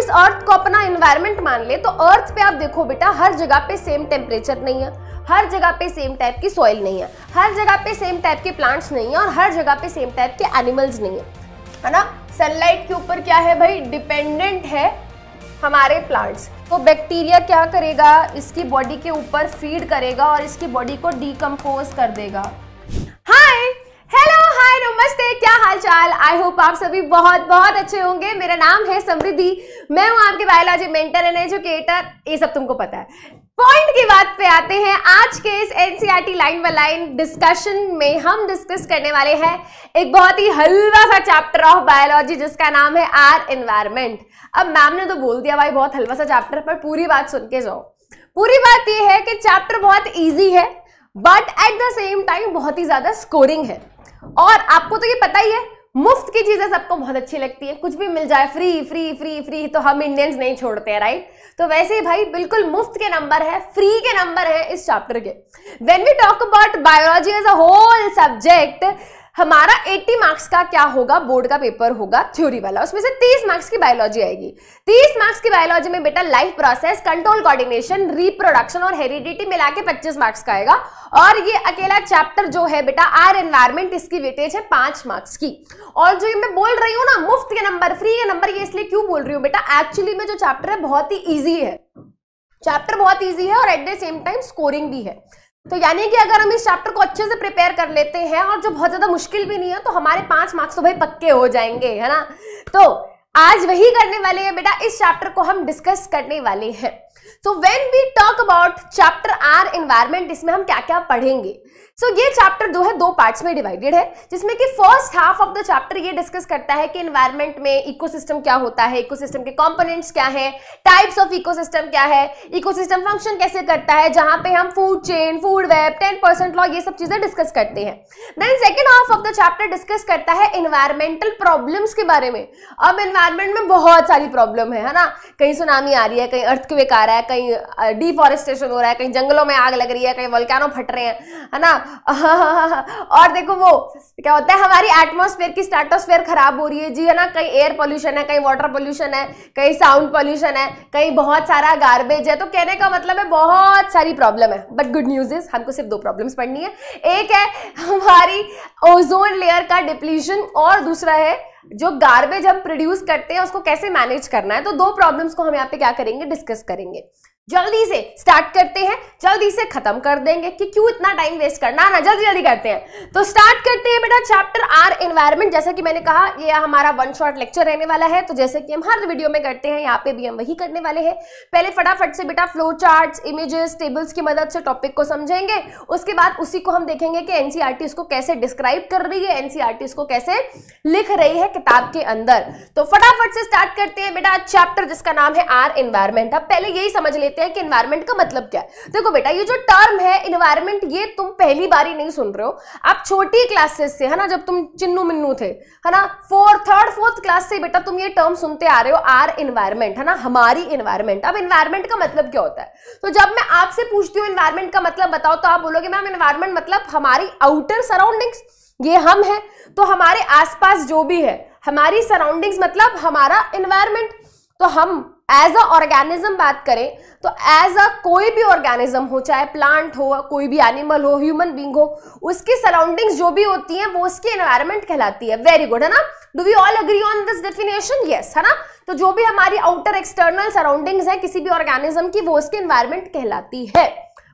इस अर्थ को अपना एनवायरनमेंट मान ले तो अर्थ पे आप देखो बेटा हर जगह पे सेम टेम्परेचर नहीं है, हर जगह पे सेम टाइप की सॉइल नहीं है, हर जगह पे सेम टाइप के प्लांट्स नहीं है और हर जगह पे सेम टाइप के एनिमल्स नहीं है ना। सनलाइट के ऊपर क्या है भाई, डिपेंडेंट है हमारे प्लांट्स। तो बैक्टीरिया क्या करेगा, इसकी बॉडी के ऊपर फीड करेगा और इसकी बॉडी को डिकम्पोज कर देगा। हाय, हेलो, हाय, नमस्ते, क्या हाल चाल। आई होप आप सभी बहुत बहुत अच्छे होंगे। मेरा नाम है समृद्धि, मैं हूं आपके बायोलॉजी मेंटर एंड एजुकेटर, ये सब तुमको पता है। पॉइंट की बात पे आते हैं। आज के इस NCERT line by line discussion में हम डिस्कस करने वाले हैं एक बहुत ही हल्का सा चैप्टर ऑफ बायोलॉजी जिसका नाम है आर एनवायरनमेंट। अब मैम ने तो बोल दिया भाई बहुत हल्का सा चैप्टर, पर पूरी बात सुन के जाओ। पूरी बात ये है कि चैप्टर बहुत ईजी है but at the same time बहुत ही ज्यादा स्कोरिंग है। और आपको तो ये पता ही है, मुफ्त की चीजें सबको बहुत अच्छी लगती है, कुछ भी मिल जाए फ्री फ्री फ्री फ्री तो हम इंडियंस नहीं छोड़ते हैं, राइट। तो वैसे ही भाई बिल्कुल मुफ्त के नंबर है, फ्री के नंबर है इस चैप्टर के। When we talk about biology as a whole subject, हमारा 80 मार्क्स का क्या होगा, बोर्ड का पेपर होगा थ्योरी वाला, उसमें से 30 मार्क्स की बायोलॉजी आएगी। 30 मार्क्स की बायोलॉजी में बेटा life process, control, coordination, reproduction और हेरिडिटी मिला के 25 मार्क्स का आएगा। और ये अकेला चैप्टर जो है बेटा आर एनवायरनमेंट, इसकी वेटेज है 5 मार्क्स की। और जो मैं बोल रही हूँ ना मुफ्त के नंबर, फ्री के नंबर, ये इसलिए क्यों बोल रही हूँ बेटा, एक्चुअली में जो चैप्टर है बहुत ही ईजी है, चैप्टर बहुत ईजी है और at the same time scoring भी है। तो यानी कि अगर हम इस चैप्टर को अच्छे से प्रिपेयर कर लेते हैं और जो बहुत ज्यादा मुश्किल भी नहीं है तो हमारे 5 मार्क्स तो भाई पक्के हो जाएंगे, है ना। तो आज वही करने वाले हैं बेटा, इस चैप्टर को हम डिस्कस करने वाले हैं। So when we talk about chapter our environment, इसमें हम क्या क्या पढ़ेंगे। सो ये चैप्टर जो है 2 पार्ट्स में डिवाइडेड है, जिसमें कि first half of the chapter ये डिस्कस करता है कि एनवायरनमेंट में इकोसिस्टम क्या होता है, इकोसिस्टम के कंपोनेंट्स क्या है, टाइप्स ऑफ इकोसिस्टम क्या है, इकोसिस्टम फंक्शन कैसे करता है, जहां पे हम food chain, food web, 10% law, ये सब चीजें डिस्कस करते हैं। Then second half of the chapter discuss करता है एनवायरमेंटल प्रॉब्लम्स के बारे में। अब एनवायरनमेंट में बहुत सारी प्रॉब्लम है ना, कहीं सुनामी आ रही है, कहीं अर्थक्वेक आ रहा है, कहीं डिफॉरेस्टेशन हो रहा है, कहीं जंगलों में आग लग रही है, कहीं वोल्केनो फट रहे हैं, है ना। और देखो वो क्या होता है, हमारी एटमॉस्फेयर की स्ट्रेटोस्फेयर खराब हो रही है जी, है ना। कहीं एयर पोल्यूशन है, कहीं वाटर पोल्यूशन है, कहीं साउंड पोल्यूशन है, कहीं बहुत सारा गार्बेज है। तो कहने का मतलब है बहुत सारी प्रॉब्लम है, बट गुड न्यूज इज हमको सिर्फ 2 प्रॉब्लम्स पढ़नी है। एक है हमारी ओजोन लेयर का डिप्लीशन और दूसरा है जो गार्बेज हम प्रोड्यूस करते हैं उसको कैसे मैनेज करना है। तो 2 प्रॉब्लम्स को हम यहाँ पे क्या करेंगे, डिस्कस करेंगे। जल्दी से स्टार्ट करते हैं, जल्दी से खत्म कर देंगे कि क्यों इतना टाइम वेस्ट करना, ना जल्दी जल्दी करते हैं। तो स्टार्ट करते हैं बेटा चैप्टर आर एनवायरनमेंट। जैसा कि मैंने कहा ये हमारा 1 शॉट लेक्चर रहने वाला है, तो जैसे कि हम हर वीडियो में करते हैं यहाँ पे भी हम वही करने वाले हैं। पहले फटाफट से बेटा फ्लो चार्ट्स, इमेजेस, टेबल्स की मदद से टॉपिक को समझेंगे, उसके बाद उसी को हम देखेंगे कि एनसीईआरटी इसको कैसे डिस्क्राइब कर रही है, एनसीईआरटी इसको कैसे लिख रही है किताब के अंदर। तो फटाफट से स्टार्ट करते हैं बेटा चैप्टर जिसका नाम है आर एनवायरनमेंट। अब पहले यही समझ लेते हैं कि एनवायरनमेंट का मतलब क्या है। देखो बेटा ये जो टर्म है एनवायरनमेंट, ये तुम पहली बार ही नहीं सुन रहे हो, आप छोटी क्लासेस से, है ना, जब तुम चिन्नू मिन्नू थे, है ना, 4th क्लास से बेटा तुम ये टर्म सुनते आ रहे हो, आर एनवायरनमेंट, है ना, हमारी एनवायरनमेंट। अब एनवायरनमेंट का मतलब क्या होता है, तो जब मैं आपसे पूछती हूँ एनवायरनमेंट का मतलब बताओ, तो आप बोलोगे मैम एनवायरनमेंट मतलब हमारी आउटर सराउंडिंग्स, ये हम है, तो हमारे आसपास जो भी है, हमारी सराउंडिंग्स मतलब हमारा एनवायरनमेंट। तो हम एज अ ऑर्गेनिज्म बात करें तो एज अ कोई भी ऑर्गेनिज्म हो, चाहे प्लांट हो, कोई भी एनिमल हो, ह्यूमन बीइंग हो, उसकी सराउंडिंग्स जो भी होती हैं वो उसकी एनवायरनमेंट कहलाती है। वेरी गुड, है ना। Do we all agree on this definition? Yes, है ना। तो जो भी हमारी आउटर एक्सटर्नल सराउंडिंग्स है किसी भी ऑर्गेनिज्म की, वो उसकी एनवायरनमेंट कहलाती है।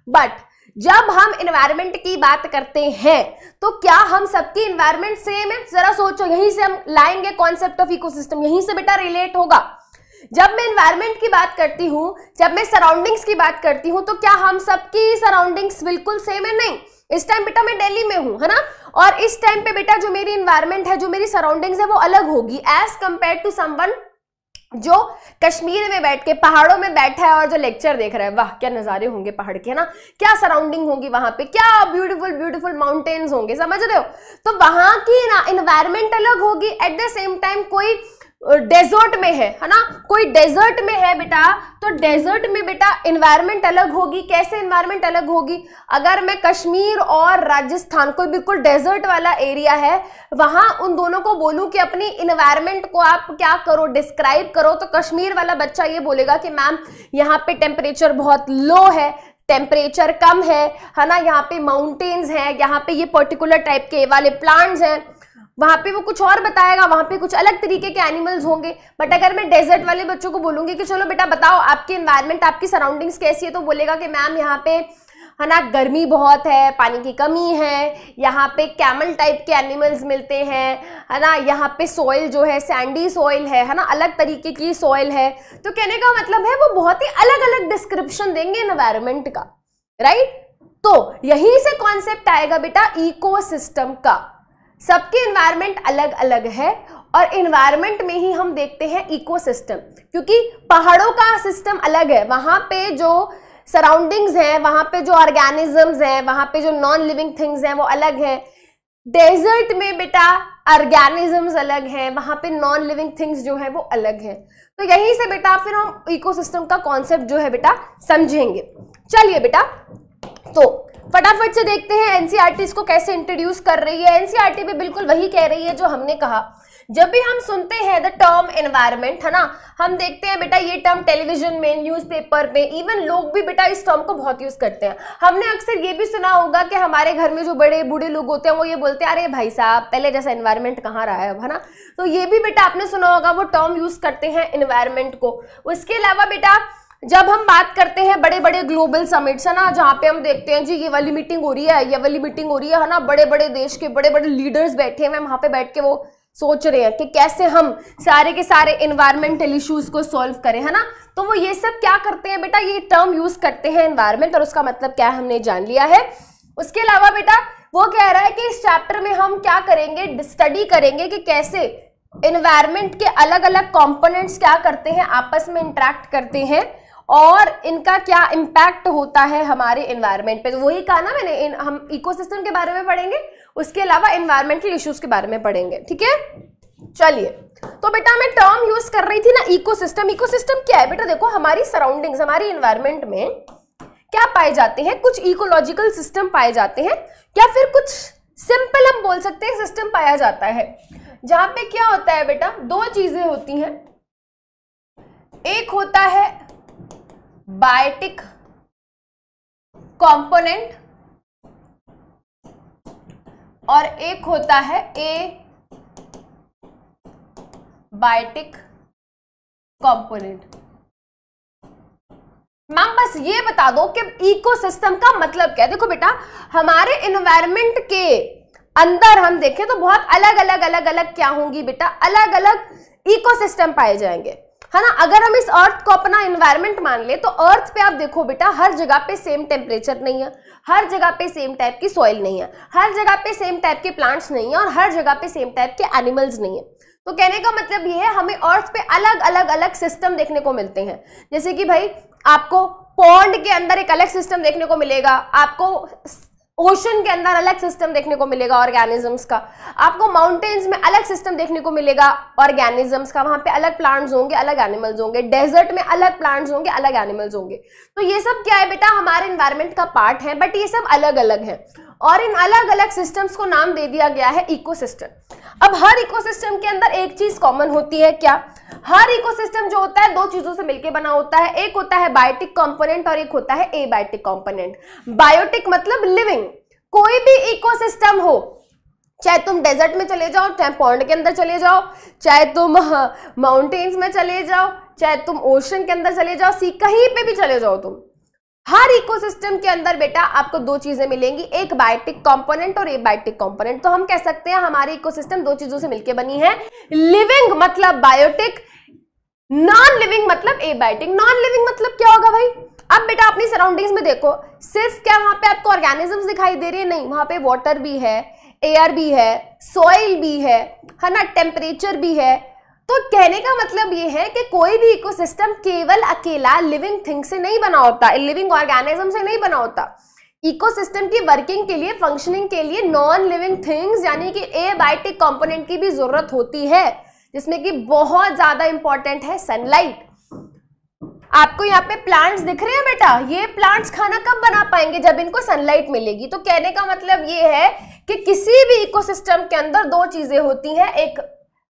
बट जब हम एनवायरनमेंट की बात करते हैं तो क्या हम सबकी एनवायरनमेंट सेम है? जरा सोचो, यहीं से हम लाएंगे कॉन्सेप्ट ऑफ इकोसिस्टम, यहीं से बेटा रिलेट होगा। जब मैं एनवायरनमेंट की बात करती हूं, जब मैं सराउंडिंग्स की बात करती हूं, तो क्या हम सबकी सराउंडिंग्स बिल्कुल सेम है? नहीं। इस टाइम बेटा मैं दिल्ली में हूं, है ना, और इस टाइम पे बेटा जो मेरी एनवायरनमेंट है, जो मेरी सराउंडिंग्स है, वो अलग होगी एज कंपेयर टू समवन जो कश्मीर में बैठ के पहाड़ों में बैठा है और जो लेक्चर देख रहा है। वाह क्या नजारे होंगे पहाड़ के, है ना, क्या सराउंडिंग होगी वहां पे, क्या ब्यूटीफुल ब्यूटीफुल माउंटेन्स होंगे, समझ रहे हो। तो वहां की ना एनवायरनमेंट अलग होगी, एट द सेम टाइम कोई डेजर्ट में है ना, कोई डेजर्ट में है बेटा, तो डेजर्ट में बेटा एनवायरनमेंट अलग होगी। कैसे एनवायरनमेंट अलग होगी? अगर मैं कश्मीर और राजस्थान, कोई बिल्कुल डेजर्ट वाला एरिया है, वहां उन दोनों को बोलूं कि अपनी एनवायरनमेंट को आप क्या करो, डिस्क्राइब करो, तो कश्मीर वाला बच्चा ये बोलेगा कि मैम यहाँ पे टेम्परेचर बहुत लो है, टेम्परेचर कम है ना, यहाँ पे माउंटेन्स हैं, यहाँ पे ये पर्टिकुलर टाइप के वाले प्लांट्स हैं, वहां पे वो कुछ और बताएगा, वहां पे कुछ अलग तरीके के एनिमल्स होंगे। बट अगर मैं डेजर्ट वाले बच्चों को बोलूंगी कि चलो बेटा बताओ आपकी एनवायरनमेंट, आपकी सराउंडिंग्स कैसी है, तो बोलेगा कि मैम यहाँ पे है ना गर्मी बहुत है, पानी की कमी है, यहाँ पे कैमल टाइप के एनिमल्स मिलते हैं, है ना, यहाँ पे सॉइल जो है सैंडी सॉइल है ना, अलग तरीके की सॉइल है। तो कहने का मतलब है वो बहुत ही अलग अलग डिस्क्रिप्शन देंगे एनवायरनमेंट का, राइट। तो यहीं से कॉन्सेप्ट आएगा बेटा इकोसिस्टम का। सबके एनवायरनमेंट अलग अलग है और एनवायरनमेंट में ही हम देखते हैं इकोसिस्टम, क्योंकि पहाड़ों का सिस्टम अलग है, वहां पे जो सराउंडिंग्स हैं, वहां पे जो ऑर्गेनिजम्स हैं, वहां पे जो नॉन लिविंग थिंग्स हैं वो अलग हैं। डेजर्ट में बेटा ऑर्गेनिजम्स अलग हैं, वहां पे नॉन लिविंग थिंग्स जो है वो अलग है। तो यहीं से बेटा फिर हम इकोसिस्टम का कॉन्सेप्ट जो है बेटा समझेंगे। चलिए बेटा, तो फटाफट से देखते हैं एनसीईआरटी इसको कैसे इंट्रोड्यूस कर रही है। एनसीईआरटी भी बिल्कुल वही कह रही है जो हमने कहा। जब भी हम सुनते हैं द टर्म एनवायरनमेंट, है ना, हम देखते हैं बेटा ये टर्म टेलीविजन में, न्यूज़पेपर में, इवन लोग भी बेटा इस टर्म को बहुत यूज करते हैं। हमने अक्सर ये भी सुना होगा कि हमारे घर में जो बड़े बूढ़े लोग होते हैं वो ये बोलते हैं, अरे भाई साहब पहले जैसा एनवायरनमेंट कहाँ रहा है अब, है ना। तो ये भी बेटा आपने सुना होगा, वो टर्म यूज करते हैं एनवायरनमेंट को। उसके अलावा बेटा जब हम बात करते हैं बड़े बड़े ग्लोबल समिट्स, है ना, जहाँ पे हम देखते हैं जी ये वाली मीटिंग हो रही है, ये वाली मीटिंग हो रही है ना, बड़े बड़े देश के बड़े बड़े लीडर्स बैठे हैं, वहां पे बैठ के वो सोच रहे हैं कि कैसे हम सारे के सारे एनवायरमेंटल इश्यूज को सॉल्व करें, है ना। तो वो ये सब क्या करते हैं बेटा, ये टर्म यूज करते हैं एनवायरमेंट, और उसका मतलब क्या है हमने जान लिया है। उसके अलावा बेटा वो कह रहा है कि इस चैप्टर में हम क्या करेंगे, स्टडी करेंगे कि कैसे एनवायरमेंट के अलग अलग कंपोनेंट्स क्या करते हैं, आपस में इंटरेक्ट करते हैं और इनका क्या इम्पैक्ट होता है हमारे एनवायरनमेंट पे। तो वही कहा ना मैंने, हम इकोसिस्टम के बारे में पढ़ेंगे, उसके अलावा एनवायरमेंटल इश्यूज के बारे में पढ़ेंगे, ठीक है। चलिए, तो बेटा मैं टर्म यूज कर रही थी ना इकोसिस्टम। इकोसिस्टम क्या है बेटा, देखो हमारी सराउंडिंग्स, हमारी एनवायरनमेंट में क्या पाए जाते हैं, कुछ इकोलॉजिकल सिस्टम पाए जाते हैं, या फिर कुछ सिंपल हम बोल सकते हैं सिस्टम पाया जाता है, जहां पे क्या होता है बेटा, दो चीजें होती हैं। एक होता है बायोटिक कंपोनेंट और एक होता है ए बायोटिक कंपोनेंट। मैम बस ये बता दो कि इकोसिस्टम का मतलब क्या है। देखो बेटा हमारे एनवायरनमेंट के अंदर हम देखें तो बहुत अलग अलग क्या होंगी बेटा, अलग अलग इकोसिस्टम पाए जाएंगे, है ना। अगर हम इस अर्थ को अपना एनवायरनमेंट मान ले तो अर्थ पे आप देखो बेटा हर जगह पे सेम टेम्परेचर नहीं है, हर जगह पे सेम टाइप की सॉइल नहीं है, हर जगह पे सेम टाइप के प्लांट्स नहीं है और हर जगह पे सेम टाइप के एनिमल्स नहीं है। तो कहने का मतलब ये है हमें अर्थ पे अलग अलग सिस्टम देखने को मिलते हैं। जैसे कि भाई आपको पॉन्ड के अंदर एक अलग सिस्टम देखने को मिलेगा, आपको ओशन के अंदर अलग सिस्टम देखने को मिलेगा ऑर्गेनिजम्स का, आपको माउंटेन्स में अलग सिस्टम देखने को मिलेगा ऑर्गेनिजम्स का, वहां पे अलग प्लांट्स होंगे, अलग एनिमल्स होंगे, डेजर्ट में अलग प्लांट्स होंगे, अलग एनिमल्स होंगे। तो ये सब क्या है बेटा, हमारे एनवायरनमेंट का पार्ट है, बट ये सब अलग अलग है और इन अलग अलग सिस्टम्स को नाम दे दिया गया है इकोसिस्टम। अब हर इकोसिस्टम के अंदर एक चीज कॉमन होती है, क्या, हर इकोसिस्टम जो होता है दो चीजों से मिलकर बना होता है, एक होता है बायोटिक कंपोनेंट और एक होता है एबायोटिक कंपोनेंट। बायोटिक मतलब लिविंग, कोई भी इकोसिस्टम हो, चाहे तुम डेजर्ट में चले जाओ, चाहे पॉन्ड के अंदर चले जाओ, चाहे तुम माउंटेन्स में चले जाओ, चाहे तुम ओशन के अंदर चले जाओ, सी कहीं पे भी चले जाओ तुम, हर इकोसिस्टम के अंदर बेटा आपको दो चीजें मिलेंगी, एक बायोटिक कंपोनेंट और एबायोटिक कंपोनेंट। तो हम कह सकते हैं हमारी इकोसिस्टम दो चीजों से मिलकर बनी है, लिविंग मतलब बायोटिक, नॉन लिविंग मतलब एबायोटिक। नॉन लिविंग मतलब क्या होगा भाई, अब बेटा अपनी सराउंडिंग्स में देखो, सिर्फ क्या वहां पे आपको ऑर्गेनिजम्स दिखाई दे रही है, नहीं, वहां पे वाटर भी है, एयर भी है, सॉइल भी है ना, टेम्परेचर भी है। तो कहने का मतलब ये है कि कोई भी इकोसिस्टम केवल अकेला लिविंग थिंग से नहीं बना होता, लिविंग ऑर्गेनिज्म से नहीं बना होता। इकोसिस्टम की वर्किंग के लिए, फंक्शनिंग के लिए नॉन लिविंग थिंग्स यानी कि एबायोटिक कंपोनेंट की भी जरूरत होती है। जिसमें कि बहुत ज्यादा इंपॉर्टेंट है सनलाइट। आपको यहाँ पे प्लांट्स दिख रहे हैं बेटा, ये प्लांट्स खाना कब बना पाएंगे, जब इनको सनलाइट मिलेगी। तो कहने का मतलब ये है कि किसी भी इकोसिस्टम के अंदर दो चीजें होती हैं, एक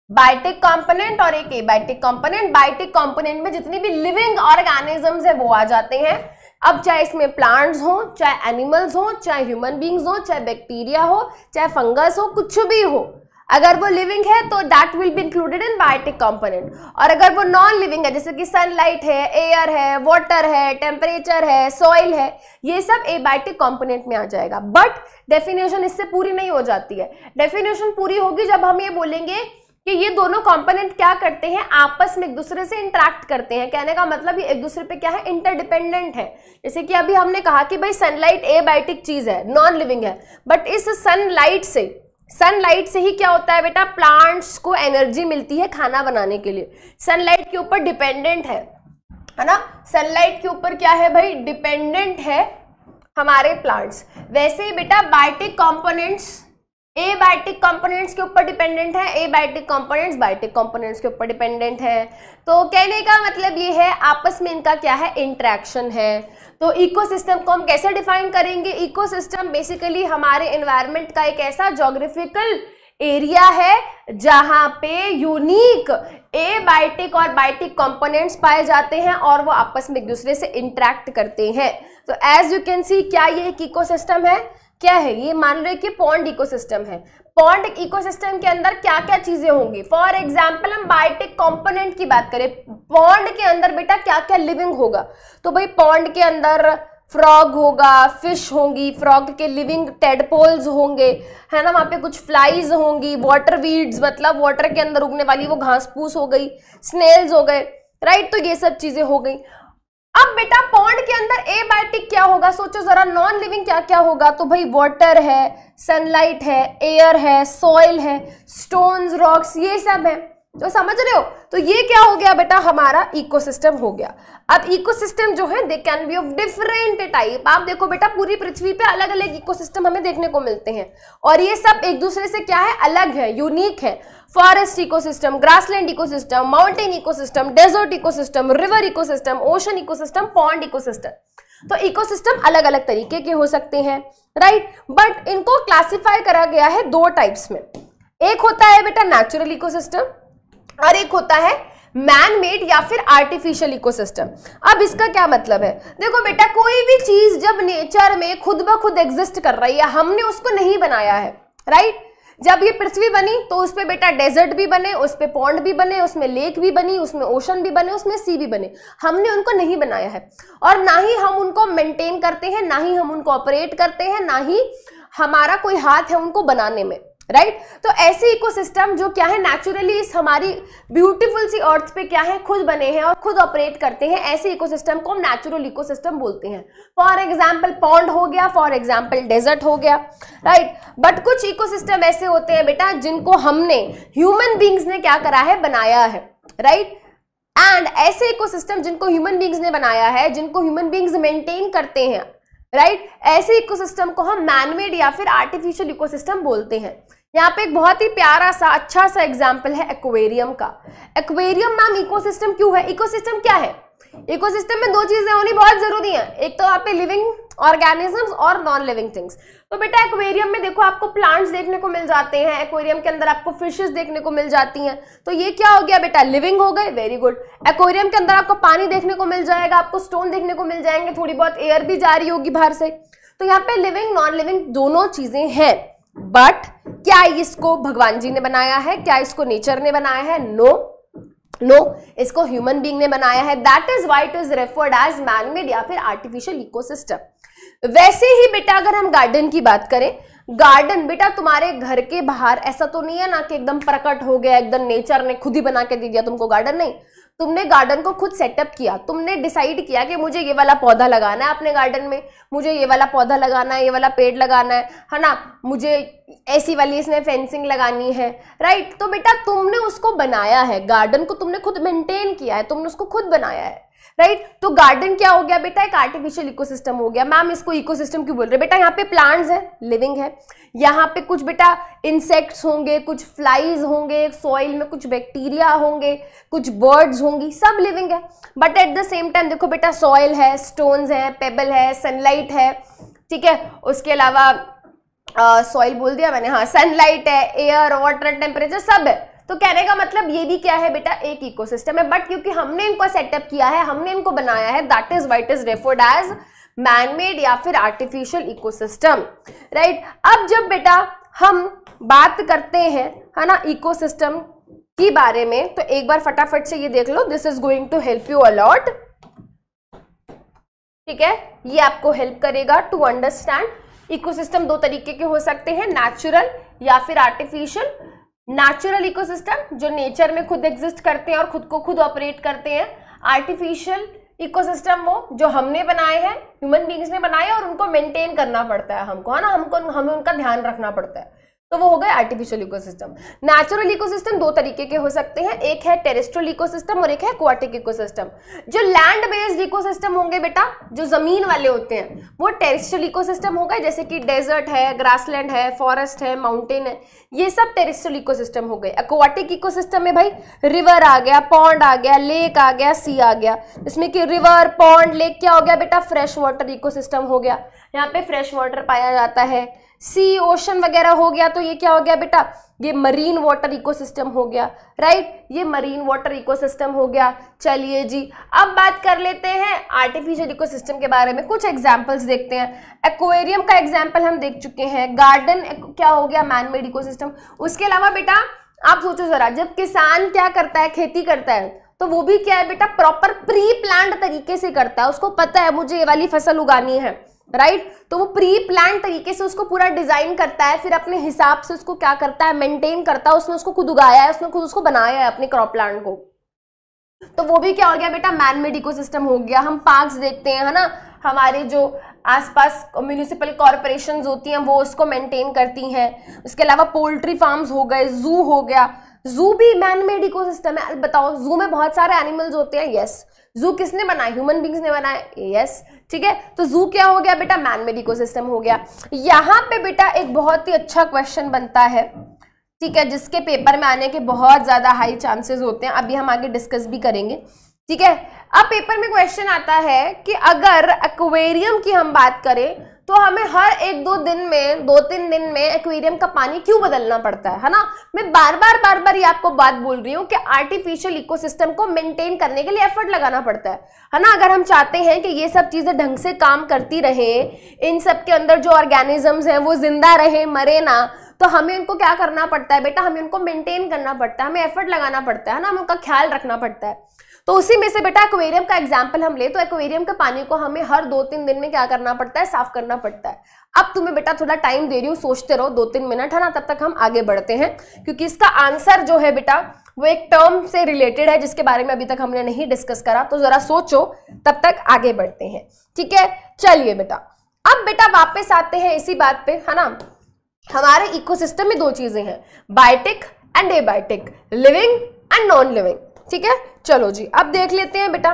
बायोटिक कंपोनेंट और एक एबायोटिक कंपोनेंट। बायोटिक कंपोनेंट में जितनी भी लिविंग ऑर्गेनिजम्स है वो आ जाते हैं। अब चाहे इसमें प्लांट्स हो, चाहे एनिमल्स हो, चाहे ह्यूमन बींग्स हो, चाहे बैक्टीरिया हो, चाहे फंगस हो, कुछ भी हो, अगर वो लिविंग है तो that will be included in biotic component. और अगर वो नॉन लिविंग है, जैसे कि सनलाइट है, एयर है, वाटर है, टेम्परेचर है, सॉइल है, ये सब एबायोटिक कंपोनेंट में आ जाएगा। बट डेफिनेशन इससे पूरी नहीं हो जाती है। डेफिनेशन पूरी होगी जब हम ये बोलेंगे कि ये दोनों कंपोनेंट क्या करते हैं, आपस में एक दूसरे से इंटरेक्ट करते हैं। कहने का मतलब ये एक दूसरे पे क्या है, इंटरडिपेंडेंट है। जैसे कि अभी हमने कहा कि भाई सनलाइट एबायोटिक चीज है, नॉन लिविंग है, बट इस सनलाइट से ही क्या होता है बेटा, प्लांट्स को एनर्जी मिलती है खाना बनाने के लिए। सनलाइट के ऊपर डिपेंडेंट है ना, सनलाइट के ऊपर क्या है भाई, डिपेंडेंट है हमारे प्लांट्स। वैसे ही बेटा बायोटिक कंपोनेंट्स एबायोटिक कंपोनेंट्स के ऊपर डिपेंडेंट है, एबायोटिक कंपोनेंट्स बायोटिक कंपोनेंट्स के ऊपर डिपेंडेंट है। तो कहने का मतलब ये है आपस में इनका क्या है, इंटरेक्शन है। तो इकोसिस्टम को हम कैसे डिफाइन करेंगे, इकोसिस्टम बेसिकली हमारे एनवायरनमेंट का एक ऐसा ज्योग्राफिकल एरिया है जहां पे यूनिक एबायोटिक और बायोटिक कंपोनेंट्स पाए जाते हैं और वो आपस में एक दूसरे से इंटरेक्ट करते हैं। तो एज यू कैन सी, क्या ये एक इकोसिस्टम है, क्या है ये, मान लो कि पॉन्ड इकोसिस्टम है। पॉन्ड इकोसिस्टम के अंदर क्या क्या चीजें होंगी, फॉर एग्जांपल हम बायोटिक कंपोनेंट की बात करें, पॉन्ड के अंदर बेटा क्या क्या लिविंग होगा। तो भाई पॉन्ड के अंदर फ्रॉग होगा, फिश होंगी, फ्रॉग के लिविंग टेडपोल्स होंगे, है ना, वहां पे कुछ फ्लाइज होंगी, वाटर वीड्स मतलब वाटर के अंदर उगने वाली वो घास फूस हो गई, स्नेल्स हो गए, राइट। तो ये सब चीजें हो गई। अब बेटा पॉन्ड के अंदर एबायोटिक क्या होगा, सोचो जरा, नॉन लिविंग क्या क्या होगा। तो भाई वाटर है, सनलाइट है, एयर है, सॉइल है, स्टोन्स, रॉक्स, ये सब है। तो समझ रहे हो, तो ये क्या हो गया बेटा, हमारा इकोसिस्टम हो गया। अब इकोसिस्टम जो है they can be of different type. आप देखो बेटा पूरी पृथ्वी पे अलग अलग इकोसिस्टम हमें देखने को मिलते हैं और ये सब एक दूसरे से क्या है, अलग है, यूनिक है। Forest ecosystem, grassland ecosystem, mountain ecosystem, desert ecosystem, river ecosystem, ocean ecosystem, pond ecosystem. तो इकोसिस्टम अलग अलग तरीके के हो सकते हैं, राइट। बट इनको क्लासिफाई करा गया है दो टाइप्स में। एक होता है बेटा नेचुरल इकोसिस्टम और एक होता है मैन मेड या फिर आर्टिफिशियल इकोसिस्टम। अब इसका क्या मतलब है, देखो बेटा कोई भी चीज जब नेचर में खुद ब खुद एग्जिस्ट कर रही है, हमने उसको नहीं बनाया है, राइट। जब ये पृथ्वी बनी तो उस पे बेटा डेजर्ट भी बने, उस पे पॉन्ड भी बने, उसमें लेक भी बनी, उसमें ओशन भी बने, उसमें सी भी बने। हमने उनको नहीं बनाया है और ना ही हम उनको मेंटेन करते हैं, ना ही हम उनको ऑपरेट करते हैं, ना ही हमारा कोई हाथ है उनको बनाने में, राइट। तो ऐसे इकोसिस्टम जो क्या है नेचुरली इस हमारी ब्यूटीफुल सी अर्थ पे क्या है, खुद बने हैं और खुद ऑपरेट करते हैं, ऐसे इकोसिस्टम को हम नेचुरल इकोसिस्टम बोलते हैं। फॉर एग्जांपल पॉन्ड हो गया, फॉर एग्जांपल डेजर्ट हो गया, राइट। बट कुछ इकोसिस्टम ऐसे होते हैं बेटा जिनको हमने ह्यूमन बींग्स ने क्या करा है, बनाया है, राइट। एंड ऐसे इकोसिस्टम जिनको ह्यूमन बींग्स ने बनाया है, जिनको ह्यूमन बींग्स मेंटेन करते हैं, राइट, ऐसे इकोसिस्टम को हम मैनमेड या फिर आर्टिफिशियल इकोसिस्टम बोलते हैं। यहाँ पे एक बहुत ही प्यारा सा अच्छा सा एग्जाम्पल है एक्वेरियम का। एक्वेरियम नाम इकोसिस्टम क्यों है, इकोसिस्टम क्या है, इकोसिस्टम में दो चीजें होनी बहुत जरूरी है, एक तो यहाँ पे लिविंग ऑर्गेनिजम्स और नॉन लिविंग थिंग्स। तो बेटा एक्वेरियम में देखो आपको प्लांट्स देखने को मिल जाते हैं, एक्वेरियम के अंदर आपको फिशेस देखने को मिल जाती हैं, तो ये क्या हो गया बेटा, लिविंग हो गए, वेरी गुड। एक्वेरियम के अंदर आपको पानी देखने को मिल जाएगा, आपको स्टोन देखने को मिल जाएंगे, थोड़ी बहुत एयर भी जा रही होगी बाहर से। तो यहाँ पे लिविंग नॉन लिविंग दोनों चीजें हैं। बट क्या इसको भगवान जी ने बनाया है, क्या इसको नेचर ने बनाया है, नो, इसको ह्यूमन बीइंग ने बनाया है। That is why it is referred as manmade या फिर आर्टिफिशियल इकोसिस्टम। वैसे ही बेटा अगर हम गार्डन की बात करें, गार्डन बेटा तुम्हारे घर के बाहर ऐसा तो नहीं है ना कि एकदम प्रकट हो गया, एकदम नेचर ने खुद ही बना के दे दिया तुमको गार्डन, नहीं। तुमने गार्डन को खुद सेटअप किया, तुमने डिसाइड किया कि मुझे ये वाला पौधा लगाना है अपने गार्डन में, मुझे ये वाला पौधा लगाना है, ये वाला पेड़ लगाना है ना, मुझे ऐसी वाली इसमें फेंसिंग लगानी है, राइट। तो बेटा तुमने उसको बनाया है, गार्डन को तुमने खुद मेंटेन किया है, तुमने उसको खुद बनाया है। राइट। तो गार्डन क्या हो गया बेटा, एक आर्टिफिशियल इकोसिस्टम हो गया। मैम इसको इकोसिस्टम क्यों बोल रहे बेटा, यहाँ पे प्लांट्स है, लिविंग है, यहाँ पे कुछ बेटा इंसेक्ट्स होंगे, कुछ फ्लाइज होंगे, सॉइल में कुछ बैक्टीरिया होंगे, कुछ बर्ड्स होंगी, सब लिविंग है। But at the same time देखो बेटा, सॉइल है, स्टोन्स है, पेबल है, सनलाइट है, ठीक है, उसके अलावा सॉइल बोल दिया मैंने, हाँ सनलाइट है, एयर, वाटर, टेम्परेचर सब है। तो कहने का मतलब ये भी क्या है बेटा, एक इकोसिस्टम है। बट क्योंकि हमने इनको सेटअप किया है, हमने इनको बनाया है, that is what is referred as manmade या फिर आर्टिफिशियल इकोसिस्टम, राइट। अब जब बेटा हम बात करते हैं, है ना, इकोसिस्टम के बारे में, तो एक बार फटाफट से ये देख लो, this is going to help you a lot, ठीक है। ये आपको हेल्प करेगा टू अंडरस्टैंड इकोसिस्टम दो तरीके के हो सकते हैं, नेचुरल या फिर आर्टिफिशियल। नेचुरल इकोसिस्टम जो नेचर में खुद एग्जिस्ट करते हैं और खुद को खुद ऑपरेट करते हैं। आर्टिफिशियल इकोसिस्टम वो जो हमने बनाए हैं, ह्यूमन बीइंग्स ने बनाए और उनको मेंटेन करना पड़ता है हमको, है ना, हमें उनका ध्यान रखना पड़ता है, तो वो हो गए आर्टिफिशियल इकोसिस्टम। नेचुरल इकोसिस्टम दो तरीके के हो सकते हैं, एक है टेरेस्ट्रियल इकोसिस्टम और एक है एक्वाटिक इकोसिस्टम। जो लैंड बेस्ड इकोसिस्टम होंगे बेटा, जो जमीन वाले होते हैं, वो टेरेस्ट्रियल इकोसिस्टम हो गए, जैसे कि डेजर्ट है, ग्रासलैंड है, फॉरेस्ट है, माउंटेन है, ये सब टेरेस्ट्रियल इकोसिस्टम हो गए। एक्वाटिक इकोसिस्टम में भाई रिवर आ गया, पॉन्ड आ गया, लेक आ गया, सी आ गया। इसमें कि रिवर, पॉन्ड, लेक क्या हो गया बेटा, फ्रेश वाटर इकोसिस्टम हो गया, यहाँ पे फ्रेश वाटर पाया जाता है। सी, ओशन वगैरह हो गया, तो ये क्या हो गया बेटा, ये मरीन वाटर इकोसिस्टम हो गया, राइट, ये मरीन वाटर इकोसिस्टम हो गया। चलिए जी, अब बात कर लेते हैं आर्टिफिशियल इकोसिस्टम के बारे में, कुछ एग्जांपल्स देखते हैं। एक्वेरियम का एग्जांपल हम देख चुके हैं, गार्डन क्या हो गया, मैनमेड इकोसिस्टम। उसके अलावा बेटा आप सोचो जरा, जब किसान क्या करता है, खेती करता है, तो वो भी क्या है बेटा, प्रॉपर प्री प्लान्ड तरीके से करता है। उसको पता है मुझे ये वाली फसल उगानी है, राइट, तो वो प्री प्लान तरीके से उसको पूरा डिजाइन करता है, फिर अपने हिसाब से उसको क्या करता है, मेंटेन करता है। उसने उसको खुद उगाया है, उसने खुद उसको बनाया है अपने क्रॉप प्लांट को, तो वो भी क्या हो गया बेटा, मैनमेड इकोसिस्टम हो गया। हम पार्क्स देखते हैं, है ना, हमारे जो आसपास म्यूनिसिपल कॉर्पोरेशंस होती हैं वो उसको मेंटेन करती हैं। उसके अलावा पोल्ट्री फार्म्स हो गए, जू हो गया, जू भी मैनमेड इकोसिस्टम है। बताओ, जू में बहुत सारे एनिमल्स होते हैं, यस। जू किसने बनाए, ह्यूमन बींग्स ने बनाए, यस, ठीक है। तो जू क्या हो गया बेटा, मैनमेड इकोसिस्टम हो गया। यहाँ पे बेटा एक बहुत ही अच्छा क्वेश्चन बनता है, ठीक है, जिसके पेपर में आने के बहुत ज्यादा हाई चांसेस होते हैं, अभी हम आगे डिस्कस भी करेंगे, ठीक है। अब पेपर में क्वेश्चन आता है कि अगर एक्वेरियम की हम बात करें तो हमें हर 1-2 दिन में, 2-3 दिन में एक्वेरियम का पानी क्यों बदलना पड़ता है ना। मैं बार बार ये आपको बात बोल रही हूँ कि आर्टिफिशियल इकोसिस्टम को मेंटेन करने के लिए एफर्ट लगाना पड़ता है ना। अगर हम चाहते हैं कि ये सब चीजें ढंग से काम करती रहे, इन सब के अंदर जो ऑर्गेनिजम्स हैं वो जिंदा रहे, मरे ना, तो हमें उनको क्या करना पड़ता है बेटा, हमें उनको मेंटेन करना पड़ता है, हमें एफर्ट लगाना पड़ता है ना, हमें उनका ख्याल रखना पड़ता है। तो उसी में से बेटा एक्वेरियम का एग्जाम्पल हम ले, तो एक्वेरियम के पानी को हमें हर 2-3 दिन में क्या करना पड़ता है, साफ करना पड़ता है। अब तुम्हें बेटा थोड़ा टाइम दे रही हूँ, सोचते रहो 2-3 मिनट, है ना, तब तक हम आगे बढ़ते हैं, क्योंकि इसका आंसर जो है बेटा वो एक टर्म से रिलेटेड है जिसके बारे में अभी तक हमने नहीं डिस्कस करा, तो जरा सोचो, तब तक आगे बढ़ते हैं, ठीक है। चलिए बेटा, अब बेटा वापस आते हैं इसी बात पे, है ना। हमारे इकोसिस्टम में 2 चीजें हैं, biotic and abiotic, living and non living, ठीक है। चलो जी, अब देख लेते हैं बेटा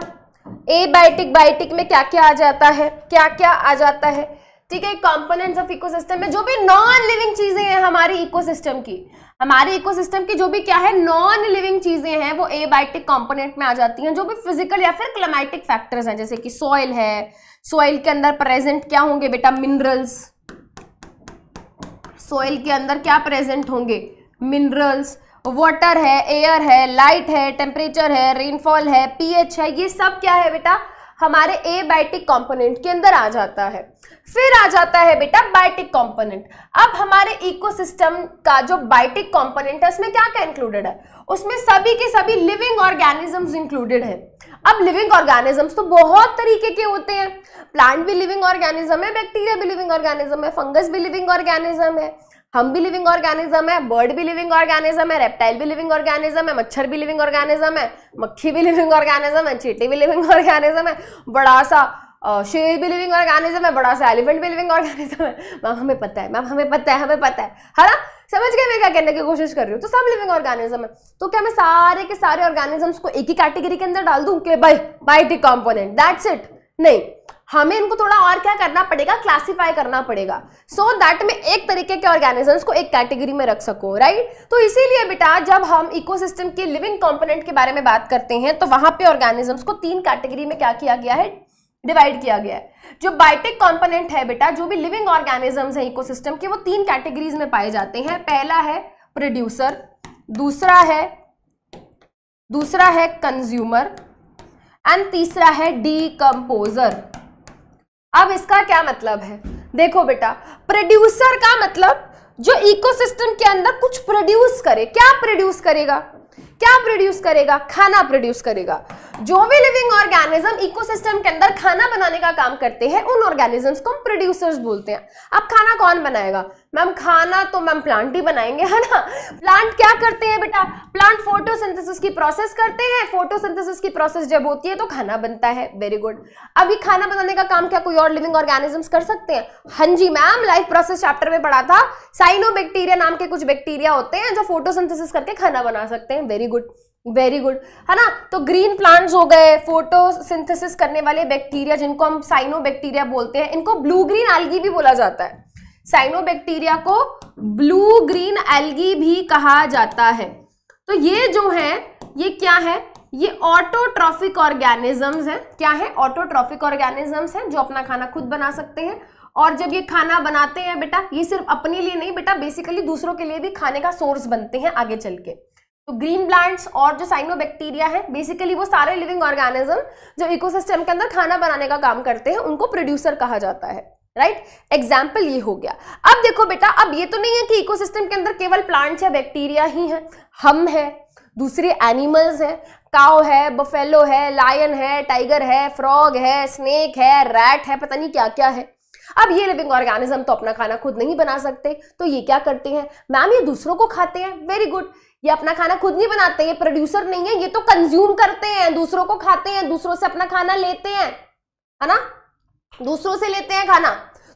एबायोटिक, बायोटिक में क्या क्या आ जाता है, क्या क्या आ जाता है, ठीक है। कंपोनेंट्स ऑफ इकोसिस्टम में जो भी नॉन लिविंग चीजें हैं हमारी इकोसिस्टम की, हमारे इकोसिस्टम की जो भी क्या है नॉन लिविंग चीजें हैं, वो एबायोटिक कंपोनेंट में आ जाती हैं। जो भी फिजिकल या फिर क्लाइमेटिक फैक्टर्स हैं, जैसे कि सॉइल है, सॉइल के अंदर प्रेजेंट क्या होंगे बेटा, मिनरल्स। सॉइल के अंदर क्या प्रेजेंट होंगे, मिनरल्स। वाटर है, एयर है, लाइट है, टेम्परेचर है, रेनफॉल है, पीएच है, ये सब क्या है बेटा हमारे एबायोटिक कंपोनेंट के अंदर आ जाता है। फिर आ जाता है बेटा बायोटिक कंपोनेंट। अब हमारे इकोसिस्टम का जो बायोटिक कंपोनेंट है उसमें क्या क्या इंक्लूडेड है, उसमें सभी के सभी लिविंग ऑर्गेनिजम्स इंक्लूडेड है। अब लिविंग ऑर्गेनिजम्स तो बहुत तरीके के होते हैं, प्लांट भी लिविंग ऑर्गेनिज्म है, बैक्टीरिया भी लिविंग ऑर्गेनिज्म है, फंगस भी लिविंग ऑर्गेनिज्म है, हम भी लिविंग ऑर्गेनिज्म है, बर्ड भी लिविंग ऑर्गेनिज्म है, रेप्टाइल भी लिविंग ऑर्गेनिज्म है, मच्छर भी लिविंग ऑर्गेनिज्म है, मक्खी भी लिविंग ऑर्गेनिज्म है, चींटी भी लिविंग ऑर्गेनिज्म है, बड़ा सा शेर भी लिविंग ऑर्गेनिज्म है, बड़ा सा एलिफेंट भी लिविंग ऑर्गेनिज्म है। मैम हमें पता है, मैम हमें पता है, हमें पता है ना। समझ गए मैं क्या कहने की कोशिश कर रही हूँ? तो सब लिविंग ऑर्गेनिज्म है। तो क्या मैं सारे के सारे ऑर्गेनिजम्स को एक ही कैटेगरी के अंदर डाल दूं कि भाई बायोटिक कंपोनेंट, दैट्स इट? नहीं, हमें इनको थोड़ा और क्या करना पड़ेगा, क्लासिफाई करना पड़ेगा, सो दैट में एक तरीके के ऑर्गेनिजम्स को एक कैटेगरी में रख सको, राइट? तो इसीलिए बेटा जब हम इकोसिस्टम के लिविंग कंपोनेंट के बारे में बात करते हैं तो वहां पे ऑर्गेनिजम्स को 3 कैटेगरी में क्या किया गया है, डिवाइड किया गया है। जो बायोटिक कंपोनेंट है बेटा, जो भी लिविंग ऑर्गेनिजम्स है इकोसिस्टम के, वो 3 कैटेगरीज में पाए जाते हैं। पहला है प्रोड्यूसर, दूसरा है कंज्यूमर एंड तीसरा है डीकंपोजर। अब इसका क्या मतलब है? देखो बेटा, प्रोड्यूसर का मतलब जो इकोसिस्टम के अंदर कुछ प्रोड्यूस करे। क्या प्रोड्यूस करेगा? खाना प्रोड्यूस करेगा। जो भी लिविंग ऑर्गेनिज्म इकोसिस्टम के अंदर खाना बनाने का काम करते हैं उन ऑर्गेनिजम्स को हम प्रोड्यूसर्स बोलते हैं। अब खाना कौन बनाएगा? मैम खाना तो मैम प्लांट ही बनाएंगे, है ना? प्लांट क्या करते हैं बेटा? प्लांट फोटोसिंथेसिस की प्रोसेस करते हैं। फोटोसिंथेसिस की प्रोसेस जब होती है तो खाना बनता है। Very good. अभी खाना बनाने का काम क्या कोई और लिविंग ऑर्गेनिजम्स कर सकते हैं? हाँ जी मैम, लाइफ प्रोसेस चैप्टर में पढ़ा था, साइनोबैक्टीरिया नाम के कुछ बैक्टीरिया होते हैं जो फोटोसिंथेसिस करके खाना बना सकते हैं। वेरी गुड, है ना? तो ग्रीन प्लांट्स हो गए, फोटोसिंथेसिस करने वाले बैक्टीरिया जिनको हम साइनोबैक्टीरिया बोलते हैं, इनको ब्लू ग्रीन एल्गी भी बोला जाता है। साइनोबैक्टीरिया को ब्लू ग्रीन एल्गी भी कहा जाता है। तो ये जो है, ये क्या है? ये ऑटोट्रॉफिक ऑर्गेनिजम्स हैं। क्या है? ऑटोट्रॉफिक ऑर्गेनिजम्स हैं जो अपना खाना खुद बना सकते हैं। और जब ये खाना बनाते हैं बेटा, ये सिर्फ अपने लिए नहीं बेटा, बेसिकली दूसरों के लिए भी खाने का सोर्स बनते हैं आगे चल के। तो ग्रीन प्लांट्स और जो साइनोबैक्टीरिया है, बेसिकली वो सारे लिविंग ऑर्गेनिज्म जो इकोसिस्टम के अंदर खाना बनाने का काम करते हैं, उनको प्रोड्यूसर कहा जाता है, राइट? एग्जाम्पल ये हो गया। अब देखो बेटा, अब ये तो नहीं है कि इकोसिस्टम के अंदर केवल प्लांट्स या बैक्टीरिया ही है, हम है, दूसरे एनिमल्स हैं, काउ है, बफेलो है, लायन है, टाइगर है, फ्रॉग है, स्नेक है, रैट है, पता नहीं क्या क्या है। अब ये लिविंग ऑर्गेनिज्म तो अपना खाना खुद नहीं बना सकते, तो ये क्या करते हैं? मैम ये दूसरों को खाते हैं। वेरी गुड, ये अपना खाना खुद नहीं बनाते, ये प्रोड्यूसर नहीं है, ये तो कंज्यूम करते हैं, दूसरों को खाते हैं, दूसरों से अपना खाना लेते हैं, है ना? दूसरों से लेते हैं खाना,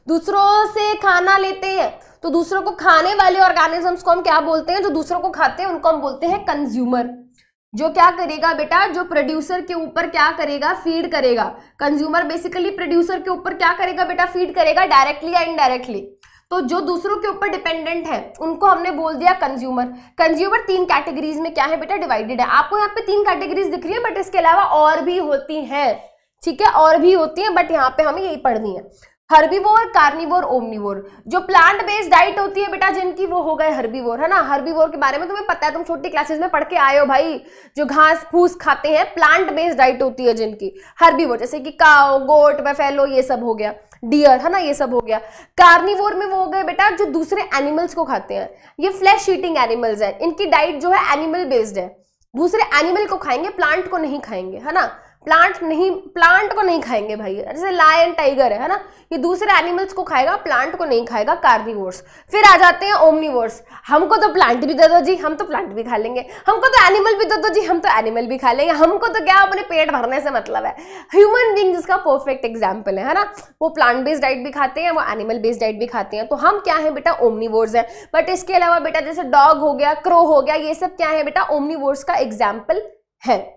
दूसरों से खाना लेते हैं। तो दूसरों को खाने वाले ऑर्गेनिजम्स को हम क्या बोलते हैं? जो दूसरों को खाते हैं उनको हम बोलते हैं कंज्यूमर। जो क्या करेगा बेटा? जो प्रोड्यूसर के ऊपर क्या करेगा? फीड करेगा। कंज्यूमर बेसिकली प्रोड्यूसर के ऊपर क्या करेगा बेटा? फीड करेगा, डायरेक्टली या इनडायरेक्टली। तो जो दूसरों के ऊपर डिपेंडेंट है उनको हमने बोल दिया कंज्यूमर। कंज्यूमर 3 कैटेगरीज में क्या है बेटा? डिवाइडेड है। आपको यहाँ पे 3 कैटेगरीज दिख रही है, बट इसके अलावा और भी होती हैं, ठीक है? और भी होती है, बट यहाँ पे हमें यही पढ़नी है। Herbivore, carnivore, omnivore. जो प्लांट बेस्ड डाइट होती है बेटा जिनकी, वो हो गए हर्बीवोर, है ना? हर्बीवोर के बारे में तुम्हें पता है, तुम छोटी क्लासेस में पढ़ के आए हो भाई। जो घास फूस खाते हैं, प्लांट बेस्ड डाइट होती है जिनकी, हर्बीवोर, जैसे कि काउ, गोट, बफेलो, ये सब हो गया, डियर, है ना, ये सब हो गया। कार्निवोर में वो हो गए बेटा जो दूसरे एनिमल्स को खाते हैं, ये फ्लैश ईटिंग एनिमल्स हैं, इनकी डाइट जो है एनिमल बेस्ड है, दूसरे एनिमल को खाएंगे, प्लांट को नहीं खाएंगे, है ना? प्लांट को नहीं खाएंगे भाई, जैसे लायन, टाइगर है ना, ये दूसरे एनिमल्स को खाएगा, प्लांट को नहीं खाएगा, कार्निवोर्स। फिर आ जाते हैं ओमनिवोर्स। हमको तो प्लांट भी दे दो जी, हम तो प्लांट भी खा लेंगे, हमको तो एनिमल भी दे दो जी, हम तो एनिमल भी खा लेंगे, हमको तो क्या अपने पेट भरने से मतलब है। ह्यूमन बीइंग जिसका परफेक्ट एग्जाम्पल है ना, वो प्लांट बेस्ड डाइट भी खाते हैं, वो एनिमल बेस्ड डाइट भी खाते हैं। तो हम क्या है बेटा? ओमनिवोर्स है। बट इसके अलावा बेटा जैसे डॉग हो गया, क्रो हो गया, ये सब क्या है बेटा? ओमनिवोर्स का एग्जाम्पल है।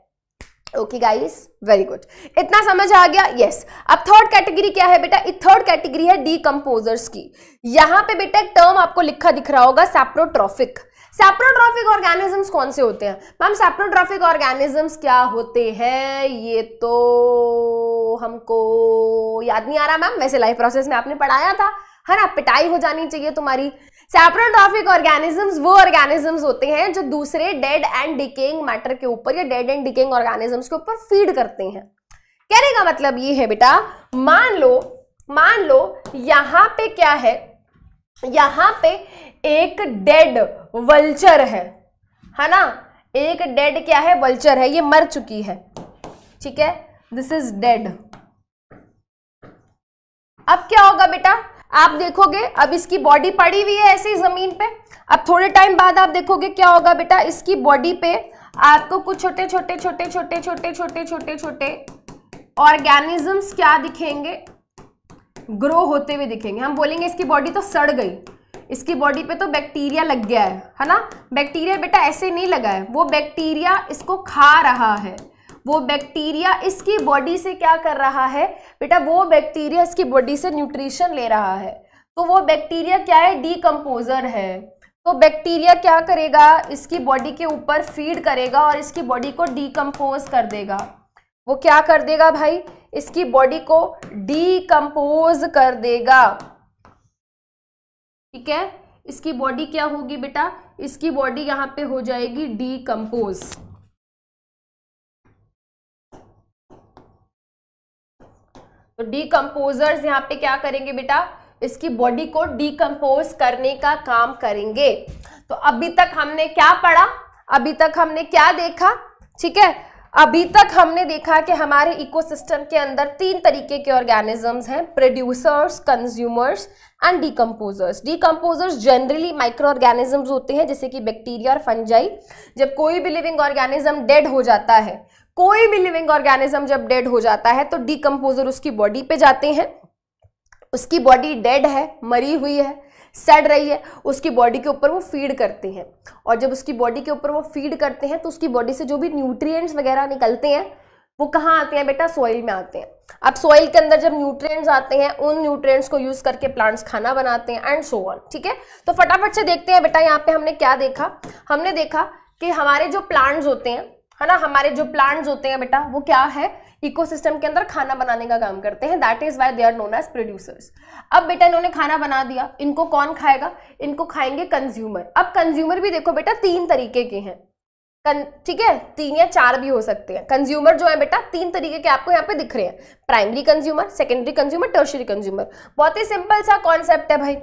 ओके गाइस, वेरी गुड, इतना समझ आ गया? यस। अब थर्ड कैटेगरी क्या है बेटा? थर्ड कैटेगरी है डीकंपोजर्स की। यहां पे बेटा एक टर्म आपको लिखा दिख रहा होगा, सैप्रोट्रॉफिक। सैप्रोट्रॉफिक ऑर्गेनिजम्स कौन से होते हैं? मैम सैप्रोट्रॉफिक ऑर्गेनिजम्स क्या होते हैं ये तो हमको याद नहीं आ रहा मैम, वैसे लाइफ प्रोसेस में आपने पढ़ाया था, है ना? पिटाई हो जानी चाहिए तुम्हारी। सैप्रोट्रॉफिक ऑर्गेनिजम्स वो ऑर्गेनिजम्स होते हैं जो दूसरे डेड एंड डिकेइंग मैटर के ऊपर या डेड एंड डिकेइंग ऑर्गेनिजम्स के ऊपर फीड करते हैं। कहने का मतलब ये है बेटा, मान लो यहां पे क्या है? यहां पे एक डेड वल्चर है ना? एक डेड क्या है? वल्चर है, ये मर चुकी है, ठीक है? This is dead. अब क्या होगा बेटा? आप देखोगे अब इसकी बॉडी पड़ी हुई है ऐसी जमीन पे, अब थोड़े टाइम बाद आप देखोगे क्या होगा बेटा? इसकी बॉडी पे आपको कुछ छोटे छोटे ऑर्गेनिजम्स क्या दिखेंगे? ग्रो होते हुए दिखेंगे। हम बोलेंगे इसकी बॉडी तो सड़ गई, इसकी बॉडी पे तो बैक्टीरिया लग गया है ना। बैक्टीरिया बेटा ऐसे नहीं लगा है, वो बैक्टीरिया इसको खा रहा है, वो बैक्टीरिया इसकी बॉडी से क्या कर रहा है बेटा, वो बैक्टीरिया इसकी बॉडी से न्यूट्रिशन ले रहा है। तो वो बैक्टीरिया क्या है, डीकम्पोजर है। तो बैक्टीरिया क्या करेगा, इसकी बॉडी के ऊपर फीड करेगा और इसकी बॉडी को डीकम्पोज कर देगा। वो क्या कर देगा भाई, इसकी बॉडी को डीकम्पोज कर देगा। ठीक है, इसकी बॉडी क्या होगी बेटा, इसकी बॉडी यहां पे हो जाएगी डीकम्पोज। तो डीकम्पोजर्स यहां पे क्या करेंगे बेटा, इसकी बॉडी को डीकम्पोज करने का काम करेंगे। तो अभी तक हमने क्या पढ़ा, अभी तक हमने क्या देखा, ठीक है, अभी तक हमने देखा कि हमारे इकोसिस्टम के अंदर 3 तरीके के ऑर्गेनिजम्स हैं, producers, consumers and decomposers. Decomposers generally micro organisms होते हैं जैसे कि बैक्टीरिया और फंजाई। जब कोई भी लिविंग ऑर्गेनिज्म डेड हो जाता है, कोई भी लिविंग ऑर्गेनिज्म जब डेड हो जाता है तो डीकम्पोजर उसकी बॉडी पे जाते हैं। उसकी बॉडी डेड है, मरी हुई है, सड़ रही है, उसकी बॉडी के ऊपर वो फीड करते हैं। और जब उसकी बॉडी के ऊपर वो फीड करते हैं तो उसकी बॉडी से जो भी न्यूट्रिएंट्स वगैरह निकलते हैं वो कहाँ आते हैं बेटा, सॉइल में आते हैं। अब सॉइल के अंदर जब न्यूट्रिएंट्स आते हैं, उन न्यूट्रिएंट्स को यूज करके प्लांट्स खाना बनाते हैं एंड सो ऑन। ठीक है, तो फटाफट से देखते हैं बेटा, यहाँ पे हमने क्या देखा, हमने देखा कि हमारे जो प्लांट्स होते हैं, है ना, हमारे जो प्लांट्स होते हैं बेटा, वो क्या है, इकोसिस्टम के अंदर खाना बनाने का काम करते हैं। That is why they are known as producers. अब बेटा इन्होंने खाना बना दिया, इनको कौन खाएगा, इनको खाएंगे कंज्यूमर। अब कंज्यूमर भी देखो बेटा 3 तरीके के हैं, ठीक है, 3 या 4 भी हो सकते हैं। कंज्यूमर जो है बेटा 3 तरीके के आपको यहाँ पे दिख रहे हैं, primary consumer, secondary consumer, tertiary consumer. बहुत ही सिंपल सा कॉन्सेप्ट है भाई,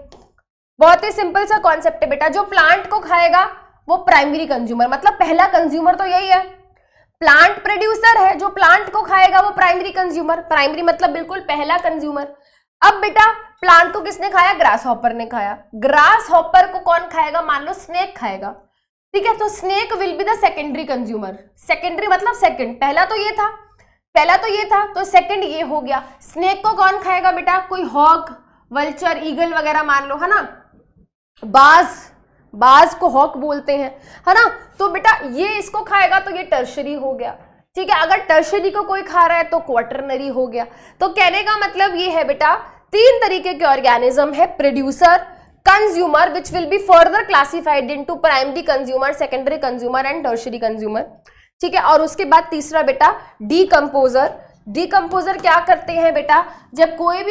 बहुत ही सिंपल सा कॉन्सेप्ट है बेटा। जो प्लांट को खाएगा वो प्राइमरी कंज्यूमर, मतलब पहला कंज्यूमर तो यही है। प्लांट प्रोड्यूसर है, जो प्लांट को खाएगा वो प्राइमरी कंज्यूमर, प्राइमरी मतलब बिल्कुल पहला कंज्यूमर। अब बेटा प्लांट को किसने खाया, ग्रास हॉपर ने खाया। ग्रास हॉपर को कौन खाएगा, मान लो स्नेक खाएगा। ठीक है, तो snake will be the secondary consumer. Secondary मतलब सेकंड, पहला तो ये था, पहला तो ये था, तो सेकंड ये हो गया। स्नेक को कौन खाएगा बेटा, कोई हॉक, वल्चर, ईगल वगैरह मान लो, है ना, बाज, बाज को हॉक बोलते हैं, है ना। तो बेटा ये इसको खाएगा तो ये टर्शरी हो गया। ठीक है, अगर टर्शरी को कोई खा रहा है तो क्वाटरनरी हो गया। तो कहने का मतलब ये है बेटा 3 तरीके के ऑर्गेनिज्म है, producer, consumer which will be further classified into primary consumer, secondary consumer and tertiary consumer. ठीक है, और उसके बाद तीसरा बेटा डीकम्पोजर। डीकम्पोजर क्या करते हैं बेटा, जब कोई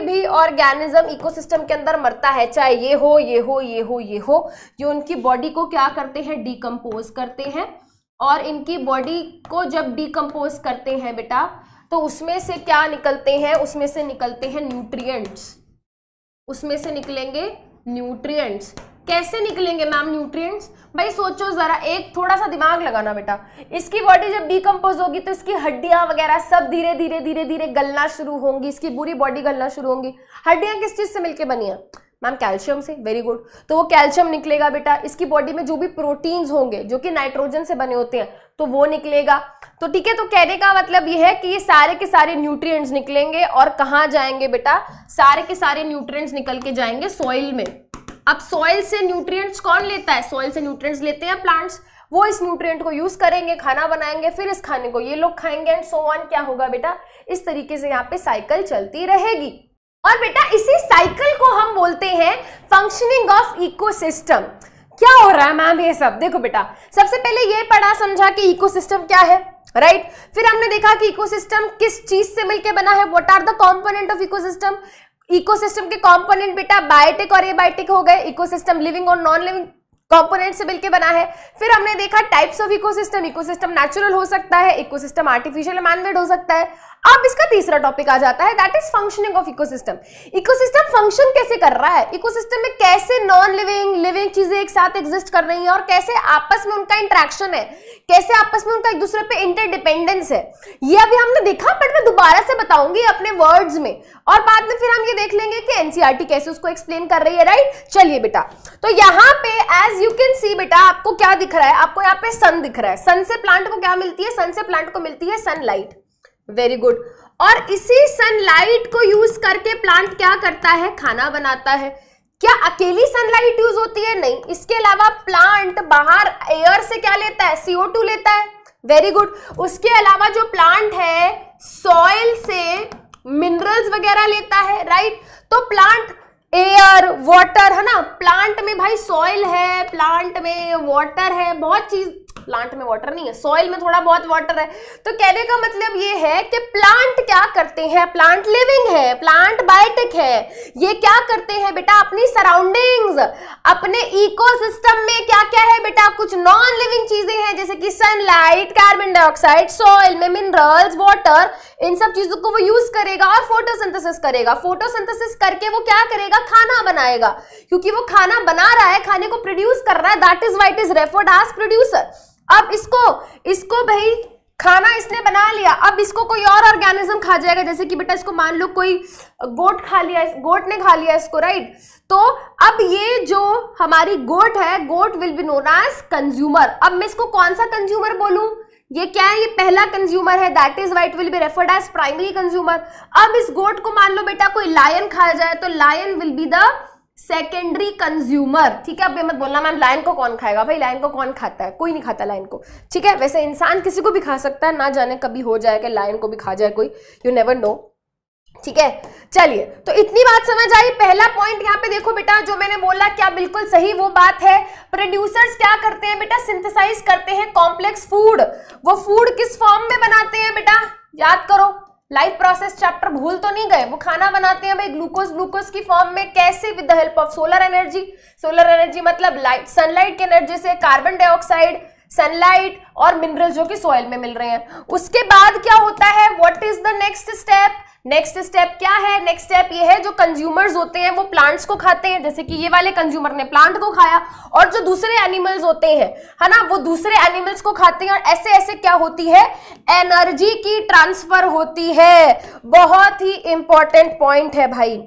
भी ऑर्गेनिज्म इकोसिस्टम के अंदर मरता है, चाहे ये हो, ये हो, ये हो, ये हो, ये उनकी बॉडी को क्या करते हैं, डीकम्पोज करते हैं। और इनकी बॉडी को जब डीकम्पोज करते हैं बेटा तो उसमें से क्या निकलते हैं, उसमें से निकलते हैं न्यूट्रिएंट्स, उसमें से निकलेंगे न्यूट्रिएंट्स। कैसे निकलेंगे मैम न्यूट्रिएंट्स, भाई सोचो जरा, एक थोड़ा सा दिमाग लगाना बेटा। इसकी बॉडी जब डीकम्पोज होगी तो इसकी हड्डियां वगैरह सब धीरे धीरे धीरे धीरे गलना शुरू होंगी, इसकी पूरी बॉडी गलना शुरू होंगी। हड्डियां किस चीज से मिलके बनी है मैम, कैल्शियम से, वेरी गुड। तो वो कैल्शियम निकलेगा बेटा, इसकी बॉडी में जो भी प्रोटीन्स होंगे जो कि नाइट्रोजन से बने होते हैं तो वो निकलेगा। तो ठीक है, तो कहने का मतलब ये है कि ये सारे के सारे न्यूट्रिएंट्स निकलेंगे और कहाँ जाएंगे बेटा, सारे के सारे न्यूट्रिएंट्स निकल के जाएंगे सॉइल में। अब सॉइल से न्यूट्रिएंट्स कौन लेता है, सॉइल से न्यूट्रिएंट्स लेते हैं प्लांट्स, वो इस न्यूट्रिएंट को यूज करेंगे, खाना बनाएंगे, फिर इस खाने को ये लोग खाएंगे एंड सो ऑन। क्या होगा बेटा, इस तरीके से यहाँ पे साइकिल चलती रहेगी। और बेटा इसी साइकिल को हम बोलते हैं फंक्शनिंग ऑफ इकोसिस्टम। क्या हो रहा है मैम ये सब, देखो बेटा सबसे पहले ये पढ़ा समझा कि इकोसिस्टम क्या है, राइट। फिर हमने देखा कि इकोसिस्टम किस चीज से मिलकर बना है, what are the component of ecosystem. Ecosystem के कंपोनेंट बेटा बायोटिक और एबायोटिक हो गए, इकोसिस्टम लिविंग और नॉन लिविंग कंपोनेंट से मिलकर बना है। फिर हमने देखा types of ecosystem, ecosystem natural हो सकता है, इकोसिस्टम आर्टिफिशियल मैनमेड हो सकता है। अब इसका तीसरा टॉपिक आ जाता है, that is functioning of ecosystem. Ecosystem function कैसे कर रहा है, इकोसिस्टम में कैसे नॉन लिविंग लिविंग चीजें एक साथ एग्जिस्ट कर रही हैं और कैसे आपस में उनका इंटरेक्शन है, कैसे आपस में उनका एक दूसरे पे इंटरडिपेंडेंस है, ये अभी हमने देखा, बट मैं दोबारा से बताऊंगी अपने वर्ड्स में। और बाद में फिर हम ये देख लेंगे कि एनसीईआरटी कैसे उसको एक्सप्लेन कर रही है, राइट। चलिए बेटा, तो यहाँ पे एज यू कैन सी बेटा आपको क्या दिख रहा है, आपको यहाँ पे सन दिख रहा है। सन से प्लांट को क्या मिलती है, सन से प्लांट को मिलती है सनलाइट, वेरी गुड। और इसी सनलाइट को यूज करके प्लांट क्या करता है, खाना बनाता है। क्या अकेली सनलाइट यूज होती है? नहीं, इसके अलावा प्लांट बाहर एयर से क्या लेता है? CO2 लेता है। Very good. उसके अलावा जो प्लांट है सॉइल से मिनरल्स वगैरह लेता है, राइट। तो प्लांट एयर, वाटर, है ना, प्लांट में भाई सॉइल है, प्लांट में वाटर है, बहुत चीज, प्लांट में वाटर नहीं है, सॉइल में थोड़ा बहुत वाटर है। तो कहने का मतलब ये है कि प्लांट क्या करते हैं? प्लांट लिविंग है, प्लांट बायोटिक है। ये क्या करते हैं बेटा? अपनी सराउंडिंग्स, अपने इकोसिस्टम में क्या क्या है बेटा? कुछ नॉन लिविंग चीजें हैं जैसे कि सनलाइट, कार्बन डाइऑक्साइड, सॉइल में मिनरल्स, वाटर, इन सब चीजों को वो यूज करेगा और फोटोसिंथेसिस करेगा। फोटोसिंथेसिस करके वो क्या करेगा? खाना बनाएगा, क्योंकि वो खाना बना रहा है, खाने को प्रोड्यूस कर रहा है, that is why it is referred as producer. अब इसको भाई खाना इसने बना लिया, अब इसको कोई और ऑर्गेनिज्म खा जाएगा, जैसे कि बेटा इसको मान लो कोई गोट खा लिया, गोट ने खा लिया इसको, राइट। तो अब ये जो हमारी गोट है, goat will be known as consumer. अब मैं इसको कौन सा कंज्यूमर बोलूं? ये क्या है? ये पहला कंज्यूमर है, that is why it will be referred as primary consumer. अब इस गोट को मान लो बेटा कोई लायन खा जाए तो lion will be the secondary consumer. ठीक है, अब ये मत बोलना मैम लायन को कौन खाएगा। भाई लायन को कौन खाता है? कोई नहीं खाता लायन को। ठीक है, वैसे इंसान किसी को भी खा सकता है, ना जाने कभी हो जाए कि लायन को भी खा जाए कोई, यू नेवर नो। ठीक है, चलिए, तो इतनी बात समझ आई। पहला पॉइंट यहाँ पे देखो बेटा, जो मैंने बोला क्या बिल्कुल सही वो बात है। प्रोड्यूसर्स क्या करते हैं बेटा? सिंथेसाइज करते हैं कॉम्प्लेक्स फूड। वो फूड किस फॉर्म में बनाते हैं बेटा? याद करो, लाइफ प्रोसेस चैप्टर भूल तो नहीं गए। वो खाना बनाते हैं भाई ग्लूकोज की फॉर्म में। कैसे? With the help of solar energy. Solar energy मतलब लाइट, सनलाइट की एनर्जी से कार्बन डाइऑक्साइड, सनलाइट और मिनरल जो कि सॉइल में मिल रहे हैं। उसके बाद क्या होता है? What is the next step? Next step क्या है? नेक्स्ट स्टेप ये है, जो कंज्यूमर्स होते हैं वो प्लांट्स को खाते हैं, जैसे कि ये वाले कंज्यूमर ने प्लांट को खाया, और जो दूसरे एनिमल्स होते हैं, है ना, वो दूसरे एनिमल्स को खाते हैं। और ऐसे ऐसे क्या होती है? एनर्जी की ट्रांसफर होती है। बहुत ही इंपॉर्टेंट पॉइंट है भाई।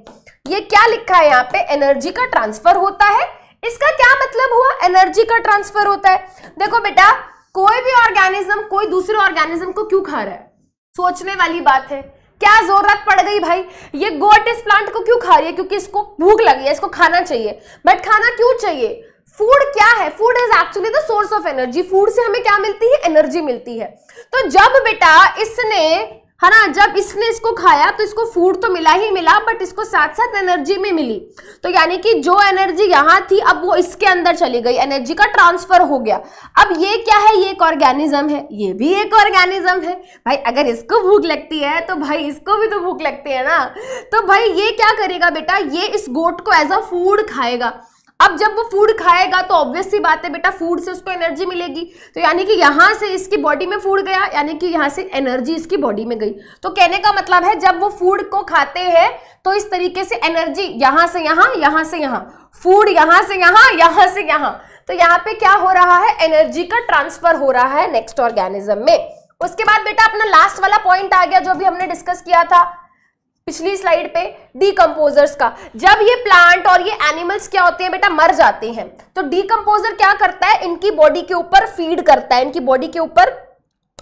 ये क्या लिखा है यहाँ पे? एनर्जी का ट्रांसफर होता है। इसका क्या मतलब हुआ? एनर्जी का ट्रांसफर होता है। देखो बेटा, कोई भी ऑर्गेनिज्म कोई दूसरे ऑर्गेनिज्म को क्यों खा रहा है? सोचने वाली बात है। क्या जरूरत पड़ गई भाई? ये गोट इस प्लांट को क्यों खा रही है? क्योंकि इसको भूख लगी है, इसको खाना चाहिए। बट खाना क्यों चाहिए? फूड क्या है? Food is actually the source of energy. Food से हमें क्या मिलती है? एनर्जी मिलती है। तो जब बेटा इसने, है ना, जब इसने इसको खाया तो इसको फूड तो मिला ही मिला, बट इसको साथ साथ एनर्जी में मिली। तो यानी कि जो एनर्जी यहां थी अब वो इसके अंदर चली गई, एनर्जी का ट्रांसफर हो गया। अब ये क्या है? ये एक ऑर्गेनिज्म है, ये भी एक ऑर्गेनिज्म है। भाई अगर इसको भूख लगती है तो भाई इसको भी तो भूख लगती है ना। तो भाई ये क्या करेगा बेटा? ये इस गोट को एज अ फूड खाएगा। अब जब वो फूड खाएगा तो ऑब्वियस सी बात है बेटा, फूड से उसको एनर्जी मिलेगी। तो यानी कि यहां से इसकी बॉडी में फूड गया, यानी कि यहां से एनर्जी इसकी बॉडी में गई। तो कहने का मतलब है जब वो फूड को खाते हैं तो इस तरीके से एनर्जी यहां से यहां, यहां से यहां, फूड यहां से यहां, यहां से यहां। तो यहाँ पे क्या हो रहा है? एनर्जी का ट्रांसफर हो रहा है नेक्स्ट ऑर्गेनिज्म में। उसके बाद बेटा अपना लास्ट वाला पॉइंट आ गया जो भी हमने डिस्कस किया था पिछली स्लाइड पे, डीकंपोजर्स का। जब ये प्लांट और ये एनिमल्स क्या होते हैं बेटा? मर जाते हैं, तो डीकंपोजर क्या करता है? इनकी बॉडी के ऊपर फीड करता है, इनकी बॉडी के ऊपर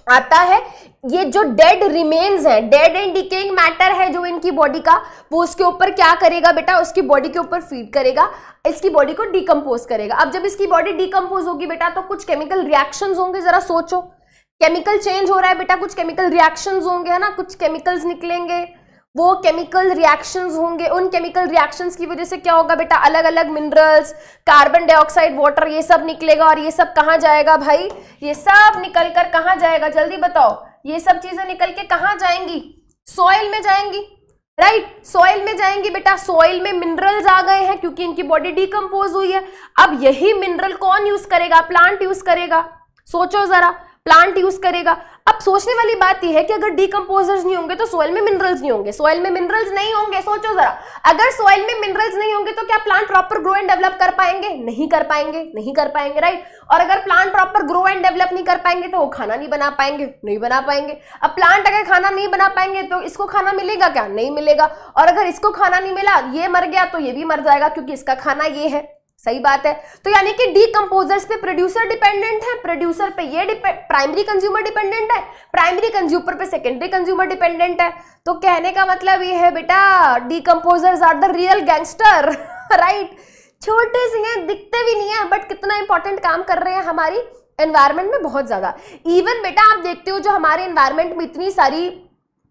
आता है। ये जो डेड रिमेन्स है, डेड एंड डिकेइंग मैटर है जो इनकी बॉडी का, वो उसके ऊपर क्या करेगा बेटा? उसकी बॉडी के ऊपर फीड करेगा, इसकी बॉडी को डीकंपोज करेगा। अब जब इसकी बॉडी डीकंपोज होगी बेटा तो कुछ केमिकल रिएक्शंस होंगे। जरा सोचो, केमिकल चेंज हो रहा है बेटा, कुछ केमिकल रिएक्शंस होंगे, है ना, कुछ केमिकल्स निकलेंगे, वो केमिकल रिएक्शंस होंगे। उन केमिकल रिएक्शंस की वजह से क्या होगा बेटा? अलग अलग मिनरल्स, कार्बन डाइऑक्साइड, वाटर, ये सब निकलेगा। और ये सब कहाँ जाएगा भाई? ये सब निकल कर कहाँ जाएगा? जल्दी बताओ, ये सब चीजें निकल के कहाँ जाएंगी? सॉइल में जाएंगी, राइट। सॉइल में जाएंगी बेटा। सॉइल में मिनरल्स आ गए हैं क्योंकि इनकी बॉडी डीकंपोज हुई है। अब यही मिनरल कौन यूज करेगा? प्लांट यूज करेगा। सोचो जरा, प्लांट यूज करेगा। अब सोचने वाली बात यह है कि अगर डीकंपोजर्स नहीं होंगे तो सॉइल में मिनरल्स नहीं होंगे। सॉइल में मिनरल्स नहीं होंगे, सोचो जरा, अगर सॉइल में मिनरल्स नहीं होंगे तो क्या plant proper grow and develop कर पाएंगे? नहीं कर पाएंगे, नहीं कर पाएंगे, राइट। और अगर plant proper grow and develop नहीं कर पाएंगे तो वो खाना नहीं बना पाएंगे, नहीं बना पाएंगे। अब प्लांट अगर खाना नहीं बना पाएंगे तो इसको खाना मिलेगा क्या? नहीं मिलेगा। और अगर इसको खाना नहीं मिला, ये मर गया, तो ये भी मर जाएगा क्योंकि इसका खाना ये है। सही बात है। तो यानी कि डीकंपोजर्स पे प्रोड्यूसर डिपेंडेंट है, प्रोड्यूसर पे ये प्राइमरी कंज्यूमर डिपेंडेंट है, प्राइमरी कंज्यूमर पे सेकेंडरी कंज्यूमर डिपेंडेंट है। तो कहने का मतलब ये है बेटा, decomposers are the real gangster. Right, छोटे से हैं, दिखते भी नहीं है, बट कितना इंपॉर्टेंट काम कर रहे हैं हमारी एनवायरनमेंट में, बहुत ज्यादा। इवन बेटा आप देखते हो जो हमारे एनवायरनमेंट में इतनी सारी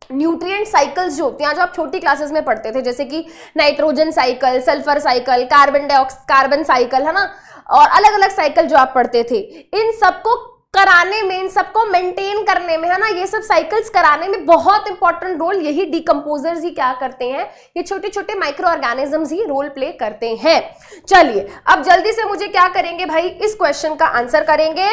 न्यूट्रिएंट साइकिल्स जो होती हैं, जो आप छोटी क्लासेस में पढ़ते थे, जैसे कि nitrogen cycle, sulphur cycle, carbon cycle, है ना, और अलग अलग साइकिल जो आप पढ़ते थे, इन सबको कराने में, इन सबको मेंटेन करने में, है ना, ये सब साइकिल्स कराने में बहुत इंपॉर्टेंट रोल यही डिकम्पोजर्स ही क्या करते हैं, ये छोटे छोटे माइक्रो ऑर्गेनिजम्स ही रोल प्ले करते हैं। चलिए अब जल्दी से मुझे क्या करेंगे भाई, इस क्वेश्चन का आंसर करेंगे।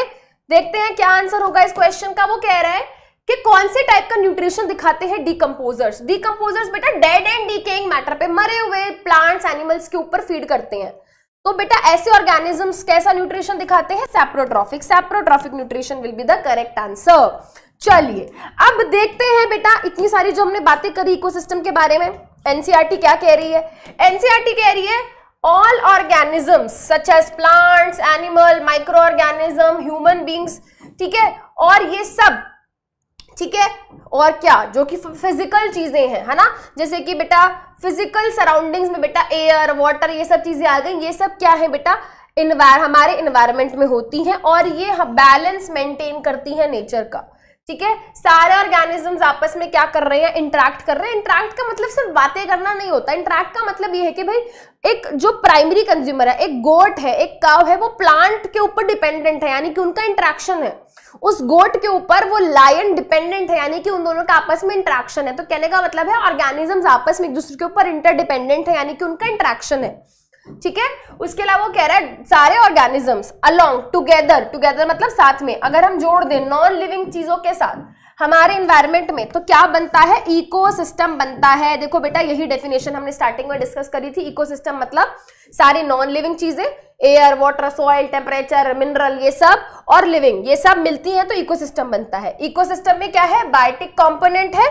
देखते हैं क्या आंसर होगा इस क्वेश्चन का। वो कह रहा है कि कौन से टाइप का न्यूट्रिशन दिखाते हैं डिकम्पोजर्स। डिकम्पोजर्स बेटा डेड एंड डिकेइंग मैटर पे, मरे हुए प्लांट्स एनिमल्स के ऊपर फीड करते हैं। तो बेटा ऐसे ऑर्गेनिजम्स कैसा न्यूट्रिशन दिखाते हैं, saprotrophic. Saprotrophic nutrition will be the correct answer. चलिए अब देखते हैं बेटा, इतनी सारी जो हमने बातें करी इकोसिस्टम के बारे में, एनसीईआरटी क्या कह रही है। एनसीईआरटी कह रही है all organisms such as plants, animal, micro organism, human beings, ठीक है, और ये सब, ठीक है, और क्या जो कि फिजिकल चीजें हैं, है ना, जैसे कि बेटा फिजिकल सराउंडिंग्स में बेटा एयर, वाटर, ये सब चीजें आ गई। ये सब क्या है बेटा, हमारे एनवायरनमेंट में होती हैं और ये बैलेंस मेंटेन करती है नेचर का, ठीक है। सारे ऑर्गेनिजम्स आपस में क्या कर रहे हैं, इंटरैक्ट कर रहे हैं। इंटरैक्ट का मतलब सिर्फ बातें करना नहीं होता, इंटरैक्ट का मतलब ये है कि भाई एक जो प्राइमरी कंज्यूमर है, एक गोट है, एक काव है, वो प्लांट के ऊपर डिपेंडेंट है, यानी कि उनका इंटरेक्शन है। उस गोट के ऊपर वो लायन डिपेंडेंट है, यानी कि उन दोनों का आपस में इंटरेक्शन है। तो कहने का मतलब है ऑर्गेनिजम्स आपस में एक दूसरे के ऊपर इंटरडिपेंडेंट है, यानी कि उनका इंटरेक्शन है, ठीक है। उसके अलावा वो कह रहा है सारे ऑर्गेनिजम्स अलोंग टुगेदर, टुगेदर मतलब साथ में, अगर हम जोड़ दें नॉन लिविंग चीजों के साथ हमारे एनवायरनमेंट में, तो क्या बनता है, इकोसिस्टम बनता है। देखो बेटा यही डेफिनेशन हमने स्टार्टिंग में डिस्कस करी थी। इकोसिस्टम मतलब सारी नॉन लिविंग चीजें, air, water, soil, temperature, mineral, ये सब, और लिविंग, ये सब मिलती हैं तो इकोसिस्टम बनता है। इकोसिस्टम में क्या है, बायोटिक कंपोनेंट है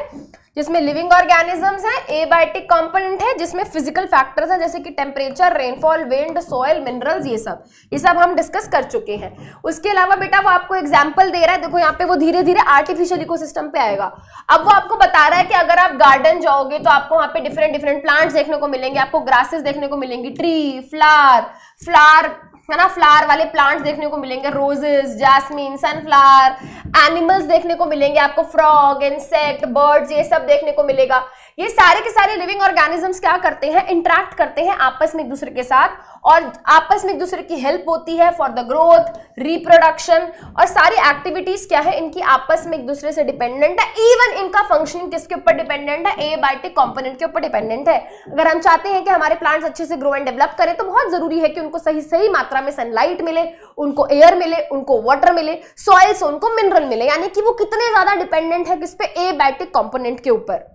जिसमें लिविंग ऑर्गेनिजम्स हैं, एबायोटिक कंपोनेंट है जिसमें फिजिकल फैक्टर्स हैं जैसे कि temperature, rainfall, wind, soil, minerals, ये सब हम डिस्कस कर चुके हैं। उसके अलावा बेटा वो आपको एग्जांपल दे रहा है, देखो यहाँ पे वो धीरे धीरे आर्टिफिशियल इकोसिस्टम पे आएगा। अब वो आपको बता रहा है कि अगर आप गार्डन जाओगे तो आपको वहाँ पे डिफरेंट डिफरेंट प्लांट्स देखने को मिलेंगे, आपको ग्रासेस देखने को मिलेंगी, ट्री, फ्लावर, है ना, फ्लावर वाले प्लांट्स देखने को मिलेंगे, रोजेस, जैस्मिन, सनफ्लावर, एनिमल्स देखने को मिलेंगे आपको, फ्रॉग, इंसेक्ट, बर्ड्स, ये सब देखने को मिलेगा। ये सारे के सारे लिविंग ऑर्गेनिजम्स क्या करते हैं, इंटरैक्ट करते हैं आपस में एक दूसरे के साथ, और आपस में एक दूसरे की हेल्प होती है फॉर द ग्रोथ, रिप्रोडक्शन, और सारी एक्टिविटीज क्या है इनकी आपस में एक दूसरे से डिपेंडेंट है। इवन इनका फंक्शनिंग किसके ऊपर डिपेंडेंट है, एबायोटिक कंपोनेंट के ऊपर डिपेंडेंट है। अगर हम चाहते हैं कि हमारे प्लांट्स अच्छे से ग्रो एंड डेवलप करें तो बहुत जरूरी है कि उनको सही मात्रा में सनलाइट मिले, उनको एयर मिले, उनको वाटर मिले, सॉइल से उनको मिनरल मिले, यानी कि वो कितने ज्यादा डिपेंडेंट है किस पे, एबायोटिक कंपोनेंट के ऊपर,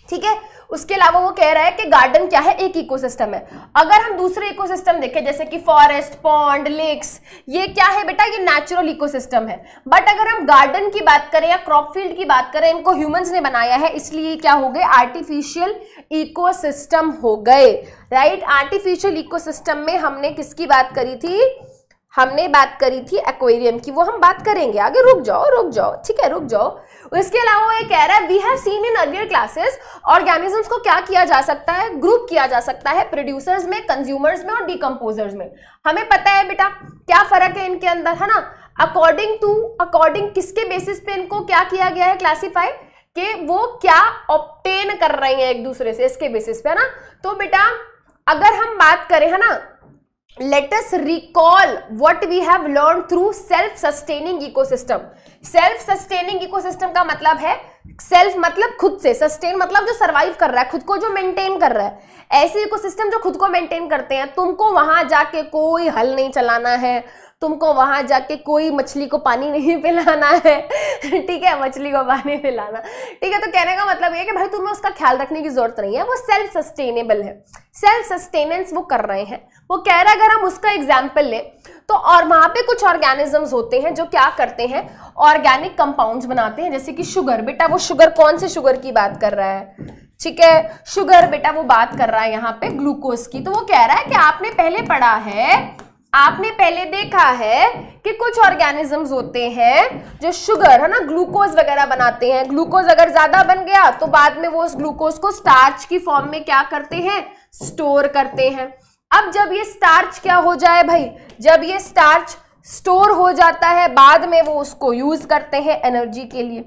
ठीक है। उसके अलावा वो कह रहा है कि गार्डन क्या है, एक इकोसिस्टम है। अगर हम दूसरे इकोसिस्टम देखें जैसे कि फॉरेस्ट, पॉन्ड, लेक्स, ये क्या है बेटा, ये नेचुरल इकोसिस्टम है। बट अगर हम गार्डन की बात करें या क्रॉप फील्ड की बात करें, इनको ह्यूमंस ने बनाया है, इसलिए क्या हो गए, आर्टिफिशियल इकोसिस्टम हो गए, राइट। आर्टिफिशियल इकोसिस्टम में हमने किसकी बात करी थी, हमने बात करी थी एक्वेरियम की, वो हम बात करेंगे आगे, रुक जाओ, ठीक है, रुक जाओ। इसके अलावा वो ये कह रहा है we have seen in earlier classes, organisms को क्या किया जा सकता है, ग्रुप किया जा सकता है प्रोड्यूसर्स में, कंज्यूमर्स में और डिकम्पोजर्स में। हमें पता है बेटा क्या फर्क है इनके अंदर, है ना। अकॉर्डिंग किसके बेसिस पे इनको क्या किया गया है, क्लासीफाई, कि वो क्या ऑब्टेन कर रहे हैं एक दूसरे से, इसके बेसिस पे, है ना। तो बेटा अगर हम बात करें, है ना, let us recall what we have learned through self-sustaining ecosystem. Self-sustaining ecosystem का मतलब है, सेल्फ मतलब खुद से, सस्टेन मतलब जो सर्वाइव कर रहा है, खुद को जो मेंटेन कर रहा है। ऐसे इकोसिस्टम जो खुद को मेंटेन करते हैं, तुमको वहां जाके कोई हल नहीं चलाना है, तुमको वहां जाके कोई मछली को पानी नहीं पिलाना है, ठीक है, मछली को पानी पिलाना, ठीक है। तो कहने का मतलब ये कि भाई तुम्हें उसका ख्याल रखने की जरूरत नहीं है, वो सेल्फ सस्टेनेबल है, सेल्फ सस्टेनेंस वो कर रहे हैं। वो कह रहा है अगर हम उसका एग्जाम्पल ले तो, और वहां पे कुछ ऑर्गेनिजम्स होते हैं जो क्या करते हैं, ऑर्गेनिक कंपाउंड्स बनाते हैं, जैसे कि शुगर। बेटा वो शुगर, कौन से शुगर की बात कर रहा है, ठीक है, शुगर बेटा वो बात कर रहा है यहाँ पे ग्लूकोज की। तो वो कह रहा है कि आपने पहले पढ़ा है, आपने पहले देखा है कि कुछ ऑर्गेनिजम्स होते हैं जो शुगर, है ना, ग्लूकोज वगैरह बनाते हैं। ग्लूकोज अगर ज्यादा बन गया तो बाद में वो उस ग्लूकोज को स्टार्च की फॉर्म में क्या करते हैं, स्टोर करते हैं। अब जब ये स्टार्च क्या हो जाए भाई, जब ये स्टार्च स्टोर हो जाता है, बाद में वो उसको यूज करते हैं एनर्जी के लिए।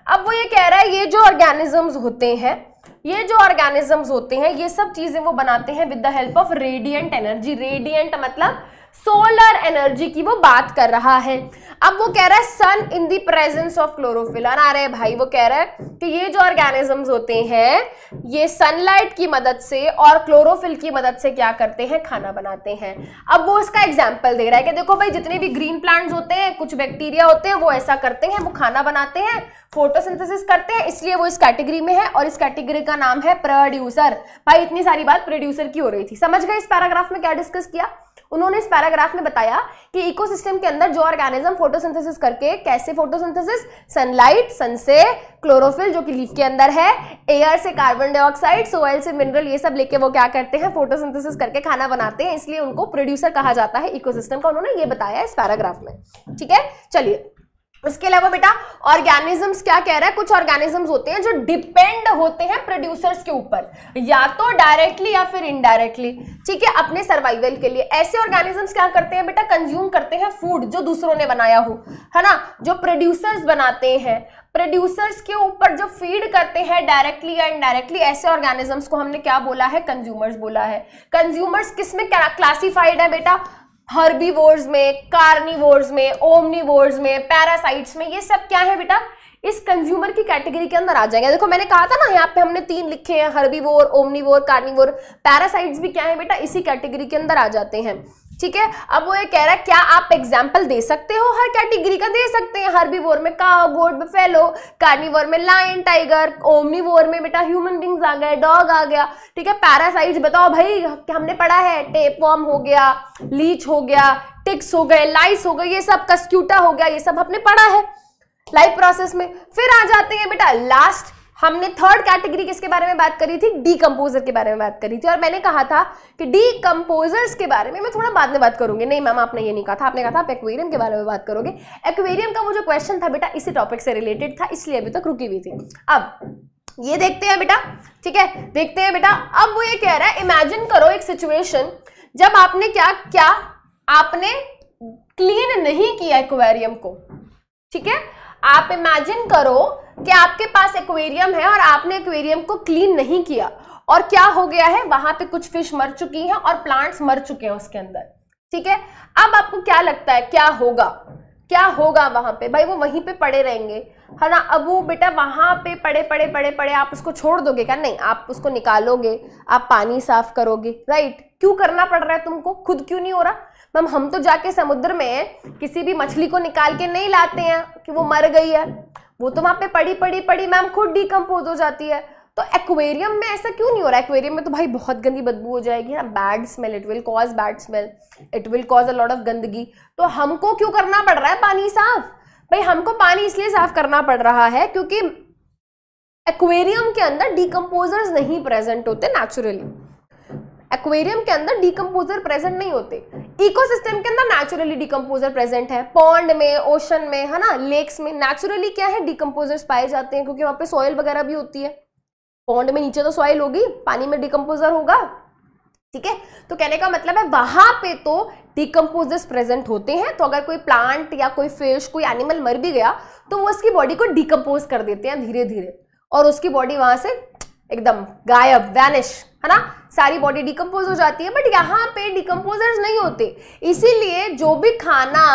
अब वो ये कह रहा है ये जो ऑर्गेनिजम्स होते हैं, ये जो ऑर्गेनिजम्स होते हैं, ये सब चीजें वो बनाते हैं with the help of radiant energy. Radiant मतलब सोलर एनर्जी की वो बात कर रहा है। अब वो कह रहा है sun in the presence of chlorophyll. आ रहे भाई, वो कह रहा है कि ये जो ऑर्गेनिजम्स होते हैं ये सनलाइट की मदद से और क्लोरोफिल की मदद से क्या करते हैं, खाना बनाते हैं। अब वो इसका एग्जाम्पल दे रहा है कि देखो भाई जितने भी ग्रीन प्लांट्स होते हैं, कुछ बैक्टीरिया होते हैं, वो ऐसा करते हैं, वो खाना बनाते हैं, फोटोसिंथेसिस करते हैं, इसलिए वो इस कैटेगरी में है और इस कैटेगरी का नाम है प्रोड्यूसर। भाई इतनी सारी बात प्रोड्यूसर की हो रही थी, समझ गए इस पैराग्राफ में क्या डिस्कस किया उन्होंने। इस पैराग्राफ में बताया कि इकोसिस्टम के अंदर जो ऑर्गेनिज्म फोटोसिंथेसिस करके, कैसे फोटोसिंथेसिस, सनलाइट, सन से क्लोरोफिल जो कि लीफ के अंदर है, एयर से कार्बन डाइऑक्साइड, सोइल से मिनरल, ये सब लेके वो क्या करते हैं, फोटोसिंथेसिस करके खाना बनाते हैं, इसलिए उनको प्रोड्यूसर कहा जाता है इकोसिस्टम का। उन्होंने ये बताया इस पैराग्राफ में, ठीक है। चलिए उसके अलावा बेटा ऑर्गेनिजम्स क्या कह रहा है, कुछ ऑर्गेनिजम्स होते हैं जो डिपेंड होते हैं प्रोड्यूसर्स के ऊपर, या तो डायरेक्टली या फिर इनडायरेक्टली, ठीक है, अपने सर्वाइवल के लिए। ऐसे ऑर्गेनिजम्स क्या करते हैं बेटा, कंज्यूम करते हैं फूड जो दूसरों ने बनाया हो, है ना, जो प्रोड्यूसर्स बनाते हैं, प्रोड्यूसर्स के ऊपर जो फीड करते हैं डायरेक्टली या इनडायरेक्टली, ऐसे ऑर्गेनिजम्स को हमने क्या बोला है, कंज्यूमर्स बोला है। कंज्यूमर्स किस में क्लासिफाइड है बेटा, हर्बीवोर्स में, कार्निवोर्स में, ओमनिवोर्स में, पैरासाइट्स में, ये सब क्या है बेटा, इस कंज्यूमर की कैटेगरी के अंदर आ जाएंगे। देखो मैंने कहा था ना, यहाँ पे हमने 3 लिखे हैं, हर्बीवोर, ओमनिवोर, कार्निवोर। पैरासाइट्स भी क्या है बेटा, इसी कैटेगरी के अंदर आ जाते हैं, ठीक है। अब वो ये कह रहा है क्या आप एग्जाम्पल दे सकते हो, हर कैटेगरी का दे सकते हैं। हर्बीवोर में काऊ, गोट, बफेलो, कार्निवोर में लायन, टाइगर, ओमनिवोर में बेटा ह्यूमन बींग्स आ गए, डॉग आ गया, ठीक है। पैरासाइट्स बताओ भाई, हमने पढ़ा है, टेपवर्म हो गया, लीच हो गया, टिक्स हो गए, लाइस हो गए, ये सब, कस्क्यूटा हो गया, ये सब हमने पढ़ा है लाइफ प्रोसेस में। फिर आ जाते हैं बेटा लास्ट, हमने थर्ड कैटेगरी किसके बारे में बात करी थी, डीकंपोजर के बारे में बात करी थी। और मैंने कहा था कि डीकंपोजर्स के बारे में मैं थोड़ा बाद में बात करूंगी। नहीं मैम आपने ये नहीं कहा था, आपने कहा था आप एक्वेरियम के बारे में बात करोगे। एक्वेरियम का वो जो क्वेश्चन था बेटा इसी टॉपिक से रिलेटेड था, इसलिए अभी तक रुकी हुई थी। अब ये देखते हैं बेटा, ठीक है, देखते हैं बेटा। अब वो ये कह रहा है इमेजिन करो एक सिचुएशन जब आपने क्या आपने क्लीन नहीं किया एक्वेरियम को, ठीक है। आप इमेजिन करो कि आपके पास एक्वेरियम है और आपने एक्वेरियम को क्लीन नहीं किया, और क्या हो गया है, वहां पे कुछ फिश मर चुकी हैं और प्लांट्स मर चुके हैं उसके अंदर, ठीक है। अब आपको क्या लगता है क्या होगा, क्या होगा वहां पे, भाई वो वहीं पे पड़े रहेंगे, है ना। अब वो बेटा वहां पे पड़े आप उसको छोड़ दोगे क्या, नहीं, आप उसको निकालोगे, आप पानी साफ करोगे, राइट। क्यों करना पड़ रहा है तुमको, खुद क्यों नहीं हो रहा। मैम हम तो जाके समुद्र में किसी भी मछली को निकाल के नहीं लाते हैं कि वो मर गई है, वो तो वहां पे पड़ी मैम खुद डिकम्पोज हो जाती है। तो एक्वेरियम में ऐसा क्यों नहीं हो रहा, एक्वेरियम में तो भाई बहुत गंदी बदबू हो जाएगी ना, bad smell, it will cause bad smell, it will cause a lot of गंदगी। तो हमको क्यों करना पड़ रहा है पानी साफ, भाई हमको पानी इसलिए साफ करना पड़ रहा है क्योंकि एक्वेरियम के अंदर डिकम्पोजर्स नहीं प्रेजेंट होते नेचुरली। एक्वेरियम के अंदर डिकम्पोजर प्रेजेंट नहीं होते, इकोसिस्टम के अंदर नेचुरली डिकम्पोजर प्रेजेंट है, पॉन्ड में, ओशन में, है ना, लेक्स में नेचुरली क्या है डिकम्पोजर्स पाए जाते हैं, क्योंकि वहां पे सॉइल वगैरह भी होती है। पॉन्ड में नीचे तो सॉइल होगी, पानी में डिकम्पोजर होगा, ठीक है। तो कहने का मतलब है वहां पे तो डिकम्पोजर्स प्रेजेंट होते हैं। तो अगर कोई प्लांट या कोई फिश, कोई एनिमल मर भी गया तो वो उसकी बॉडी को डिकम्पोज कर देते हैं धीरे धीरे, और उसकी बॉडी वहां से एकदम गायब, वैनिश, है ना, सारी बॉडी डिकम्पोज हो जाती है। बट यहाँ पे डिकम्पोजर्स नहीं होते, इसीलिए जो भी खाना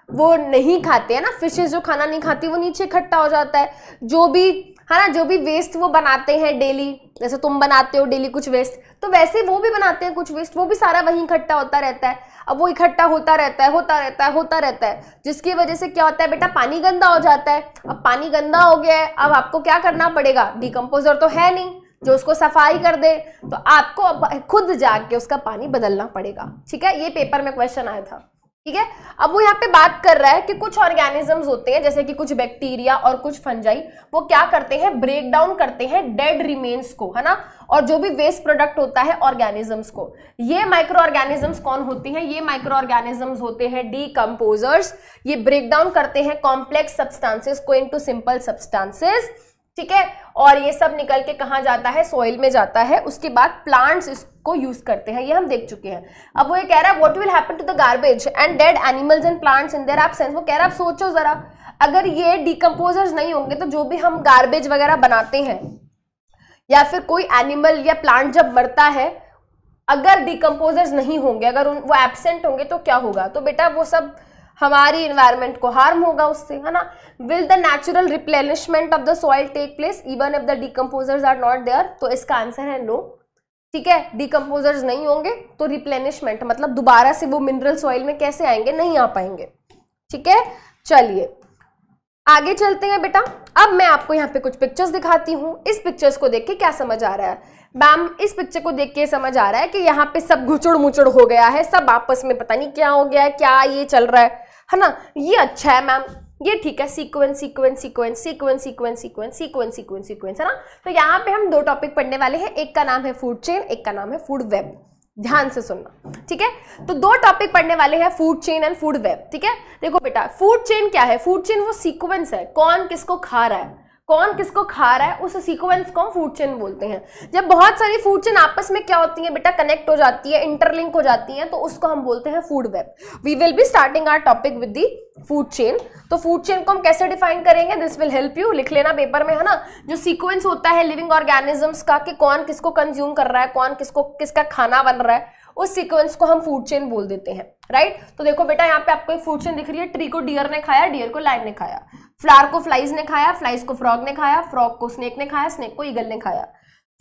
वो नहीं खाते हैं ना, फिशेस जो खाना नहीं खाती वो नीचे इकट्ठा हो जाता है। जो भी, है ना, जो भी वेस्ट वो बनाते हैं डेली, जैसे तुम बनाते हो डेली कुछ वेस्ट, तो वैसे वो भी बनाते हैं कुछ वेस्ट, वो भी सारा वहीं इकट्ठा होता रहता है। अब वो इकट्ठा होता रहता है, जिसकी वजह से क्या होता है बेटा, पानी गंदा हो जाता है। अब पानी गंदा हो गया है, अब आपको क्या करना पड़ेगा, डिकम्पोजर तो है नहीं जो उसको सफाई कर दे, तो आपको अब खुद जाके उसका पानी बदलना पड़ेगा, ठीक है। ये पेपर में क्वेश्चन आया था, ठीक है। अब वो यहाँ पे बात कर रहा है कि कुछ ऑर्गेनिजम्स होते हैं जैसे कि कुछ बैक्टीरिया और कुछ फंजाई, वो क्या करते हैं, ब्रेक डाउन करते हैं डेड रिमेन्स को, है ना, और जो भी वेस्ट प्रोडक्ट होता है ऑर्गेनिजम्स को। ये माइक्रो ऑर्गेनिजम्स कौन होती हैं, ये माइक्रो ऑर्गेनिजम्स होते हैं डीकम्पोजर्स। ये ब्रेक डाउन करते हैं कॉम्प्लेक्स सब्सटेंसेस को इनटू सिंपल सब्सटेंसेस, ठीक है, और ये सब निकल के कहाँ जाता है, सॉइल में जाता है, उसके बाद प्लांट्स इसको यूज करते हैं, ये हम देख चुके हैं। अब वो ये कह रहा है what will happen to the garbage and dead animals and plants in their absence. वो कह रहा है आप सोचो जरा, अगर ये डिकम्पोजर्स नहीं होंगे तो जो भी हम गार्बेज वगैरह बनाते हैं या फिर कोई एनिमल या प्लांट जब मरता है, अगर डिकम्पोजर्स नहीं होंगे, अगर वो एब्सेंट होंगे तो क्या होगा, तो बेटा वो सब हमारी इन्वायरमेंट को हार्म होगा उससे, है ना। Will the natural replenishment of the soil take place even if the decomposers are not there, तो इसका आंसर है नो। ठीक है, डिकम्पोजर्स नहीं होंगे तो रिप्लेनिशमेंट मतलब दोबारा से वो मिनरल सॉइल में कैसे आएंगे, नहीं आ पाएंगे। ठीक है, चलिए आगे चलते हैं बेटा। अब मैं आपको यहाँ पे कुछ पिक्चर्स दिखाती हूँ, इस पिक्चर्स को देख के क्या समझ आ रहा है मैम? इस पिक्चर को देख के समझ आ रहा है कि यहाँ पे सब घुचड़ मुचड़ हो गया है, सब आपस में पता नहीं क्या हो गया है, क्या ये चल रहा है ना। ये अच्छा है मैम, ये ठीक है, sequence sequence sequence sequence sequence sequence sequence sequence sequence, है ना। तो यहाँ पे हम दो टॉपिक पढ़ने वाले हैं, एक का नाम है फूड चेन, एक का नाम है फूड वेब। ध्यान से सुनना, ठीक है। तो दो टॉपिक पढ़ने वाले हैं, food chain and food web. ठीक है, देखो बेटा फूड चेन क्या है? फूड चेन वो सीक्वेंस है, कौन किसको खा रहा है, कौन किसको खा रहा है, उस सीक्वेंस को हम फूड चेन बोलते हैं। जब बहुत सारी फूड चेन आपस में क्या होती है बेटा, कनेक्ट हो जाती है, इंटरलिंक हो जाती है, तो उसको हम बोलते हैं food web. We will be starting our topic with the food chain. तो फूड चेन को हम कैसे डिफाइन करेंगे, दिस विल हेल्प यू, लिख लेना पेपर में, है ना। जो सीक्वेंस होता है लिविंग ऑर्गेनिजम्स का कि कौन किसको कंज्यूम कर रहा है, कौन किसको किसका खाना बन रहा है, उस सीक्वेंस को हम फूड चेन बोल देते हैं, राइट। तो देखो बेटा यहाँ पे आपको एक फूड चेन दिख रही है, ट्री को डियर ने खाया, डियर को लायन ने खाया, फ्लावर को फ्लाइज ने खाया, फ्लाइज को फ्रॉग ने खाया, फ्रॉग को स्नेक ने खाया, स्नेक को ईगल ने खाया।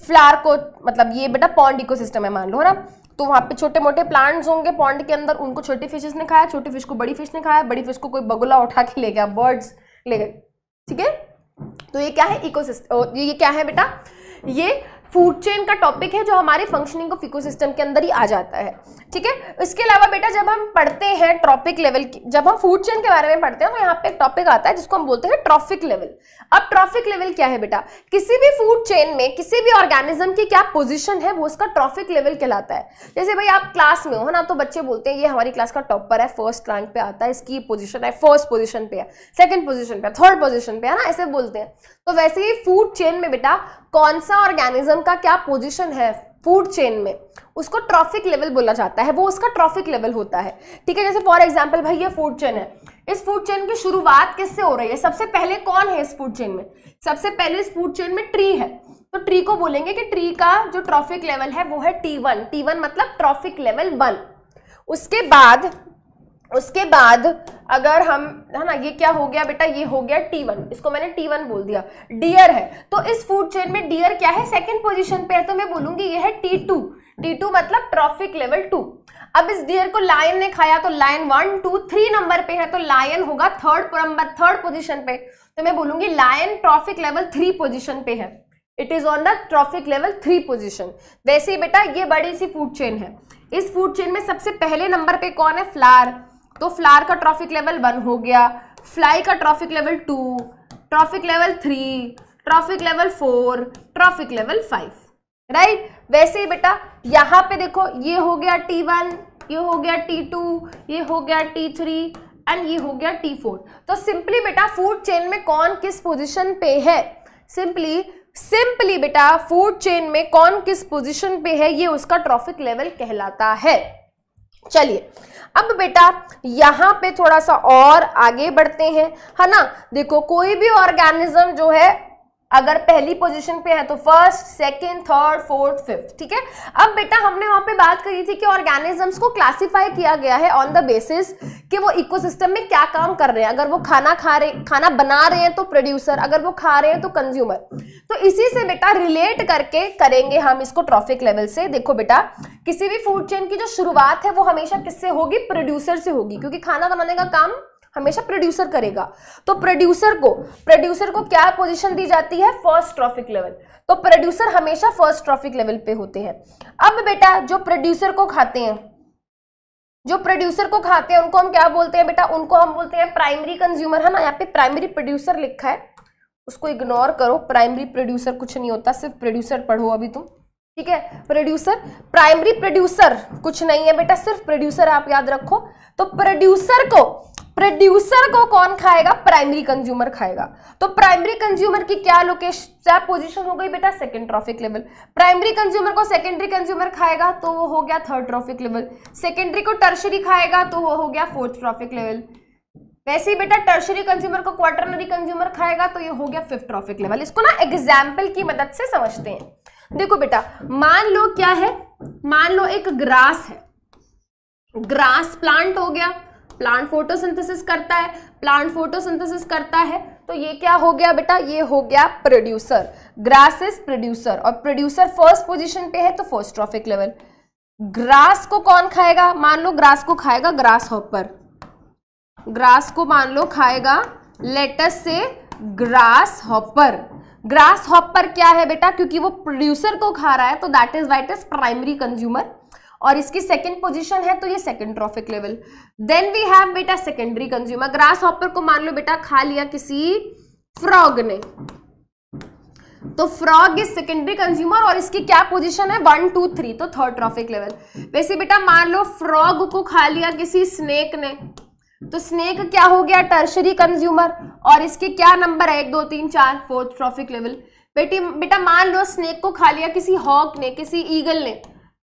फ्लावर को मतलब ये बेटा पॉन्ड इकोसिस्टम है मान लो, है ना। तो वहां पे छोटे मोटे प्लांट्स होंगे पॉन्ड के अंदर, उनको छोटी फिशेस ने खाया, छोटी फिश को बड़ी फिश ने खाया, बड़ी फिश को कोई बगुला उठा के ले गया, बर्ड्स ले गए। ठीक है, तो ये क्या है, इकोसिस्टम। ये क्या है बेटा, ये फूड चेन का टॉपिक है जो हमारे फंक्शनिंग ऑफ इकोसिस्टम के अंदर ही आ जाता है। ठीक है, इसके अलावा बेटा जब हम पढ़ते हैं ट्रॉपिक लेवल की, जब हम फूड चेन के बारे में पढ़ते हैं तो यहाँ पे एक टॉपिक आता है जिसको हम बोलते हैं ट्रॉफिक लेवल। अब ट्रॉफिक लेवल क्या है बेटा, किसी भी फूड चेन में किसी भी ऑर्गेनिज्म की क्या पोजीशन है वो उसका ट्रॉफिक लेवल कहलाता है। जैसे भाई आप क्लास में हो, है ना, तो बच्चे बोलते हैं ये हमारी क्लास का टॉपर है, फर्स्ट रैंक पे आता है, इसकी पोजीशन है फर्स्ट पोजीशन पे है, सेकंड पोजीशन पे, थर्ड पोजीशन पे, है ना, ऐसे बोलते हैं। तो वैसे ही फूड चेन में बेटा कौन सा ऑर्गेनिज्म का क्या पोजीशन है फूड चेन में, उसको ट्रॉफिक लेवल बोला जाता है, वो उसका ट्रॉफिक लेवल होता है। ठीक है, जैसे फॉर एग्जांपल भाई ये फूड चेन है, इस फूड चेन की शुरुआत किससे हो रही है, सबसे पहले कौन है इस फूड चेन में, सबसे पहले इस फूड चेन में ट्री है, तो ट्री को बोलेंगे कि ट्री का जो ट्रॉफिक लेवल है वो है T1, T1 मतलब ट्रॉफिक लेवल 1। उसके बाद अगर हम, है ना, ये क्या हो गया बेटा, ये हो गया T1, इसको मैंने T1 बोल दिया। डियर है, तो इस फूड चेन में डियर क्या है, सेकंड पोजीशन पे है, तो मैं बोलूंगी ये है T2, T2 मतलब ट्रॉफिक लेवल 2। अब इस डियर को लायन ने खाया, तो लायन 1 2 3 नंबर पे है, तो लायन होगा थर्ड पोजीशन पे, तो मैं बोलूंगी लायन ट्रॉफिक लेवल 3 पोजीशन पे है, it is on the trophic level 3 position. वैसे ही बेटा ये बड़ी सी फूड चेन है, इस फूड चेन में सबसे पहले नंबर पे कौन है, फ्लावर, तो फ्लावर का ट्रॉफिक लेवल 1 हो गया, फ्लाई का trophic level 2, trophic level 3, trophic level 4, trophic level 5, right. वैसे ही बेटा यहाँ पे देखो ये हो गया T1, ये हो गया T2, ये हो गया T3 एंड ये हो गया T4। तो सिंपली बेटा फूड चेन में कौन किस पोजीशन पे है, सिंपली बेटा फूड चेन में कौन किस पोजीशन पे है ये उसका ट्रॉफिक लेवल कहलाता है। चलिए अब बेटा यहाँ पे थोड़ा सा और आगे बढ़ते हैं, है ना। देखो कोई भी ऑर्गेनिज्म जो है अगर पहली पोजीशन पे है तो first, second, third, fourth, fifth. ठीक है, अब बेटा हमने वहां पे बात करी थी कि ऑर्गेनिजम्स को क्लासिफाई किया गया है ऑन द बेसिस कि वो इकोसिस्टम में क्या काम कर रहे हैं। अगर वो खाना बना रहे हैं तो प्रोड्यूसर, अगर वो खा रहे हैं तो कंज्यूमर। तो इसी से बेटा रिलेट करके करेंगे हम इसको ट्रॉफिक लेवल से। देखो बेटा किसी भी फूड चेन की जो शुरुआत है वो हमेशा किससे होगी, प्रोड्यूसर से होगी, क्योंकि खाना बनाने का काम हमेशा प्रोड्यूसर करेगा। तो प्रोड्यूसर को क्या पोजीशन दी जाती है, फर्स्ट ट्रॉफिक लेवल। तो प्रोड्यूसर हमेशा फर्स्ट ट्रॉफिक लेवल पे होते हैं। अब बेटा जो प्रोड्यूसर को खाते हैं उनको हम क्या बोलते हैं बेटा, उनको हम बोलते हैं प्राइमरी कंज्यूमर, है ना। यहाँ पे प्राइमरी प्रोड्यूसर लिखा है, उसको इग्नोर करो, प्राइमरी प्रोड्यूसर कुछ नहीं होता, सिर्फ प्रोड्यूसर पढ़ो अभी तुम। ठीक है, प्रोड्यूसर, प्राइमरी प्रोड्यूसर कुछ नहीं है बेटा, सिर्फ प्रोड्यूसर आप याद रखो। तो प्रोड्यूसर को कौन खाएगा? प्राइमरी कंज्यूमर खाएगा। तो प्राइमरी कंज्यूमर की क्या लोकेशन, क्या पोजीशन हो गई बेटा? Second trophic level. Primary consumer को सेकेंडरी कंज्यूमर खाएगा तो वो हो गया थर्ड ट्रॉफिक लेवल। सेकेंडरी को टर्शरी खाएगा तो वो हो गया फोर्थ ट्रॉफिक लेवल। वैसे ही बेटा टर्शरी कंज्यूमर को क्वार्टरनरी कंज्यूमर खाएगा तो ये हो गया फिफ्थ ट्रॉफिक लेवल। इसको ना एग्जाम्पल की मदद से समझते हैं। देखो बेटा, मान लो क्या है, मान लो एक ग्रास है, ग्रास प्लांट हो गया, प्लांट फोटोसिंथेसिस करता है, प्लांट फोटोसिंथेसिस करता है तो ये क्या हो गया बेटा? ये हो गया प्रोड्यूसर। ग्रास इज प्रोड्यूसर और प्रोड्यूसर फर्स्ट पोजीशन पे है तो फर्स्ट ट्रॉफिक लेवल। ग्रास को कौन खाएगा? मान लो ग्रास को खाएगा ग्रास हॉपर, ग्रास को मान लो खाएगा let's say grass hopper. Grass hopper क्या है बेटा? क्योंकि वो प्रोड्यूसर को खा रहा है तो that is why it is primary consumer और इसकी सेकंड पोजीशन है तो ये second trophic level. Then we have बेटा सेकेंडरी कंज्यूमर। ग्रास हॉपर को मान लो बेटा खा लिया किसी फ्रॉग ने, तो फ्रॉग इज सेकेंडरी कंज्यूमर और इसकी क्या पोजीशन है? 1 2 3 तो थर्ड ट्रॉफिक लेवल। वैसे बेटा मान लो फ्रॉग को खा लिया किसी स्नेक ने, तो स्नेक क्या हो गया? टर्शरी कंज्यूमर और इसके क्या नंबर है? 1 2 3 4 फोर्थ ट्रॉफिक लेवल। बेटा मान लो स्नेक को खा लिया किसी हॉक ने, किसी ईगल ने,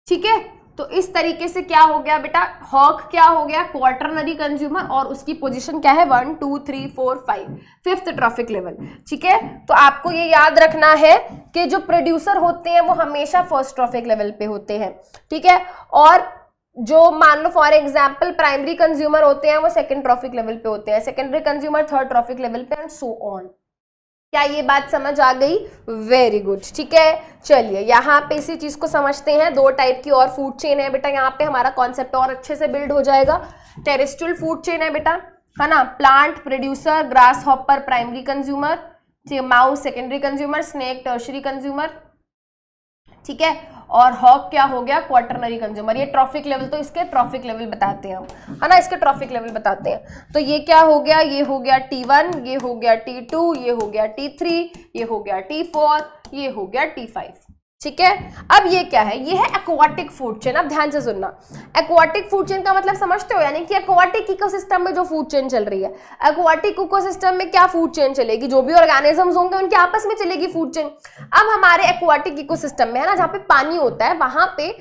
ठीक है, तो इस तरीके से क्या हो गया बेटा? हॉक क्या हो गया? क्वार्टरनरी कंज्यूमर और उसकी पोजीशन क्या है? 1 2 3 4 5 फिफ्थ ट्रॉफिक लेवल। ठीक है, तो आपको ये याद रखना है कि जो प्रोड्यूसर होते हैं वो हमेशा फर्स्ट ट्रॉफिक लेवल पे होते हैं। ठीक है, और जो मान लो फॉर एग्जाम्पल प्राइमरी कंज्यूमर होते हैं वो सेकंड ट्रॉफिक लेवल पे होते हैं, secondary consumer third trophic level पे एंड सो ऑन। क्या ये बात समझ आ गई? Very good. ठीक है, चलिए यहाँ पे इसी चीज को समझते हैं। 2 टाइप की और फूड चेन है बेटा, यहाँ पे हमारा कॉन्सेप्ट और अच्छे से बिल्ड हो जाएगा। टेरेस्ट्रियल फूड चेन है बेटा, है ना, plant producer, grass hopper primary consumer, mouse secondary consumer, snake tertiary consumer, ठीक है, और हॉक क्या हो गया? Quaternary consumer. ये ट्रॉफिक लेवल, तो इसके ट्रॉफिक लेवल बताते हैं हम, है ना, इसके ट्रॉफिक लेवल बताते हैं। तो ये क्या हो गया? ये हो गया T1, ये हो गया T2, ये हो गया T3, ये हो गया T4, ये हो गया T5। ठीक है, अब ये क्या है? ये है एक्वाटिक फूड चेन। अब ध्यान से सुनना, एक्वाटिक फूड चेन का मतलब समझते हो? यानी कि एक्वाटिक इकोसिस्टम में जो फूड चेन चल रही है, एक्वाटिक इकोसिस्टम में क्या फूड चेन चलेगी? जो भी ऑर्गेनिजम्स होंगे उनके आपस में चलेगी फूड चेन। अब हमारे एक्वाटिक इकोसिस्टम में, है ना, जहाँ पे पानी होता है वहां पे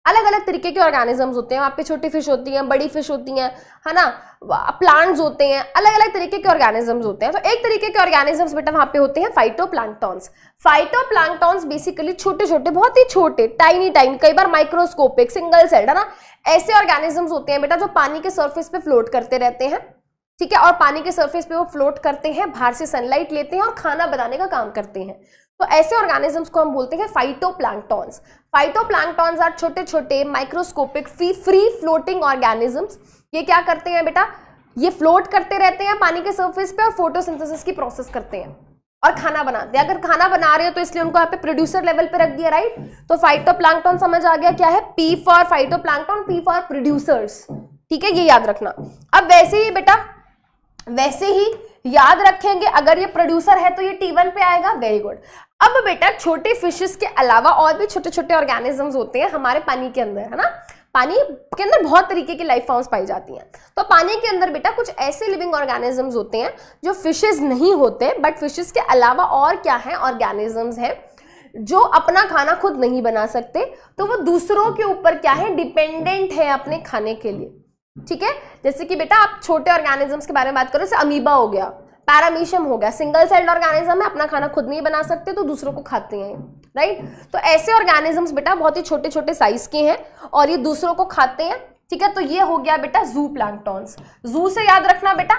अलग अलग तरीके के ऑर्गेनिजम्स होते हैं। वहाँ पे छोटी फिश होती हैं, बड़ी फिश होती हैं, है ना, प्लांट्स होते हैं, अलग अलग तरीके के ऑर्गेनिजम्स होते हैं। तो एक तरीके के ऑर्गेनिजम्स बेटा वहाँ पे होते हैं फाइटोप्लैंक्टॉन्स। फाइटोप्लैंक्टॉन्स बेसिकली छोटे छोटे, बहुत ही छोटे, टाइनी टाइनी, कई बार माइक्रोस्कोपिक, सिंगल सेल्ड, है ना, ऐसे ऑर्गेनिजम्स होते हैं बेटा जो पानी के सर्फेस पे फ्लोट करते रहते हैं। ठीक है, और पानी के सर्फेस पे वो फ्लोट करते हैं, बाहर से सनलाइट लेते हैं और खाना बनाने का काम करते हैं। तो ऐसे ऑर्गेनिजम्स को हम बोलते हैं फाइटोप्लैंक्टॉन्स। फाइटोप्लैंक्टॉन्स आर छोटे छोटे माइक्रोस्कोपिक फ्री फ्लोटिंग ऑर्गेनिजम्स। ये क्या करते हैं बेटा? ये फ्लोट करते रहते हैं पानी के सरफेस पे और फोटोसिंथेसिस की प्रोसेस करते हैं और खाना बनाते हैं। अगर खाना बना रहे हो तो इसलिए उनको यहाँ पे प्रोड्यूसर लेवल पे रख दिया, राइट। तो फाइटोप्लैंक्टॉन समझ आ गया क्या है? P for phytoplankton, P for producers. ठीक है, ये याद रखना। अब वैसे ही बेटा, वैसे ही याद रखेंगे, अगर ये प्रोड्यूसर है तो ये T1 पे आएगा। Very good. अब बेटा छोटे फिशेस के अलावा और भी छोटे छोटे ऑर्गेनिजम्स होते हैं हमारे पानी के अंदर, है ना। पानी के अंदर बहुत तरीके की लाइफ फॉर्म्स पाई जाती हैं। तो पानी के अंदर बेटा कुछ ऐसे लिविंग ऑर्गेनिजम्स होते हैं जो फिशेस नहीं होते, बट फिशेस के अलावा और क्या है? ऑर्गेनिजम्स हैं जो अपना खाना खुद नहीं बना सकते, तो वो दूसरों के ऊपर क्या है? डिपेंडेंट है अपने खाने के लिए। ठीक है, जैसे कि बेटा आप छोटे ऑर्गेनिजम्स के बारे में बात करो, जैसे अमीबा हो गया, पैरामीशियम हो गया, सिंगल सेल्ड ऑर्गेनिज्म है, अपना खाना खुद नहीं बना सकते तो दूसरों को खाते हैं, राइट। तो ऐसे ऑर्गेनिजम्स बेटा बहुत ही छोटे छोटे साइज के हैं और ये दूसरों को खाते हैं। ठीक है, तो ये हो गया बेटा जू प्लैंक्टॉन्स। जू से याद रखना बेटा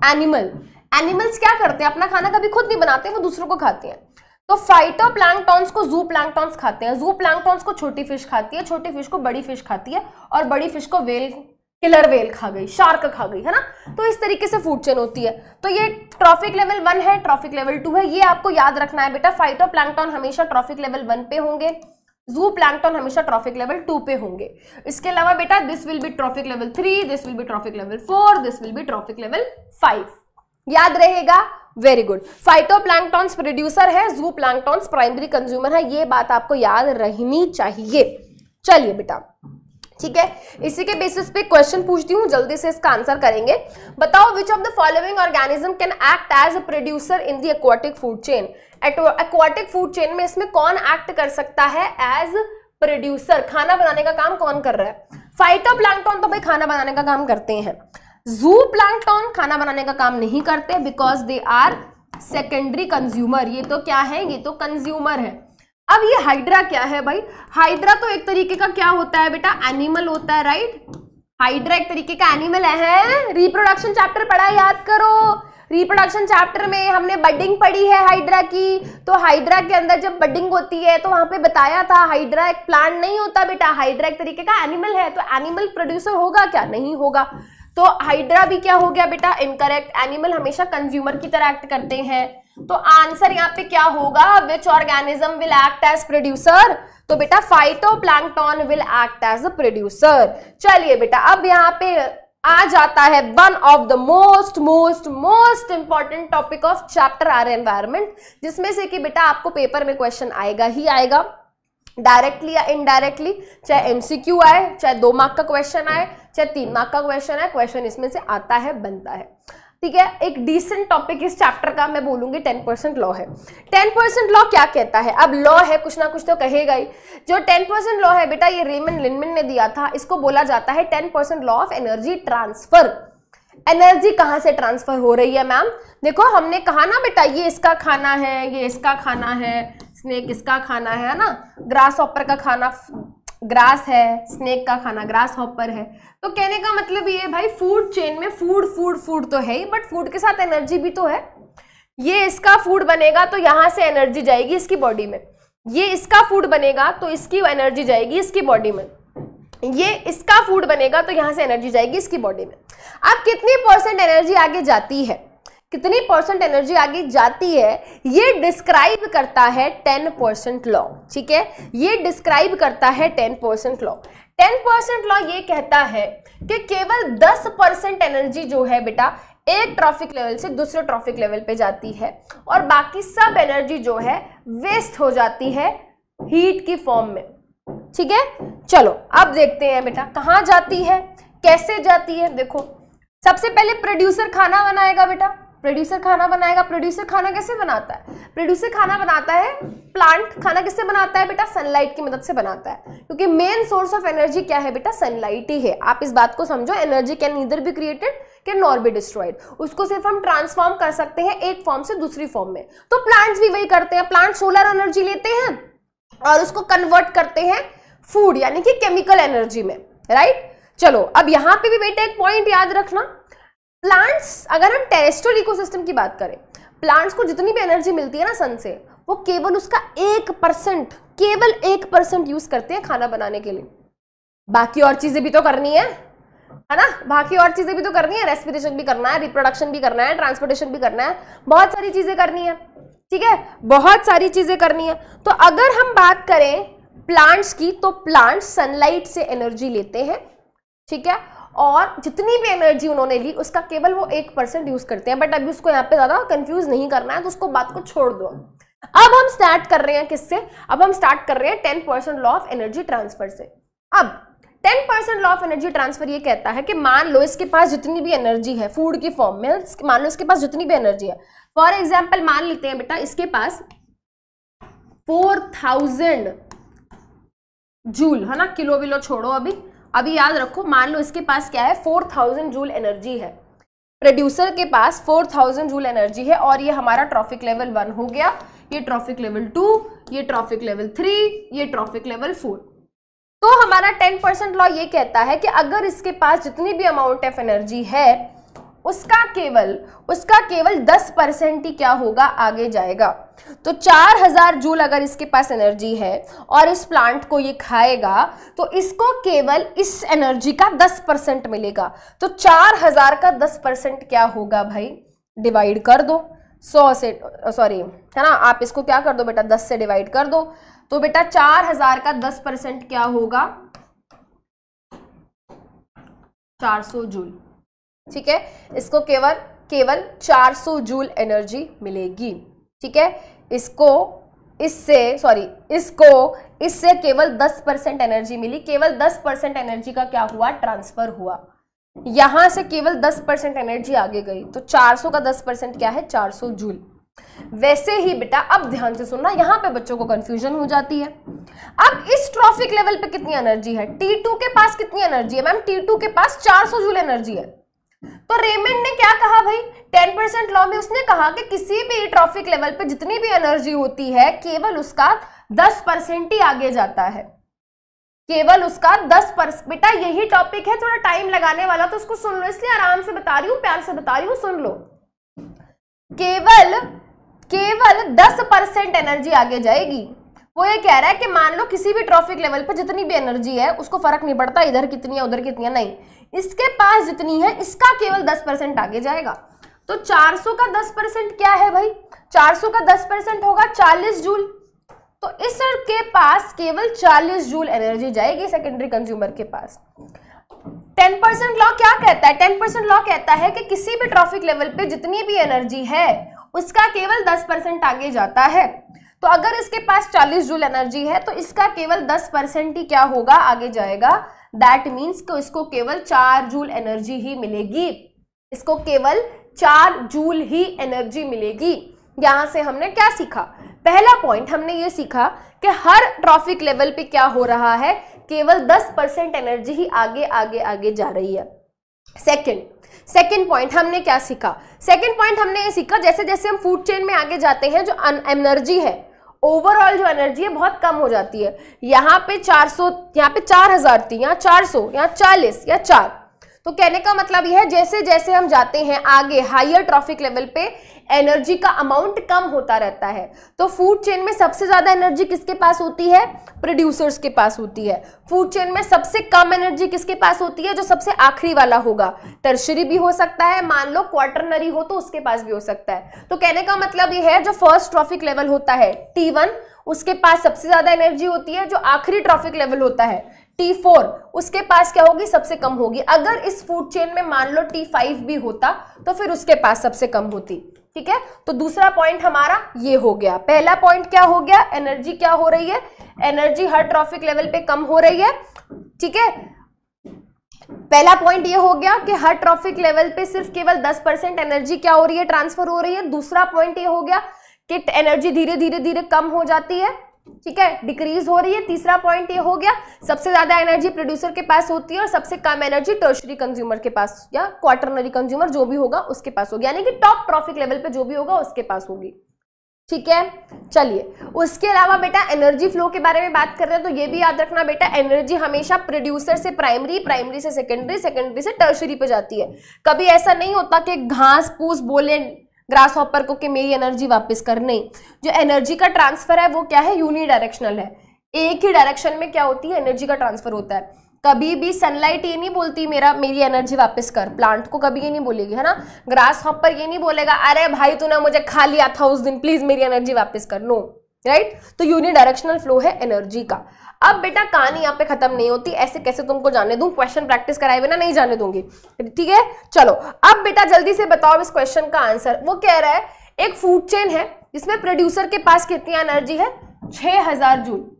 एनिमल। एनिमल्स क्या करते हैं? अपना खाना कभी खुद नहीं बनाते, वो दूसरों को खाते हैं। तो फाइटोप्लैंक्टॉन्स को जू प्लैंक्टॉन्स खाते हैं, जू प्लैंक्टॉन्स को छोटी फिश खाती है, छोटी फिश को बड़ी फिश खाती है, और बड़ी फिश को वेल, किलर वेल खा गई, शार्क खा गई, है ना। तो इस तरीके से फूड चेन होती है। तो ये ट्रॉफिक लेवल 1 है, ट्रॉफिक लेवल 2 है, ये आपको याद रखना है बेटा। फाइटोप्लैंक्टॉन हमेशा ट्रॉफिक लेवल 1 पे होंगे, जू प्लैंक्टॉन हमेशा ट्रॉफिक लेवल 2 पे होंगे। इसके अलावा बेटा this will be trophic level 3, this will be trophic level 4, this will be trophic level 5। याद रहेगा? Very good. फाइटोप्लैंक्टॉन्स प्रोड्यूसर है, जू प्लैंक्टॉन्स प्राइमरी कंज्यूमर है, ये बात आपको याद रहनी चाहिए। चलिए बेटा ठीक है, इसी के बेसिस पे क्वेश्चन पूछती हूँ, जल्दी से इसका आंसर करेंगे। बताओ which of the following organism can act as a producer in the aquatic food chain. Aquatic food chain में इसमें कौन एक्ट कर सकता है एज प्रोड्यूसर, खाना बनाने का काम कौन कर रहा है। फाइटोप्लैंक्टन तो भाई खाना बनाने का काम करते हैं, ज़ूप्लैंक्टन खाना बनाने का काम नहीं करते because they are secondary consumer. ये तो क्या है, ये तो कंज्यूमर है। अब ये हाइड्रा क्या है भाई, हाइड्रा तो एक तरीके का क्या होता है बेटा, एनिमल होता है, राइट। हाइड्रा एक तरीके का एनिमल है। रिप्रोडक्शन चैप्टर पढ़ा, याद करो, रिप्रोडक्शन चैप्टर में हमने बडिंग पढ़ी है हाइड्रा की। तो हाइड्रा के अंदर जब बडिंग होती है तो वहां पे बताया था हाइड्रा एक प्लांट नहीं होता बेटा, हाइड्रा एक तरीके का एनिमल है। तो एनिमल प्रोड्यूसर होगा क्या, नहीं होगा। तो हाइड्रा भी क्या हो गया बेटा, इनकरेक्ट। एनिमल हमेशा कंज्यूमर की तरह एक्ट करते हैं। तो आंसर यहाँ पे क्या होगा, which organism will act as producer. तो बेटा phytoplankton will act as a producer. चलिए बेटा, अब यहाँ पे आ जाता है one of the most important topic of chapter our environment, जिसमें से कि बेटा आपको पेपर में क्वेश्चन आएगा ही आएगा, डायरेक्टली या इनडायरेक्टली। चाहे एमसीक्यू आए, चाहे 2 मार्क का क्वेश्चन आए, चाहे 3 मार्क का क्वेश्चन आए, क्वेश्चन इसमें से आता है, बनता है। ठीक है, एक डिसेंट टॉपिक इस चैप्टर का मैं बोलूंगी 10% लॉ है। 10% लॉ क्या कहता है, अब लॉ है कुछ ना कुछ तो कहेगा ही। जो 10% लॉ है बेटा, ये रेमन लिनमैन ने दिया था, इसको बोला जाता है 10% law of energy transfer. Energy कहां से ट्रांसफर हो रही है मैम, देखो हमने कहा ना बेटा, ये इसका खाना है, ये इसका खाना है, स्नेक इसका खाना है ना, ग्रास हॉपर का खाना ग्रास है, स्नेक का खाना ग्रास हॉपर है। तो कहने का मतलब ये भाई फूड चेन में फूड तो है ही, बट फूड के साथ एनर्जी भी तो है। ये इसका फूड बनेगा तो यहां से एनर्जी जाएगी इसकी बॉडी में, ये इसका फूड बनेगा तो इसकी एनर्जी जाएगी इसकी बॉडी में, ये इसका फूड बनेगा तो यहां से एनर्जी जाएगी इसकी बॉडी में। अब कितनी परसेंट एनर्जी आगे जाती है, कितनी परसेंट एनर्जी आगे जाती है, ये डिस्क्राइब करता है 10% लॉ। ठीक है, ये डिस्क्राइब करता है 10% लॉ। 10% लॉ ये कहता है कि केवल 10% एनर्जी जो है बेटा एक ट्रॉफिक लेवल से दूसरे ट्रॉफिक लेवल पे जाती है, और बाकी सब एनर्जी जो है वेस्ट हो जाती है हीट की फॉर्म में। ठीक है, चलो अब देखते हैं बेटा कहाँ जाती है, कैसे जाती है। देखो सबसे पहले प्रोड्यूसर खाना बनाएगा बेटा, प्रोड्यूसर खाना बनाएगा। प्रोड्यूसर खाना कैसे बनाता है, प्रोड्यूसर खाना बनाता है, प्लांट खाना किससे बनाता है बेटा, सनलाइट की मदद से बनाता है, क्योंकि मेन सोर्स ऑफ एनर्जी क्या है बेटा, सनलाइट ही है। आप इस बात को समझो, energy can neither be created can not be destroyed. उसको सिर्फ हम ट्रांसफॉर्म कर सकते हैं एक फॉर्म से दूसरी फॉर्म में। तो प्लांट्स भी वही करते हैं, प्लांट सोलर एनर्जी लेते हैं और उसको कन्वर्ट करते हैं फूड यानी कि केमिकल एनर्जी में, राइट। चलो अब यहां पे भी बेटा एक पॉइंट याद रखना, प्लांट्स, अगर हम टेरेस्ट्रियल इकोसिस्टम की बात करें, प्लांट्स को जितनी भी एनर्जी मिलती है ना सन से, वो केवल उसका 1%, केवल 1% यूज करते हैं खाना बनाने के लिए। बाकी और चीजें भी तो करनी है ना, बाकी और चीजें भी तो करनी है, रेस्पिरेशन भी करना है, रिप्रोडक्शन भी करना है, ट्रांसपोर्टेशन भी करना है, बहुत सारी चीजें करनी है। ठीक है, बहुत सारी चीजें करनी है। तो अगर हम बात करें प्लांट्स की, तो प्लांट्स सनलाइट से एनर्जी लेते हैं, ठीक है, और जितनी भी एनर्जी उन्होंने ली उसका केवल वो 1% यूज करते हैं। बट अभी उसको यहाँ पे ज्यादा कंफ्यूज नहीं करना है, तो उसको बात को छोड़ दो। अब हम स्टार्ट कर रहे हैं किससे, अब हम स्टार्ट कर रहे हैं 10% लॉ ऑफ एनर्जी ट्रांसफर से। अब 10% लॉ ऑफ एनर्जी ट्रांसफर ये कहता है कि मान लो इसके पास जितनी भी एनर्जी है फूड की फॉर्म में, मान लो इसके पास जितनी भी एनर्जी है, फॉर एग्जाम्पल मान लेते हैं बेटा इसके पास 4000 जूल है ना, किलो विलो छोड़ो, अभी याद रखो, मान लो इसके पास क्या है 4000 जूल एनर्जी है, प्रोड्यूसर के पास 4000 जूल एनर्जी है, और ये हमारा ट्रॉफिक लेवल 1 हो गया, ये ट्रॉफिक लेवल 2, ये ट्रॉफिक लेवल 3, ये ट्रॉफिक लेवल 4। तो हमारा 10% लॉ ये कहता है कि अगर इसके पास जितनी भी अमाउंट ऑफ एनर्जी है उसका केवल 10% ही क्या होगा, आगे जाएगा। तो 4000 जूल अगर इसके पास एनर्जी है और इस प्लांट को ये खाएगा, तो इसको केवल इस एनर्जी का 10% मिलेगा। तो 4000 का 10% क्या होगा भाई, डिवाइड कर दो 100 से, सॉरी है ना, आप इसको क्या कर दो बेटा 10 से डिवाइड कर दो। तो बेटा 4000 का 10% क्या होगा, 400 जूल। ठीक है, इसको केवल 400 जूल एनर्जी मिलेगी। ठीक है, इसको इससे केवल 10% एनर्जी मिली, केवल 10% एनर्जी का क्या हुआ, ट्रांसफर हुआ। यहां से केवल 10% एनर्जी आगे गई, तो 400 का 10% क्या है, 400 जूल। वैसे ही बेटा अब ध्यान से सुनना, यहां पे बच्चों को कंफ्यूजन हो जाती है। अब इस ट्रॉफिक लेवल पे कितनी एनर्जी है, T2 के पास कितनी एनर्जी है मैम, T2 के पास 400 जूल एनर्जी है। तो रेमंड ने क्या कहा भाई, 10% लॉ में उसने कहा कि किसी भी ट्रॉफिक लेवल पे जितनी भी एनर्जी होती है केवल उसका 10% ही आगे जाता है, केवल उसका 10%। बेटा यही टॉपिक है, थोड़ा टाइम लगाने वाला, तो उसको सुन लो, इसलिए आराम से बता रही हूं, प्यार से बता रही हूं, सुन लो। केवल 10% एनर्जी आगे जाएगी। वो ये कह रहा है कि मान लो किसी भी ट्रॉफिक लेवल पर जितनी भी एनर्जी है उसको फर्क नहीं पड़ता इधर कितनी है उधर कितनी है, नहीं, इसके पास जितनी है इसका केवल 10% आगे जाएगा। तो 400 का 10% क्या है भाई, 400 का 10% होगा 40 जूल। तो इसके पास केवल 40 जूल एनर्जी जाएगी सेकेंडरी कंज्यूमर के पास। 10% लॉ क्या कहता है, 10% लॉ कहता है कि किसी भी ट्रॉफिक लेवल पे जितनी भी एनर्जी है उसका केवल 10% आगे जाता है। तो अगर इसके पास 40 जूल एनर्जी है तो इसका केवल 10% ही क्या होगा, आगे जाएगा। दैट मीन्स कि इसको केवल 4 जूल एनर्जी ही मिलेगी, इसको केवल 4 जूल ही एनर्जी मिलेगी। यहां से हमने क्या सीखा, पहला पॉइंट हमने ये सीखा कि हर ट्रॉफिक लेवल पे क्या हो रहा है, केवल 10% एनर्जी ही आगे आगे आगे जा रही है। सेकंड पॉइंट हमने क्या सीखा, सेकंड पॉइंट हमने ये सीखा जैसे जैसे हम फूड चेन में आगे जाते हैं जो एनर्जी है, ओवरऑल जो एनर्जी है बहुत कम हो जाती है। यहाँ पे 400, यहाँ पे 4000 थी, यहाँ 400, यहाँ 40 या 4। तो कहने का मतलब यह है जैसे जैसे हम जाते हैं आगे हायर ट्रॉफिक लेवल पे एनर्जी का अमाउंट कम होता रहता है। तो फूड चेन में सबसे ज्यादा एनर्जी किसके पास होती है, प्रोड्यूसर्स के पास होती है। फूड चेन में सबसे कम एनर्जी किसके पास होती है, जो सबसे आखिरी वाला होगा। टर्शरी भी हो सकता है, मान लो क्वार्टरनरी हो तो उसके पास भी हो सकता है। तो कहने का मतलब यह है जो फर्स्ट ट्रॉफिक लेवल होता है T1 उसके पास सबसे ज्यादा एनर्जी होती है, जो आखिरी ट्रॉफिक लेवल होता है T4 उसके पास क्या होगी, सबसे कम होगी। अगर इस फूड चेन में मान लो T5 भी होता तो फिर उसके पास सबसे कम होती। ठीक है, तो दूसरा पॉइंट हमारा ये हो गया। पहला पॉइंट क्या हो गया, एनर्जी क्या हो रही है, एनर्जी हर ट्रॉफिक लेवल पे कम हो रही है। ठीक है, पहला पॉइंट ये हो गया कि हर ट्रॉफिक लेवल पे सिर्फ केवल 10% एनर्जी क्या हो रही है, ट्रांसफर हो रही है। दूसरा पॉइंट ये हो गया कि एनर्जी धीरे धीरे धीरे कम हो जाती है, ठीक है, डिक्रीज हो रही है। तीसरा पॉइंट ये हो गया सबसे ज्यादा एनर्जी प्रोड्यूसर के पास होती है और सबसे कम एनर्जी टर्शरी कंज्यूमर के पास या क्वार्टरनरी कंज्यूमर जो भी होगा उसके पास होगी, यानी कि टॉप ट्रॉफिक लेवल पे जो भी होगा उसके पास होगी। ठीक है, चलिए उसके अलावा बेटा एनर्जी फ्लो के बारे में बात कर रहे हैं तो ये भी याद रखना बेटा, एनर्जी हमेशा प्रोड्यूसर से प्राइमरी, प्राइमरी से सेकेंडरी, सेकेंडरी से टर्शरी पे जाती है। कभी ऐसा नहीं होता कि घास फूस बोले ग्रास हॉपर को कि मेरी एनर्जी वापस कर, नहीं, जो एनर्जी का ट्रांसफर है वो क्या है, यूनिडायरेक्शनल है। एक ही डायरेक्शन में क्या होती है, एनर्जी का ट्रांसफर होता है। कभी भी सनलाइट ये नहीं बोलती मेरी एनर्जी वापस कर, प्लांट को कभी ये नहीं बोलेगी, है ना। ग्रास हॉपर ये नहीं बोलेगा अरे भाई तूने मुझे खा लिया था उस दिन, प्लीज मेरी एनर्जी वापस कर, नो, राइट। तो यूनिडायरेक्शनल फ्लो है एनर्जी का। अब बेटा कहानी यहाँ पे खत्म नहीं होती, ऐसे कैसे तुमको जाने दूं, क्वेश्चन प्रैक्टिस कराए बिना नहीं जाने दूंगी। ठीक है, चलो अब बेटा जल्दी से बताओ इस क्वेश्चन का आंसर। वो कह रहा है एक फूड चेन है जिसमें प्रोड्यूसर के पास कितनी एनर्जी है, 6000 जूल।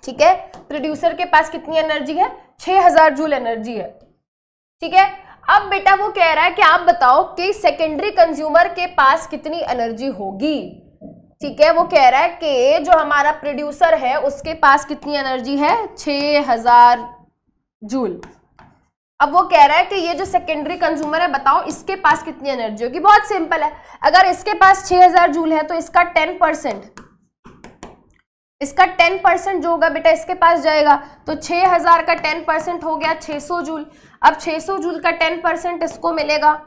ठीक है, प्रोड्यूसर के पास कितनी एनर्जी है, 6000 जूल एनर्जी है। ठीक है, अब बेटा वो कह रहा है कि आप बताओ कि सेकेंडरी कंज्यूमर के पास कितनी एनर्जी होगी। ठीक है, वो कह रहा है कि जो हमारा प्रोड्यूसर है उसके पास कितनी एनर्जी है, 6000 जूल। अब वो कह रहा है कि ये जो सेकेंडरी कंज्यूमर है बताओ इसके पास कितनी एनर्जी होगी। बहुत सिंपल है, अगर इसके पास 6000 जूल है तो इसका 10% जो होगा बेटा इसके पास जाएगा। तो 6000 का 10% हो गया 600 जूल। अब 600 जूल का 10% इसको मिलेगा।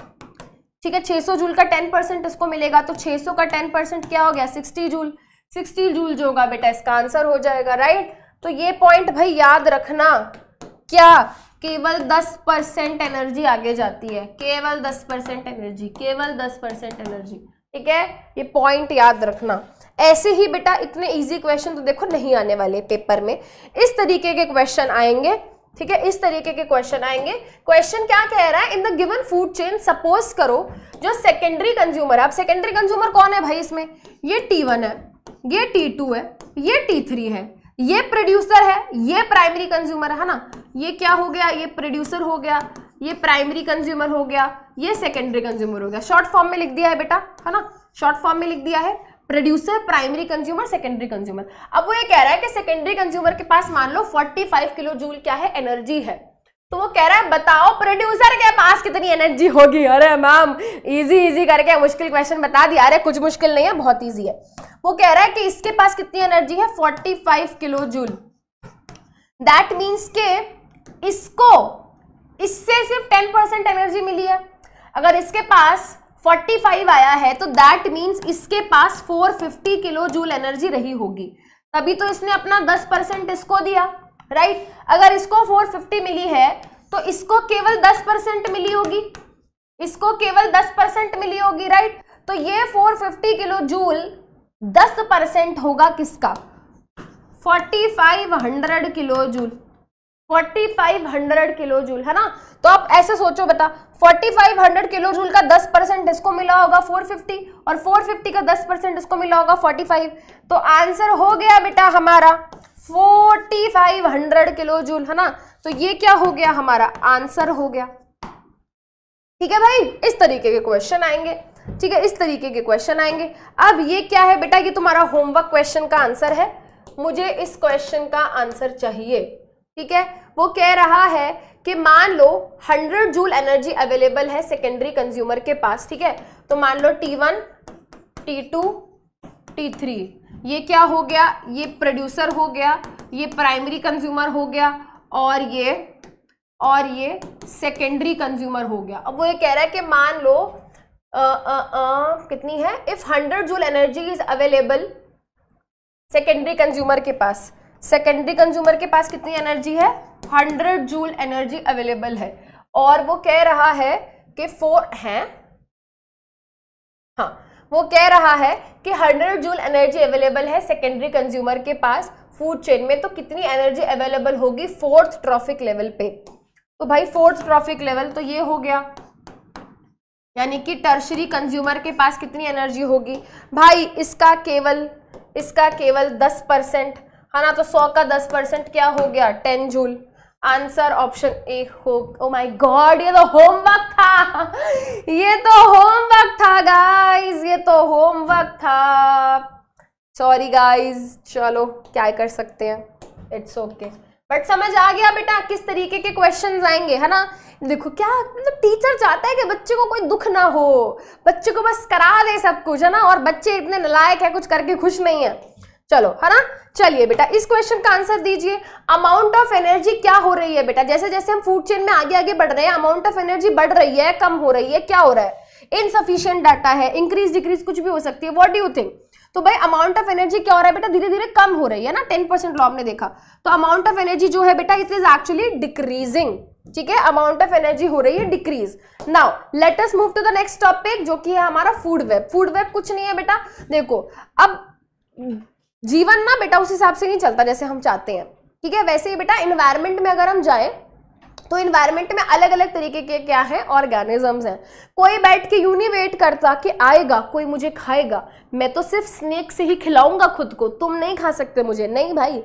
ठीक है, 600 जूल का 10% इसको मिलेगा तो 600 का 10% क्या हो गया, 60 जूल। 60 जूल जो होगा बेटा इसका आंसर हो जाएगा, राइट। तो ये पॉइंट भाई याद रखना, क्या केवल 10% एनर्जी आगे जाती है, केवल 10% एनर्जी, केवल 10% एनर्जी। ठीक है, ये पॉइंट याद रखना। ऐसे ही बेटा इतने इजी क्वेश्चन तो देखो नहीं आने वाले पेपर में, इस तरीके के क्वेश्चन आएंगे। ठीक है, इस तरीके के क्वेश्चन आएंगे। क्वेश्चन क्या कह रहा है, in the given food chain suppose करो जो सेकेंडरी कंज्यूमर है। अब सेकेंडरी कंज्यूमर कौन है भाई इसमें, ये T1 है। ये T2 है, ये T3 है, ये प्रोड्यूसर है, ये प्राइमरी कंज्यूमर है ना। ये क्या हो गया, ये प्रोड्यूसर हो गया, ये प्राइमरी कंज्यूमर हो गया, ये सेकेंडरी कंज्यूमर हो गया। शॉर्ट फॉर्म में लिख दिया है बेटा, है ना, शॉर्ट फॉर्म में लिख दिया है, producer, primary consumer, secondary consumer. अब वो ये कह रहा है कि सेकेंडरी कंज्यूमर के पास मान लो 45 किलो जूल क्या है, एनर्जी है। तो वो कह रहा है बताओ प्रोड्यूसर के पास कितनी एनर्जी होगी। अरे मैम इजी करके मुश्किल क्वेश्चन बता दिया। अरे कुछ मुश्किल नहीं है, बहुत इजी है। वो कह रहा है कि इसके पास कितनी एनर्जी है, 45 किलो जूल। दैट मीन्स के इसको इससे सिर्फ 10% एनर्जी मिली है। अगर इसके पास 45 आया है तो दैट मीन्स इसके पास 450 किलो जूल एनर्जी रही होगी, तभी तो इसने अपना 10% इसको दिया, राइट। अगर इसको 450 मिली है तो इसको केवल 10% मिली होगी, इसको केवल 10% मिली होगी, राइट। तो ये 450 किलो जूल 10% होगा किसका, 4500 किलो जूल, 4500 किलो जूल, है ना। तो आप ऐसे सोचो बेटा, 4500 किलो जूल का 10% इसको मिला होगा 450, और 450 का 10% इसको मिला होगा 45। तो आंसर हो गया बेटा हमारा 4500 किलो जूल, है ना। तो ये क्या हो गया, हमारा आंसर हो गया। ठीक है भाई, इस तरीके के क्वेश्चन आएंगे, ठीक है, इस तरीके के क्वेश्चन आएंगे। अब ये क्या है बेटा, ये तुम्हारा होमवर्क क्वेश्चन का आंसर है। मुझे इस क्वेश्चन का आंसर चाहिए, ठीक है। वो कह रहा है कि मान लो 100 जूल एनर्जी अवेलेबल है सेकेंडरी कंज्यूमर के पास, ठीक है। तो मान लो T1, T2, T3, ये क्या हो गया, ये प्रोड्यूसर हो गया, ये प्राइमरी कंज्यूमर हो गया, और ये सेकेंडरी कंज्यूमर हो गया। अब वो ये कह रहा है कि मान लो कितनी है, if 100 joule energy is available secondary consumer के पास, सेकेंडरी कंज्यूमर के पास कितनी एनर्जी है, 100 जूल एनर्जी अवेलेबल है। और वो कह रहा है कि वो कह रहा है कि 100 जूल एनर्जी अवेलेबल है सेकेंडरी कंज्यूमर के पास फूड चेन में, तो कितनी एनर्जी अवेलेबल होगी 4th ट्रॉफिक लेवल पे। तो भाई 4th ट्रॉफिक लेवल तो ये हो गया, यानी कि टर्शरी कंज्यूमर के पास कितनी एनर्जी होगी भाई, इसका केवल 10%, है ना। तो 100 का 10% क्या हो गया, 10 जूल। आंसर ऑप्शन ए हो। ओ माय गॉड, ये तो होमवर्क था, ये तो होमवर्क था गाइस, ये तो होमवर्क था। सॉरी गाइस, चलो क्या कर सकते हैं, इट्स ओके। बट समझ आ गया बेटा किस तरीके के क्वेश्चंस आएंगे, है ना। देखो क्या मतलब टीचर चाहता है कि बच्चे को कोई दुख ना हो, बच्चे को बस करा दे सब कुछ, है ना। और बच्चे इतने नालायक है, कुछ करके खुश नहीं है। चलो, है ना। चलिए बेटा इस क्वेश्चन का आंसर दीजिए। अमाउंट ऑफ एनर्जी क्या हो रही है बेटा, जैसे जैसे हम फूड चेन में आगे आगे बढ़ रहे हैं, अमाउंट ऑफ एनर्जी बढ़ रही है, कम हो रही है, क्या हो रहा है, इनसफिशिएंट डाटा है, इंक्रीज डिक्रीज कुछ भी हो सकती है। What do you think. तो भाई अमाउंट ऑफ एनर्जी क्या हो रहा है बेटा, धीरे धीरे कम हो रही है ना, 10% लॉ हमने देखा। तो अमाउंट ऑफ एनर्जी जो है बेटा इट इज एक्चुअली डिक्रीजिंग, ठीक है। अमाउंट ऑफ एनर्जी हो रही है decrease. Now let us move to the next topic, जो कि है हमारा फूड वेब। फूड वेब कुछ नहीं है बेटा, देखो अब जीवन ना बेटा उस हिसाब से नहीं चलता जैसे हम चाहते हैं, ठीक है। वैसे ही बेटा इन्वायरमेंट में अगर हम जाएं तो इन्वायरमेंट में अलग अलग तरीके के क्या है, ऑर्गेनिजम्स हैं। कोई बैठ के यूं नहीं वेट करता कि आएगा कोई मुझे खाएगा, मैं तो सिर्फ स्नेक से ही खिलाऊंगा खुद को, तुम नहीं खा सकते मुझे, नहीं भाई,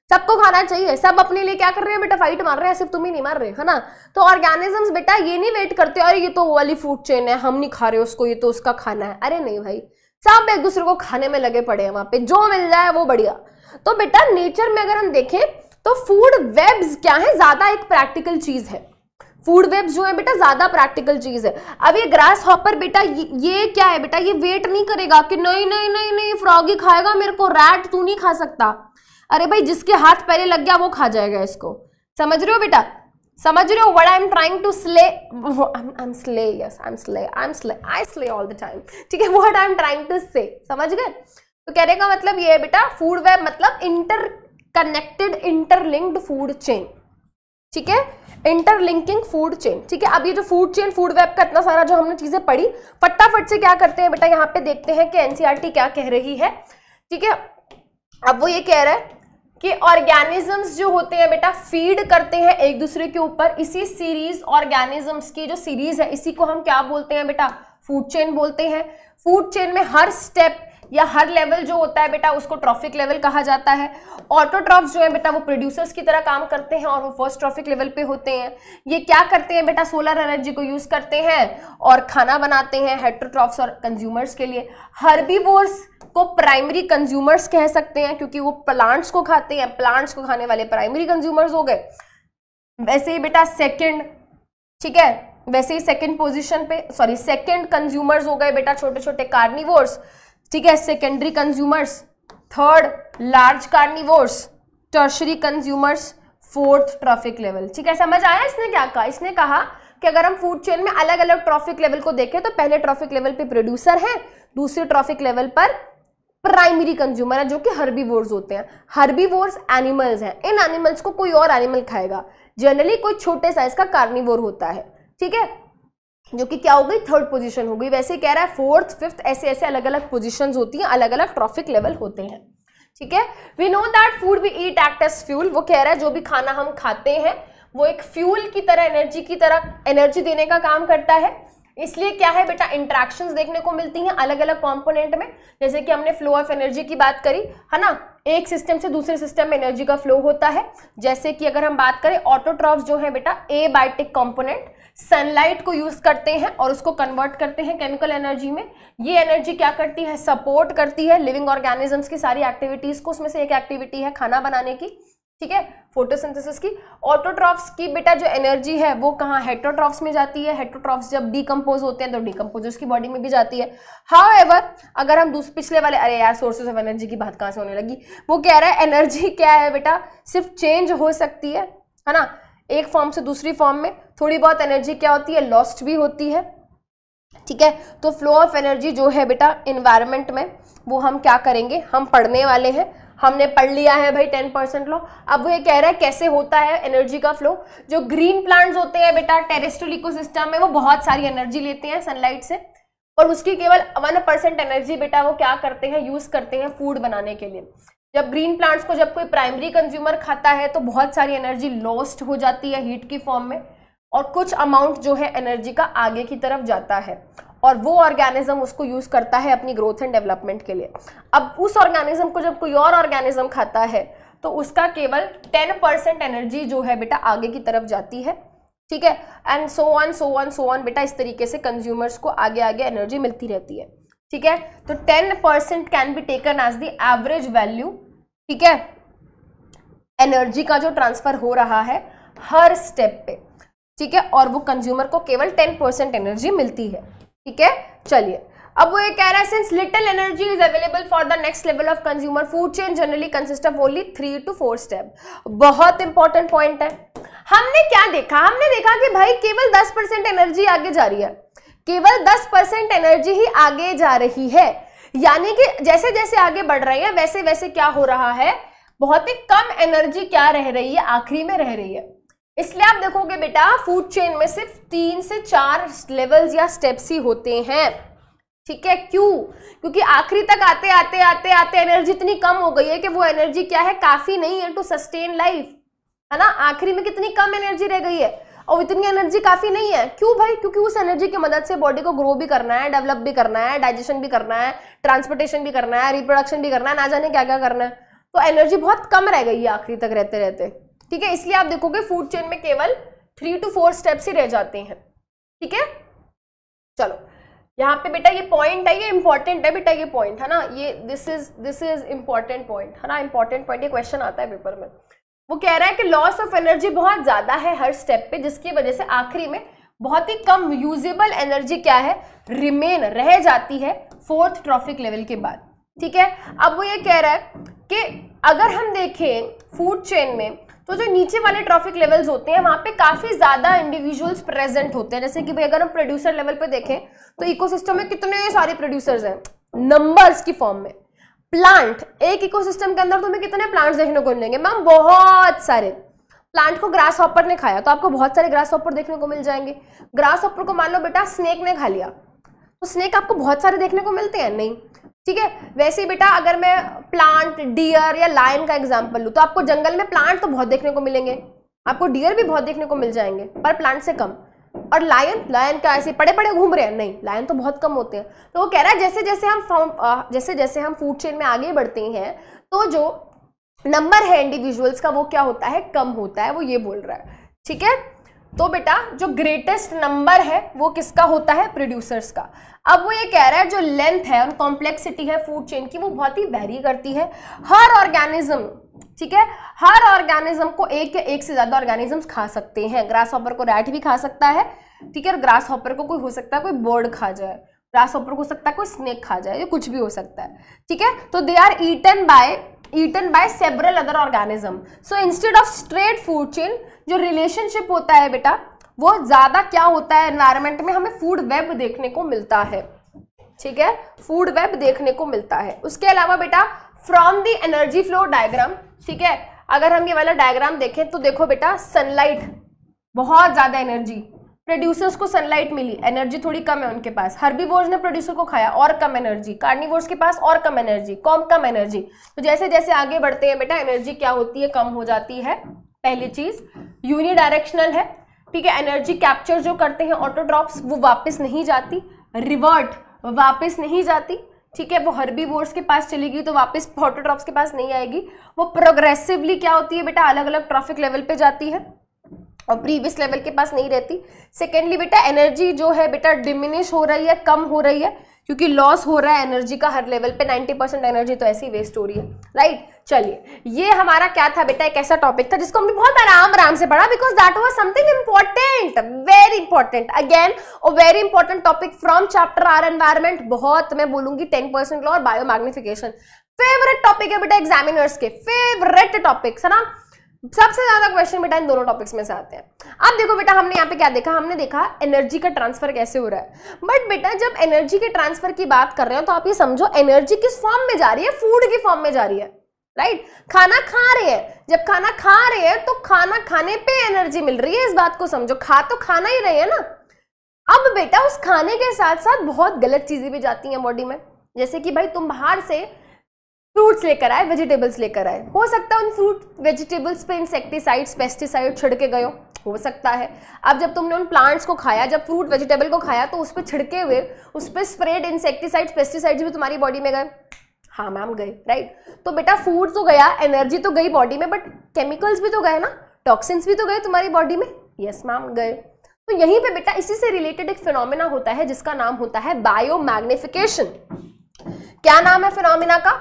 सबको खाना चाहिए। सब अपने लिए क्या कर रहे हैं बेटा, फाइट मार रहे हैं, सिर्फ तुम ही नहीं मार रहे, है ना। तो ऑर्गेनिजम्स बेटा ये नहीं वेट करते और ये तो वो वाली फूड चेन है, हम नहीं खा रहे उसको, ये तो उसका खाना है। अरे नहीं भाई, सब एक दूसरे को खाने में लगे पड़े हैं, वहां पे जो मिल जाए वो बढ़िया। तो बेटा नेचर में अगर हम देखें तो फूड वेब्स क्या है, ज्यादा एक प्रैक्टिकल चीज है। फूड वेब्स जो है बेटा ज्यादा प्रैक्टिकल चीज है। अब ये ग्रास हॉपर बेटा ये क्या है बेटा, ये वेट नहीं करेगा कि नहीं नहीं नहीं नहीं फ्रॉगी खाएगा मेरे को, रैट तू नहीं खा सकता। अरे भाई जिसके हाथ पहले लग गया वो खा जाएगा इसको, समझ रहे हो बेटा, समझ रहे हो। What I am trying to slay, I am slay, yes I am slay, I slay all the time, ठीक है। What I am trying to say, समझ गए। तो कहने का मतलब ये है बेटा फूड वेब मतलब इंटरकनेक्टेड इंटरलिंक्ड फूड चेन, ठीक है, इंटरलिंकिंग फूड चेन, ठीक है। अब ये जो फूड चेन फूड वेब का इतना सारा जो हमने चीजें पढ़ी, फटाफट से क्या करते हैं बेटा, यहाँ पे देखते हैं कि एनसीईआरटी क्या कह रही है, ठीक है। अब वो ये कह रहा है कि ऑर्गेनिजम्स जो होते हैं बेटा फीड करते हैं एक दूसरे के ऊपर। इसी सीरीज ऑर्गेनिजम्स की जो सीरीज है इसी को हम क्या बोलते हैं बेटा, फूड चेन बोलते हैं। फूड चेन में हर स्टेप या हर लेवल जो होता है बेटा उसको ट्रॉफिक लेवल कहा जाता है। ऑटोट्रॉफ्स जो है बेटा वो प्रोड्यूसर्स की तरह काम करते हैं और वो फर्स्ट ट्रॉफिक लेवल पे होते हैं। ये क्या करते हैं बेटा, सोलर एनर्जी को यूज करते हैं और खाना बनाते हैं हेटेरोट्रॉफ्स और कंज्यूमर्स के लिए। हर्बीवोर्स को प्राइमरी कंज्यूमर्स कह सकते हैं क्योंकि वो प्लांट्स को खाते हैं, प्लांट्स को खाने वाले प्राइमरी कंज्यूमर्स हो गए। वैसे ही बेटा सेकंड, ठीक है, वैसे ही सेकंड पोजीशन पे सेकंड कंज्यूमर्स हो गए बेटा छोटे छोटे कार्निवोर्स, ठीक है, secondary consumers, third large carnivores, tertiary consumers, fourth trophic level. ठीक है, समझ आया इसने क्या कहा? इसने कहा कि अगर हम फूड चेन में अलग अलग ट्रॉफिक लेवल को देखें तो पहले ट्रॉफिक लेवल पे प्रोड्यूसर है, दूसरे ट्रॉफिक लेवल पर प्राइमरी कंज्यूमर है जो कि हर्बीवोर्स होते हैं। हर्बीवोर्स एनिमल्स हैं, इन एनिमल्स को कोई और एनिमल खाएगा, जनरली कोई छोटे साइज का कार्निवोर होता है, ठीक है, जो कि क्या हो गई, थर्ड पोजीशन हो गई। वैसे कह रहा है फोर्थ फिफ्थ ऐसे ऐसे अलग अलग पोजीशंस होती हैं, अलग अलग ट्रॉफिक लेवल होते हैं। ठीक है, we know that food we eat act as fuel. वो कह रहा है जो भी खाना हम खाते हैं वो एक फ्यूल की तरह, एनर्जी की तरह, एनर्जी देने का काम करता है। इसलिए क्या है बेटा, इंट्रैक्शंस देखने को मिलती हैं अलग अलग कंपोनेंट में। जैसे कि हमने फ्लो ऑफ एनर्जी की बात करी है ना, एक सिस्टम से दूसरे सिस्टम में एनर्जी का फ्लो होता है। जैसे कि अगर हम बात करें ऑटोट्रॉफ्स जो है बेटा एबायोटिक कंपोनेंट, सनलाइट को यूज करते हैं और उसको कन्वर्ट करते हैं केमिकल एनर्जी में। ये एनर्जी क्या करती है, सपोर्ट करती है लिविंग ऑर्गेनिजम्स की सारी एक्टिविटीज को। उसमें से एक एक्टिविटी है खाना बनाने की, ठीक है, फोटोसिंथेसिस की। ऑटोट्रॉफ्स की बेटा जो एनर्जी है वो कहाँ, हेटेरोट्रॉफ्स में जाती है। हेटेरोट्रॉफ्स जब डिकम्पोज होते हैं तो डिकम्पोजर्स की बॉडी में भी जाती है। हाउएवर अगर हम पिछले वाले, अरे यार सोर्सेज ऑफ एनर्जी की बात कहाँ से होने लगी, वो कह रहा है एनर्जी क्या है बेटा, सिर्फ चेंज हो सकती है ना, एक फॉर्म से दूसरी फॉर्म में। थोड़ी बहुत एनर्जी क्या होती है, लॉस्ट भी होती है। ठीक है, तो फ्लो ऑफ एनर्जी जो है बेटा इन्वायरमेंट में वो हम क्या करेंगे, हम पढ़ने वाले हैं। हमने पढ़ लिया है भाई 10% लॉ। अब वो ये कह रहा है कैसे होता है एनर्जी का फ्लो। जो ग्रीन प्लांट्स होते हैं बेटा टेरेस्ट्रियल इकोसिस्टम में, वो बहुत सारी एनर्जी लेते हैं सनलाइट से और उसकी केवल 1% एनर्जी बेटा वो क्या करते हैं, यूज करते हैं फूड बनाने के लिए। जब ग्रीन प्लांट्स को जब कोई प्राइमरी कंज्यूमर खाता है तो बहुत सारी एनर्जी लॉस्ट हो जाती है हीट की फॉर्म में और कुछ अमाउंट जो है एनर्जी का आगे की तरफ जाता है और वो ऑर्गेनिज्म उसको यूज करता है अपनी ग्रोथ एंड डेवलपमेंट के लिए। अब उस ऑर्गेनिज्म को जब कोई और ऑर्गेनिज्म खाता है तो उसका केवल 10% एनर्जी जो है बेटा आगे की तरफ जाती है। ठीक है, एंड सो ऑन बेटा, इस तरीके से कंज्यूमर्स को आगे आगे एनर्जी मिलती रहती है। ठीक है, तो 10% can be taken as the average value, ठीक है, एनर्जी का जो ट्रांसफर हो रहा है हर स्टेप पे। ठीक है, और वो कंज्यूमर को केवल 10% एनर्जी मिलती है। ठीक है, चलिए अब वो ये कह रहा है since little energy is available for the next level of consumer, food chain generally consist of only 3 to 4 step. बहुत इंपॉर्टेंट पॉइंट है। हमने क्या देखा, हमने देखा कि भाई केवल 10% एनर्जी आगे जा रही है, केवल 10% एनर्जी ही आगे जा रही है। यानी कि जैसे जैसे आगे बढ़ रही है वैसे वैसे क्या हो रहा है, बहुत ही कम एनर्जी क्या रह रही है, आखिरी में रह रही है। इसलिए आप देखोगे बेटा फूड चेन में सिर्फ 3 से 4 लेवल्स या स्टेप्स ही होते हैं। ठीक है, क्यों? क्योंकि आखिरी तक आते आते आते आते एनर्जी इतनी कम हो गई है कि वो एनर्जी क्या है, काफी नहीं है टू सस्टेन लाइफ, है ना। आखिरी में कितनी कम एनर्जी रह गई है और इतनी एनर्जी काफी नहीं है। क्यों भाई? क्योंकि उस एनर्जी की मदद से बॉडी को ग्रो भी करना है, डेवलप भी करना है, डाइजेशन भी करना है, ट्रांसपोर्टेशन भी करना है, रिप्रोडक्शन भी करना है, ना जाने क्या क्या करना है। तो एनर्जी बहुत कम रह गई है आखिरी तक रहते रहते। ठीक है, इसलिए आप देखोगे फूड चेन में केवल 3 to 4 स्टेप्स ही रह जाते हैं। ठीक है, चलो यहाँ पे बेटा ये पॉइंट है, ये इंपॉर्टेंट है बेटा, ये पॉइंट है ना, ये दिस इज इंपॉर्टेंट पॉइंट है ना, इंपॉर्टेंट पॉइंट, ये क्वेश्चन आता है पेपर में। वो कह रहा है कि लॉस ऑफ एनर्जी बहुत ज्यादा है हर स्टेप पे, जिसकी वजह से आखिरी में बहुत ही कम यूजेबल एनर्जी क्या है, रिमेन रह जाती है 4th ट्रॉफिक लेवल के बाद। ठीक है, अब वो ये कह रहा है कि अगर हम देखें फूड चेन में तो जो नीचे वाले ट्रॉफिक लेवल्स होते हैं वहां पे काफी ज्यादा इंडिविजुअल्स प्रेजेंट होते हैं। जैसे कि भाई अगर हम प्रोड्यूसर लेवल पे देखें तो इकोसिस्टम में कितने सारे प्रोड्यूसर्स हैं, नंबर्स की फॉर्म में। प्लांट, एक इकोसिस्टम के अंदर तुम्हें कितने प्लांट्स देखने को मिलेंगे मैम, बहुत सारे। प्लांट को ग्रास हॉपर ने खाया तो आपको बहुत सारे ग्रास हॉपर देखने को मिल जाएंगे। ग्रास हॉपर को मान लो बेटा स्नेक ने खा लिया तो स्नेक आपको बहुत सारे देखने को मिलते हैं, नहीं। ठीक है, वैसे ही बेटा अगर मैं प्लांट, डियर या लायन का एग्जांपल लूं तो आपको जंगल में प्लांट तो बहुत देखने को मिलेंगे, आपको डियर भी बहुत देखने को मिल जाएंगे पर प्लांट से कम। और लायन क्या ऐसे पड़े पड़े घूम रहे हैं? नहीं, लायन तो बहुत कम होते हैं। तो वो कह रहा है जैसे जैसे हम फूड चेन में आगे बढ़ते हैं तो जो नंबर है इंडिविजुअल्स का वो क्या होता है? कम होता है, वो ये बोल रहा है। ठीक है, तो बेटा जो ग्रेटेस्ट नंबर है वो किसका होता है? प्रोड्यूसर्स का। अब वो ये कह रहा है जो लेंथ है और कॉम्प्लेक्सिटी है फूड चेन की वो बहुत ही वेरी करती है। हर ऑर्गेनिज्म, ठीक है, हर ऑर्गेनिज्म को एक या एक से ज्यादा ऑर्गेनिजम्स खा सकते हैं। ग्रास हॉपर को रैट भी खा सकता है, ठीक है, ग्रास हॉपर को कोई हो सकता है कोई बर्ड खा जाए, ग्रास हॉपर को हो सकता है कोई स्नेक खा जाए, ये कुछ भी हो सकता है। ठीक है, तो they are eaten by several other organism. So instead of straight food chain जो रिलेशनशिप होता है बेटा वो ज्यादा क्या होता है एनवायरमेंट में, हमें फूड वेब देखने को मिलता है। ठीक है, फूड वेब देखने को मिलता है। उसके अलावा बेटा from the energy flow diagram, ठीक है, अगर हम ये वाला डायग्राम देखें तो देखो बेटा सनलाइट, बहुत ज्यादा एनर्जी, प्रोड्यूसर्स को सनलाइट मिली, एनर्जी थोड़ी कम है उनके पास। हर्बीवोर्स ने प्रोड्यूसर को खाया और कम एनर्जी, कार्निवोर्स के पास और कम एनर्जी, कम एनर्जी। तो जैसे जैसे आगे बढ़ते हैं बेटा एनर्जी क्या होती है? कम हो जाती है। पहली चीज यूनिडायरेक्शनल है, ठीक है, एनर्जी कैप्चर जो करते हैं ऑटोट्रॉप्स वो वापस नहीं जाती, रिवर्ट वापस नहीं जाती। ठीक है, वो हर्बीवोर्स के पास चली गई तो वापस ऑटोट्रॉप्स के पास नहीं आएगी, वो प्रोग्रेसिवली क्या होती है बेटा अलग अलग ट्रॉफिक लेवल पे जाती है और प्रीवियस लेवल के पास नहीं रहती। सेकेंडली बेटा एनर्जी जो है बेटा डिमिनिश हो रही है, कम हो रही है, क्योंकि लॉस हो रहा है एनर्जी का हर लेवल पे। 90% एनर्जी तो ऐसी वेस्ट हो रही है, राइट। चलिए, ये हमारा क्या था बेटा? एक ऐसा टॉपिक था जिसको हमने बहुत आराम से पढ़ा, because that was something important, very important, again और very important topic from chapter our environment. बहुत मैं बोलूंगी 10% लॉ और बायोमैग्निफिकेशन फेवरेट टॉपिक है बेटा, एग्जामिनर्स के फेवरेट टॉपिक्स है ना। सबसे ज्यादा क्वेश्चन बेटा इन दोनों टॉपिक्स में से आते हैं। अब देखो बेटा हमने यहाँ पे क्या देखा? हमने देखा एनर्जी का ट्रांसफर कैसे हो रहा है। बट बेटा जब एनर्जी के ट्रांसफर की बात कर रहे हो तो आप ये समझो एनर्जी किस फॉर्म में जा रही है? फूड की फॉर्म में जा रही है, राइट। खाना खा रहे हैं, जब खाना खा रहे हैं तो खाना खाने पे एनर्जी मिल रही है, इस बात को समझो। खा तो खाना ही रहे हैं ना। अब बेटा उस खाने के साथ साथ बहुत गलत चीजें भी जाती हैं बॉडी में, जैसे कि भाई तुम बाहर से फ्रूट्स लेकर आए, वेजिटेबल्स लेकर आए, हो सकता है उन फ्रूट वेजिटेबल्स पे इंसेक्टिसाइड्स पेस्टिसाइड छिड़के गए हो सकता है। अब जब तुमने उन प्लांट्स को खाया, जब फ्रूट वेजिटेबल को खाया तो उस पर छिड़के हुए, उस पर स्प्रेड इंसेक्टिसाइड्स पेस्टिसाइड्स भी तुम्हारी बॉडी में गए। हाँ मैम गए, राइट। तो बेटा फूड तो गया, एनर्जी तो गई बॉडी में, बट केमिकल्स भी तो गए ना, टॉक्सिन्स भी तो गए तुम्हारी बॉडी में। यस मैम गए। तो यहीं पे बेटा इसी से रिलेटेड एक फिनोमिना होता है जिसका नाम होता है बायोमैग्निफिकेशन। क्या नाम है फिनोमिना का?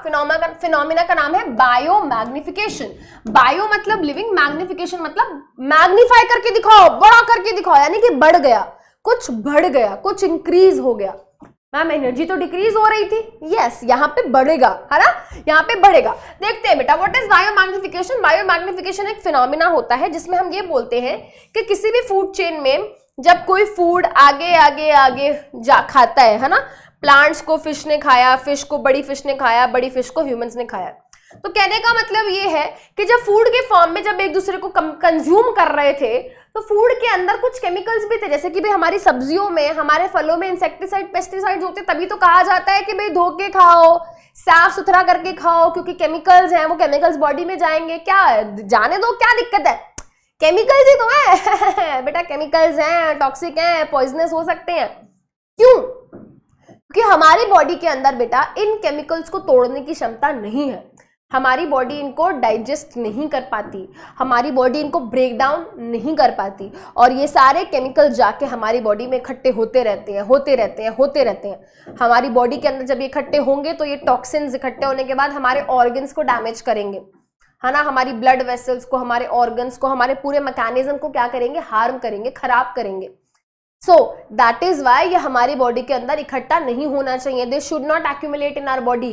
फिनोमिना का नाम है बायोमैग्निफिकेशन। बायो मतलब लिविंग, मैग्निफिकेशन मतलब मैग्नीफाई करके दिखाओ, बड़ा करके दिखाओ, यानी कि बढ़ गया, कुछ बढ़ गया, कुछ इंक्रीज हो गया। मैम एनर्जी तो डिक्रीज हो रही थी, यस यहाँ पे बढ़ेगा, है ना, यहाँ पे बढ़ेगा। देखते हैं बेटा व्हाट इज बायोमैग्निफिकेशन। बायोमैग्निफिकेशन एक फिनोमिना होता है जिसमें हम ये बोलते हैं कि किसी भी फूड चेन में जब कोई फूड आगे आगे आगे जा खाता है ना, प्लांट्स को फिश ने खाया, फिश को बड़ी फिश ने खाया, बड़ी फिश को ह्यूमंस ने खाया। तो कहने का मतलब ये है कि जब फूड के फॉर्म में जब एक दूसरे को कंज्यूम कर रहे थे तो फूड के अंदर कुछ केमिकल्स भी थे, जैसे कि भाई हमारी सब्जियों में, हमारे फलों में इंसेक्टिसाइड पेस्टिसाइड्स होते, तभी तो कहा जाता है कि भाई धो के खाओ, साफ सुथरा करके खाओ, क्योंकि केमिकल्स हैं, वो केमिकल्स बॉडी में जाएंगे। क्या जाने दो, क्या दिक्कत है, केमिकल्स ही तो है बेटा, केमिकल्स हैं, टॉक्सिक हैं, पॉइजनस हो सकते हैं। क्यों? क्योंकि हमारी बॉडी के अंदर बेटा इन केमिकल्स को तोड़ने की क्षमता नहीं है, हमारी बॉडी इनको डाइजेस्ट नहीं कर पाती, हमारी बॉडी इनको ब्रेक डाउन नहीं कर पाती, और ये सारे केमिकल जाके हमारी बॉडी में इकट्ठे होते रहते हैं। हमारी बॉडी के अंदर जब ये इकट्ठे होंगे तो ये टॉक्सिन्स इकट्ठे होने के बाद हमारे ऑर्गन्स को डैमेज करेंगे, है ना, हमारी ब्लड वेसल्स को, हमारे ऑर्गन्स को, हमारे पूरे मैकेनिज्म को क्या करेंगे? हार्म करेंगे, खराब करेंगे। सो दैट इज वाई ये हमारी बॉडी के अंदर इकट्ठा नहीं होना चाहिए। They should not accumulate in our body,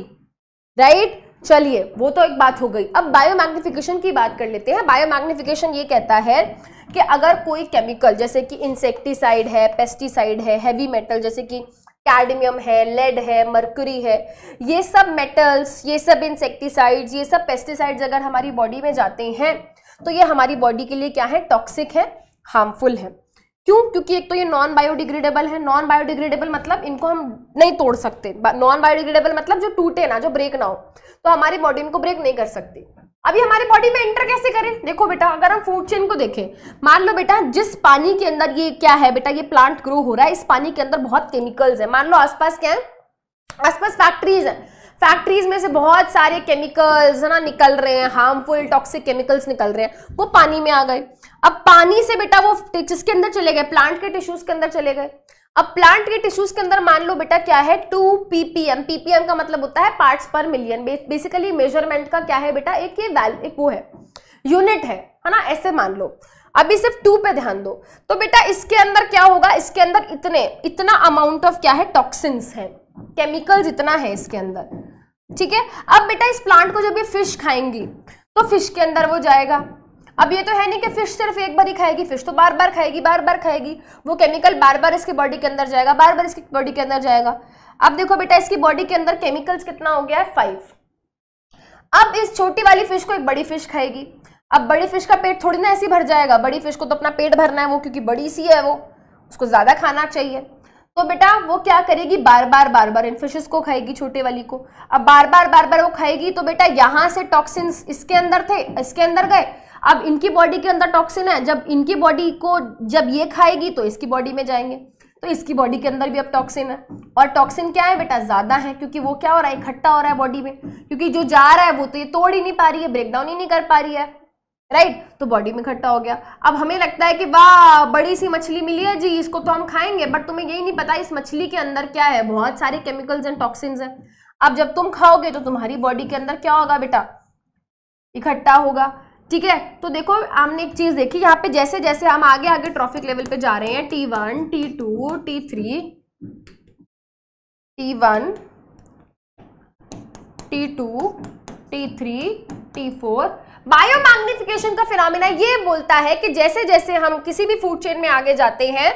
right. चलिए वो तो एक बात हो गई। अब बायोमैग्निफिकेशन की बात कर लेते हैं। बायोमैग्निफिकेशन ये कहता है कि अगर कोई केमिकल जैसे कि इंसेक्टिसाइड है, पेस्टिसाइड है, हैवी मेटल जैसे कि कैडमियम है, लेड है, मर्क्यूरी है, ये सब मेटल्स, ये सब इंसेक्टिसाइड्स, ये सब पेस्टिसाइड्स अगर हमारी बॉडी में जाते हैं तो ये हमारी बॉडी के लिए क्या है? टॉक्सिक है, हार्मफुल है। क्यों? क्योंकि एक तो ये नॉन बायोडिग्रेडेबल है। नॉन बायोडिग्रेडेबल मतलब इनको हम नहीं तोड़ सकते। नॉन बायोडिग्रेडेबल मतलब जो टूटे ना, जो ब्रेक ना हो, तो हमारी बॉडी इनको ब्रेक नहीं कर सकती। अभी हमारी बॉडी में एंटर कैसे करें? देखो बेटा, अगर हम फूड चेन को देखें, मान लो बेटा जिस पानी के अंदर ये क्या है बेटा, ये प्लांट ग्रो हो रहा है, इस पानी के अंदर बहुत केमिकल्स है। मान लो आसपास क्या है, आसपास फैक्ट्रीज है, फैक्ट्रीज में से बहुत सारे केमिकल्स है ना निकल रहे हैं, हार्मफुल टॉक्सिक केमिकल्स निकल रहे हैं, वो पानी में आ गए। अब पानी से बेटा वो किसके अंदर चले गए? प्लांट के टिश्यूज के अंदर चले गए। अब प्लांट के टिश्यूज के अंदर मान लो बेटा क्या है, 2 ppm, ppm का मतलब होता है पार्ट्स पर मिलियन। बेसिकली मेजरमेंट का क्या है बेटा, एक वो है, यूनिट है ना, ऐसे मान लो। अभी सिर्फ 2 पे ध्यान दो, तो बेटा इसके अंदर क्या होगा, इसके अंदर इतना अमाउंट ऑफ क्या है, टॉक्सिन्स है, केमिकल्स इतना है इसके अंदर, ठीक है। अब बेटा इस प्लांट को जब ये फिश खाएंगी तो फिश के अंदर वो जाएगा। अब ये तो है नहीं कि फिश सिर्फ एक बार ही खाएगी, फिश तो बार बार खाएगी, बार बार खाएगी, वो केमिकल बार बार इसकी बॉडी के अंदर जाएगा, बार बार इसकी बॉडी के अंदर जाएगा। अब देखो बेटा इसकी बॉडी के अंदर केमिकल्स कितना हो गया है, 5। अब इस छोटी वाली फिश को एक बड़ी फिश खाएगी। अब बड़ी फिश का पेट थोड़ी ना ऐसे भर जाएगा, बड़ी फिश को तो अपना पेट भरना है वो, क्योंकि बड़ी सी है वो, उसको ज्यादा खाना चाहिए। तो बेटा वो क्या करेगी, बार बार इन फिशेस को खाएगी, छोटे वाली को। अब बार बार वो खाएगी तो बेटा यहाँ से टॉक्सिन्स इसके अंदर थे, इसके अंदर गए। अब इनकी बॉडी के अंदर टॉक्सिन है, जब इनकी बॉडी को जब ये खाएगी तो इसकी बॉडी में जाएंगे, तो इसकी बॉडी के अंदर भी अब टॉक्सिन है। और टॉक्सिन क्या है बेटा, ज्यादा है, क्योंकि वो क्या हो रहा है, इकट्ठा हो रहा है बॉडी में, क्योंकि जो जा रहा है वो तो ये तोड़ ही नहीं पा रही है, ब्रेक डाउन ही नहीं कर पा रही है, राइट। तो बॉडी में इकट्ठा हो गया। अब हमें लगता है कि वाह बड़ी सी मछली मिली है जी, इसको तो हम खाएंगे, बट तुम्हें यही नहीं पता इस मछली के अंदर क्या है, बहुत सारे केमिकल्स एंड टॉक्सिन्स हैं। अब जब तुम खाओगे तो तुम्हारी बॉडी के अंदर क्या होगा बेटा, इकट्ठा होगा, ठीक है। तो देखो हमने एक चीज देखी यहाँ पे, जैसे जैसे हम आगे आगे ट्रॉफिक लेवल पे जा रहे हैं, T1, T2, T3, T1, T2, T3, T4, biomagnification का फिनोमेना ये बोलता है कि जैसे जैसे हम किसी भी फूड चेन में आगे जाते हैं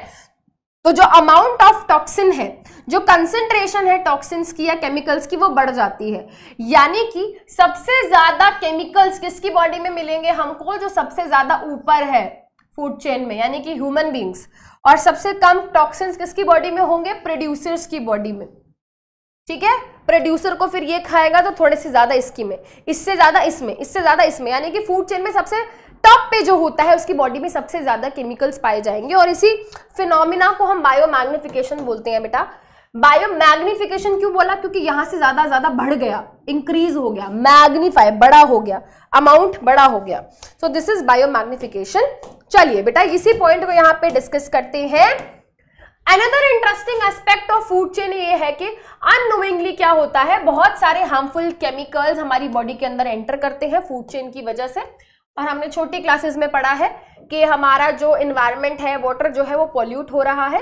तो जो अमाउंट ऑफ टॉक्सिन है, जो कंसेंट्रेशन है टॉक्सिन्स की या केमिकल्स की, वो बढ़ जाती है। यानी कि सबसे ज्यादा केमिकल्स किसकी बॉडी में मिलेंगे हमको, जो सबसे ज्यादा ऊपर है फूड चेन में, यानी कि ह्यूमन बींग्स। और सबसे कम टॉक्सिन्स किसकी बॉडी में होंगे, प्रोड्यूसर्स की बॉडी में, ठीक है। प्रोड्यूसर को फिर ये खाएगा तो थोड़े से ज्यादा इसकी में, इससे ज्यादा इसमें, इससे ज्यादा इसमें, यानी कि फूड चेन में सबसे टॉप पे जो होता है उसकी बॉडी में सबसे ज्यादा केमिकल्स पाए जाएंगे। और इसी फिनोमिना को हम बायोमैग्निफिकेशन बोलते हैं बेटा। बायोमैग्निफिकेशन क्यों बोला, क्योंकि यहां से ज्यादा बढ़ गया, इंक्रीज हो गया, मैग्नीफाई बड़ा हो गया, अमाउंट बड़ा हो गया। So this is biomagnification. चलिए बेटा इसी पॉइंट को यहाँ पे डिस्कस करते हैं। Another interesting aspect of food chain ये है कि अननोइंगली क्या होता है, बहुत सारे हार्मफुल केमिकल्स हमारी बॉडी के अंदर एंटर करते हैं फूड चेन की वजह से। और हमने छोटी क्लासेस में पढ़ा है कि हमारा जो एनवायरनमेंट है, वाटर जो है वो पॉल्यूट हो रहा है।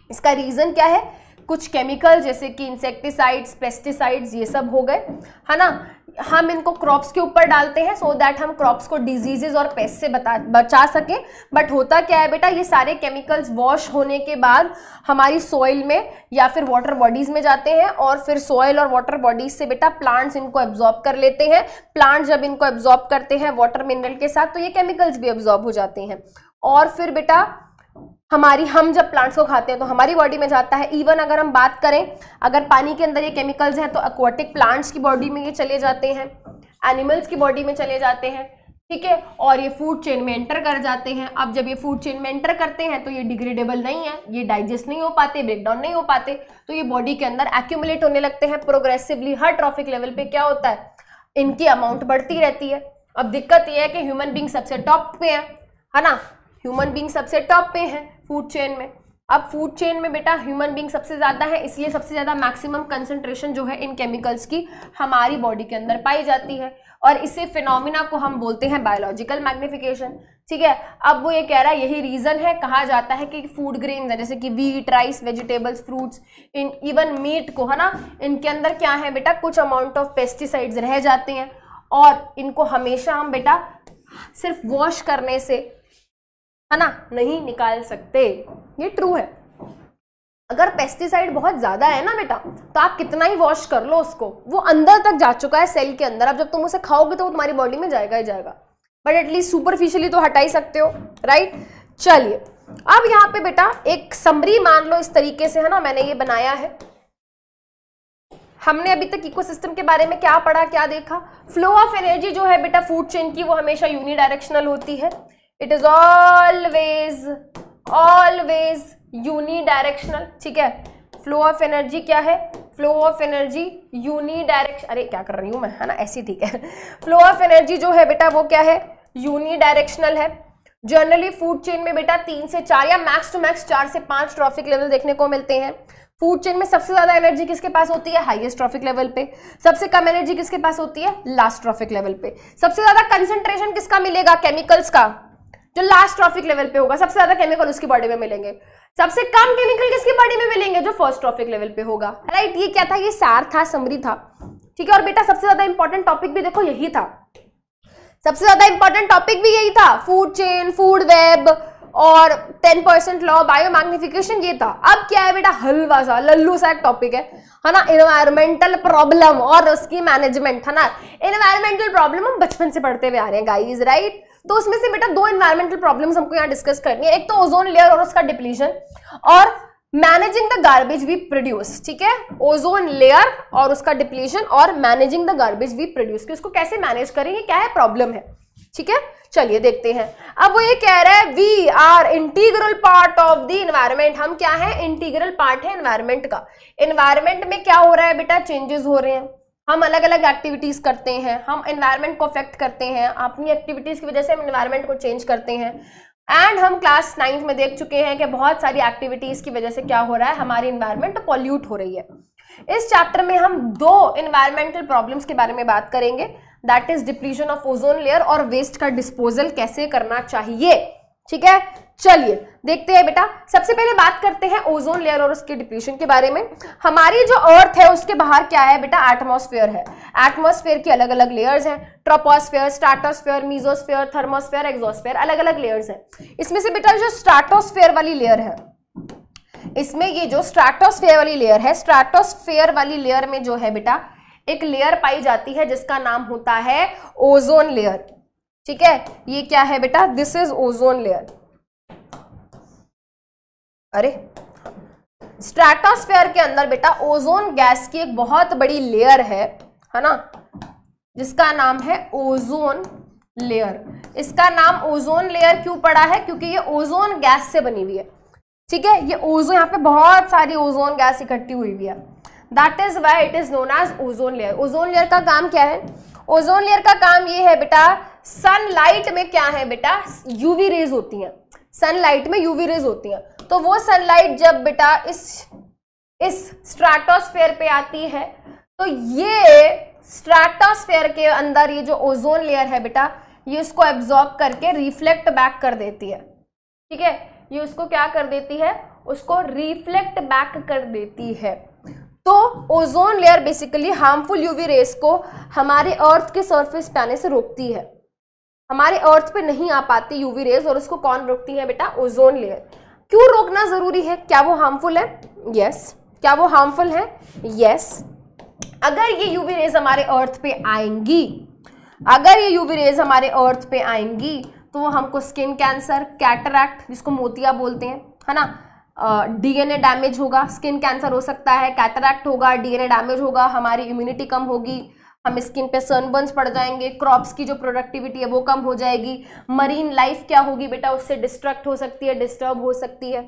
इसका रीजन क्या है, कुछ केमिकल जैसे कि इंसेक्टिसाइड्स, पेस्टिसाइड्स, ये सब हो गए, है ना। हम इनको क्रॉप्स के ऊपर डालते हैं सो दैट हम क्रॉप्स को डिजीजेज और पेस्ट से बचा सकें। बट होता क्या है बेटा, ये सारे केमिकल्स वॉश होने के बाद हमारी सॉइल में या फिर वाटर बॉडीज में जाते हैं, और फिर सॉइल और वाटर बॉडीज से बेटा प्लांट्स इनको एब्जॉर्ब कर लेते हैं। प्लांट्स जब इनको एब्जॉर्ब करते हैं वाटर मिनरल के साथ, तो ये केमिकल्स भी एब्जॉर्ब हो जाते हैं। और फिर बेटा हम जब प्लांट्स को खाते हैं तो हमारी बॉडी में जाता है। इवन अगर हम बात करें, अगर पानी के अंदर ये केमिकल्स हैं तो एक्वाटिक प्लांट्स की बॉडी में ये चले जाते हैं, एनिमल्स की बॉडी में चले जाते हैं, ठीक है। और ये फूड चेन में एंटर कर जाते हैं। अब जब ये फूड चेन में एंटर करते हैं तो ये डिग्रेडेबल नहीं है, ये डाइजेस्ट नहीं हो पाते, ब्रेकडाउन नहीं हो पाते, तो ये बॉडी के अंदर एक्यूमुलेट होने लगते हैं प्रोग्रेसिवली। हर ट्रॉफिक लेवल पे क्या होता है, इनकी अमाउंट बढ़ती रहती है। अब दिक्कत ये है कि ह्यूमन बींग सबसे टॉप पे है ना, ह्यूमन बींग सबसे टॉप पे है फूड चेन में। अब फूड चेन में बेटा ह्यूमन बींग सबसे ज्यादा है, इसलिए सबसे ज्यादा मैक्सिमम कंसंट्रेशन जो है इन केमिकल्स की हमारी बॉडी के अंदर पाई जाती है। और इसे फिनोमिना को हम बोलते हैं बायोलॉजिकल मैग्निफिकेशन, ठीक है। अब वो ये कह रहा है, यही रीजन है, कहा जाता है कि फूड ग्रेन्स है जैसे कि wheat, rice, vegetables, fruits, even meat को, है ना, इनके अंदर क्या है बेटा, कुछ अमाउंट ऑफ पेस्टिसाइड्स रह जाते हैं। और इनको हमेशा हम बेटा सिर्फ वॉश करने से, है ना, नहीं निकाल सकते। ये ट्रू है। अगर पेस्टिसाइड बहुत ज्यादा है ना बेटा, तो आप कितना ही वॉश कर लो उसको, वो अंदर तक जा चुका है सेल के अंदर। अब जब तुम उसे खाओगे तो वो तुम्हारी बॉडी में जाएगा ही जाएगा, बट एटलीस्ट सुपरफिशियली तो हटा ही सकते हो, राइट। चलिए अब यहाँ पे बेटा एक समरी मान लो इस तरीके से, है ना, मैंने ये बनाया है। हमने अभी तक इकोसिस्टम के बारे में क्या पढ़ा, क्या देखा? फ्लो ऑफ एनर्जी जो है बेटा फूड चेन की वो हमेशा यूनिडायरेक्शनल होती है। इट इज ऑलवेज यूनिडायरेक्शनल, ठीक है। फ्लो ऑफ एनर्जी क्या है? फ्लो ऑफ एनर्जी यूनिडायरेक्शन, अरे क्या कर रही हूं मैं, है ना, ऐसी ठीक है। फ्लो ऑफ एनर्जी जो है बेटा वो क्या है? यूनिडायरेक्शनल है। जनरली फूड चेन में बेटा 3 से 4 या मैक्स टू मैक्स 4 से 5 ट्रॉफिक लेवल देखने को मिलते हैं। फूड चेन में सबसे ज्यादा एनर्जी किसके पास होती है? हाईएस्ट ट्रॉफिक लेवल पे। सबसे कम एनर्जी किसके पास होती है? लास्ट ट्रॉफिक लेवल पे। सबसे ज्यादा कंसंट्रेशन किसका मिलेगा? केमिकल्स का, जो लास्ट ट्रॉफिक लेवल पे होगा। सबसे ज्यादा केमिकल उसकी बॉडी में मिलेंगे। सबसे कम केमिकल किसकी बॉडी में मिलेंगे? जो फर्स्ट ट्रॉफिक लेवल पे होगा, राइट। ये क्या था? ये सार था, समरी था, ठीक है। और बेटा सबसे ज्यादा इंपॉर्टेंट टॉपिक भी देखो यही था, सबसे ज्यादा इंपॉर्टेंट टॉपिक भी यही था, फूड चेन, फूड वेब और 10% लॉ, बायोमैग्निफिकेशन, ये था। अब क्या है बेटा? हलवा सा, लल्लू सा एक टॉपिक है ना, एनवायरमेंटल प्रॉब्लम और उसकी मैनेजमेंट, है ना। एनवायरमेंटल प्रॉब्लम हम बचपन से पढ़ते हुए आ रहे हैं गाइस, राइट। तो उसमें से बेटा 2 एनवायरमेंटल प्रॉब्लम्स हमको यहाँ डिस्कस करनी है। एक तो ओजोन लेयर और उसका डिप्लीशन, और managing the garbage we produce, ठीक है। ओजोन लेयर और उसका डिप्लीशन और managing the garbage we produce, कि उसको कैसे मैनेज करेंगे, क्या है प्रॉब्लम है, ठीक है। चलिए देखते हैं। अब वो ये कह रहा है we are integral part of the environment. हम क्या है? इंटीग्रल पार्ट है एनवायरमेंट का। एनवायरमेंट में क्या हो रहा है बेटा? चेंजेस हो रहे हैं, हम अलग अलग एक्टिविटीज करते हैं, हम एनवायरमेंट को अफेक्ट करते हैं, अपनी एक्टिविटीज की वजह से हम एनवायरमेंट को चेंज करते हैं। एंड हम क्लास 9th में देख चुके हैं कि बहुत सारी एक्टिविटीज की वजह से क्या हो रहा है? हमारी एनवायरमेंट पॉल्यूट हो रही है। इस चैप्टर में हम 2 एनवायरमेंटल प्रॉब्लम्स के बारे में बात करेंगे, that is depletion of ozone layer और वेस्ट का डिस्पोजल कैसे करना चाहिए, ठीक है। चलिए देखते हैं बेटा। सबसे पहले बात करते हैं ओजोन लेयर और उसके डिप्लीशन के बारे में। हमारी जो अर्थ है उसके बाहर क्या है बेटा? एटमॉस्फेयर है। एटमॉस्फेयर की अलग अलग लेयर्स हैं, troposphere, stratosphere, mesosphere, thermosphere, exosphere, अलग अलग लेयर्स हैं। इसमें से बेटा जो स्ट्रेटोस्फेयर वाली लेयर है, इसमें ये जो स्ट्रेटोस्फेयर वाली लेयर है, स्ट्रेटोस्फेयर वाली लेयर में जो है बेटा एक लेयर पाई जाती है जिसका नाम होता है ओजोन लेयर, ठीक है। ये क्या है बेटा? This is ozone layer. अरे स्ट्रेटोस्फेयर के अंदर बेटा ओजोन गैस की एक बहुत बड़ी लेयर है ना, जिसका नाम है ओजोन लेयर। इसका नाम ओजोन लेयर क्यों पड़ा है? क्योंकि ये ओजोन गैस से बनी हुई है, ठीक है। ये ओजोन, यहाँ पे बहुत सारी ओजोन गैस इकट्ठी हुई हुई है, that is why it is known as ozone layer. Ozone layer का काम क्या है? ओजोन लेयर का काम ये है बेटा, सनलाइट में क्या है बेटा? यूवी रेज होती हैं, सनलाइट में यूवी रेज होती हैं। तो वो सनलाइट जब बेटा इस स्ट्रेटोस्फेयर पे आती है तो ये स्ट्रेटोस्फेयर के अंदर ये जो ओजोन लेयर है बेटा, ये उसको एब्जॉर्ब करके रिफ्लेक्ट बैक कर देती है, ठीक है। ये उसको क्या कर देती है? उसको रिफ्लेक्ट बैक कर देती है। तो ozone layer basically harmful UV rays को हमारे अर्थ के सरफेस पे आने से रोकती है। हमारे अर्थ पे नहीं आ पाती यूवी रेज, और उसको कौन रोकती है बेटा? Ozone layer. क्यों रोकना जरूरी है? क्या वो हार्मफुल है? यस। क्या वो हार्मफुल है? यस। अगर ये यूवी रेज हमारे अर्थ पे आएंगी, अगर ये यूवी रेज हमारे अर्थ पे आएंगी तो वो हमको स्किन कैंसर, कैटरैक्ट जिसको मोतिया बोलते हैं, है ना, डीएनए डैमेज होगा, स्किन कैंसर हो सकता है, कैटरैक्ट होगा, डीएनए डैमेज होगा, हमारी इम्यूनिटी कम होगी, हम स्किन पे सनबर्न्स पड़ जाएंगे, क्रॉप्स की जो प्रोडक्टिविटी है वो कम हो जाएगी, मरीन लाइफ क्या होगी बेटा? उससे डिस्ट्रक्ट हो सकती है, डिस्टर्ब हो सकती है,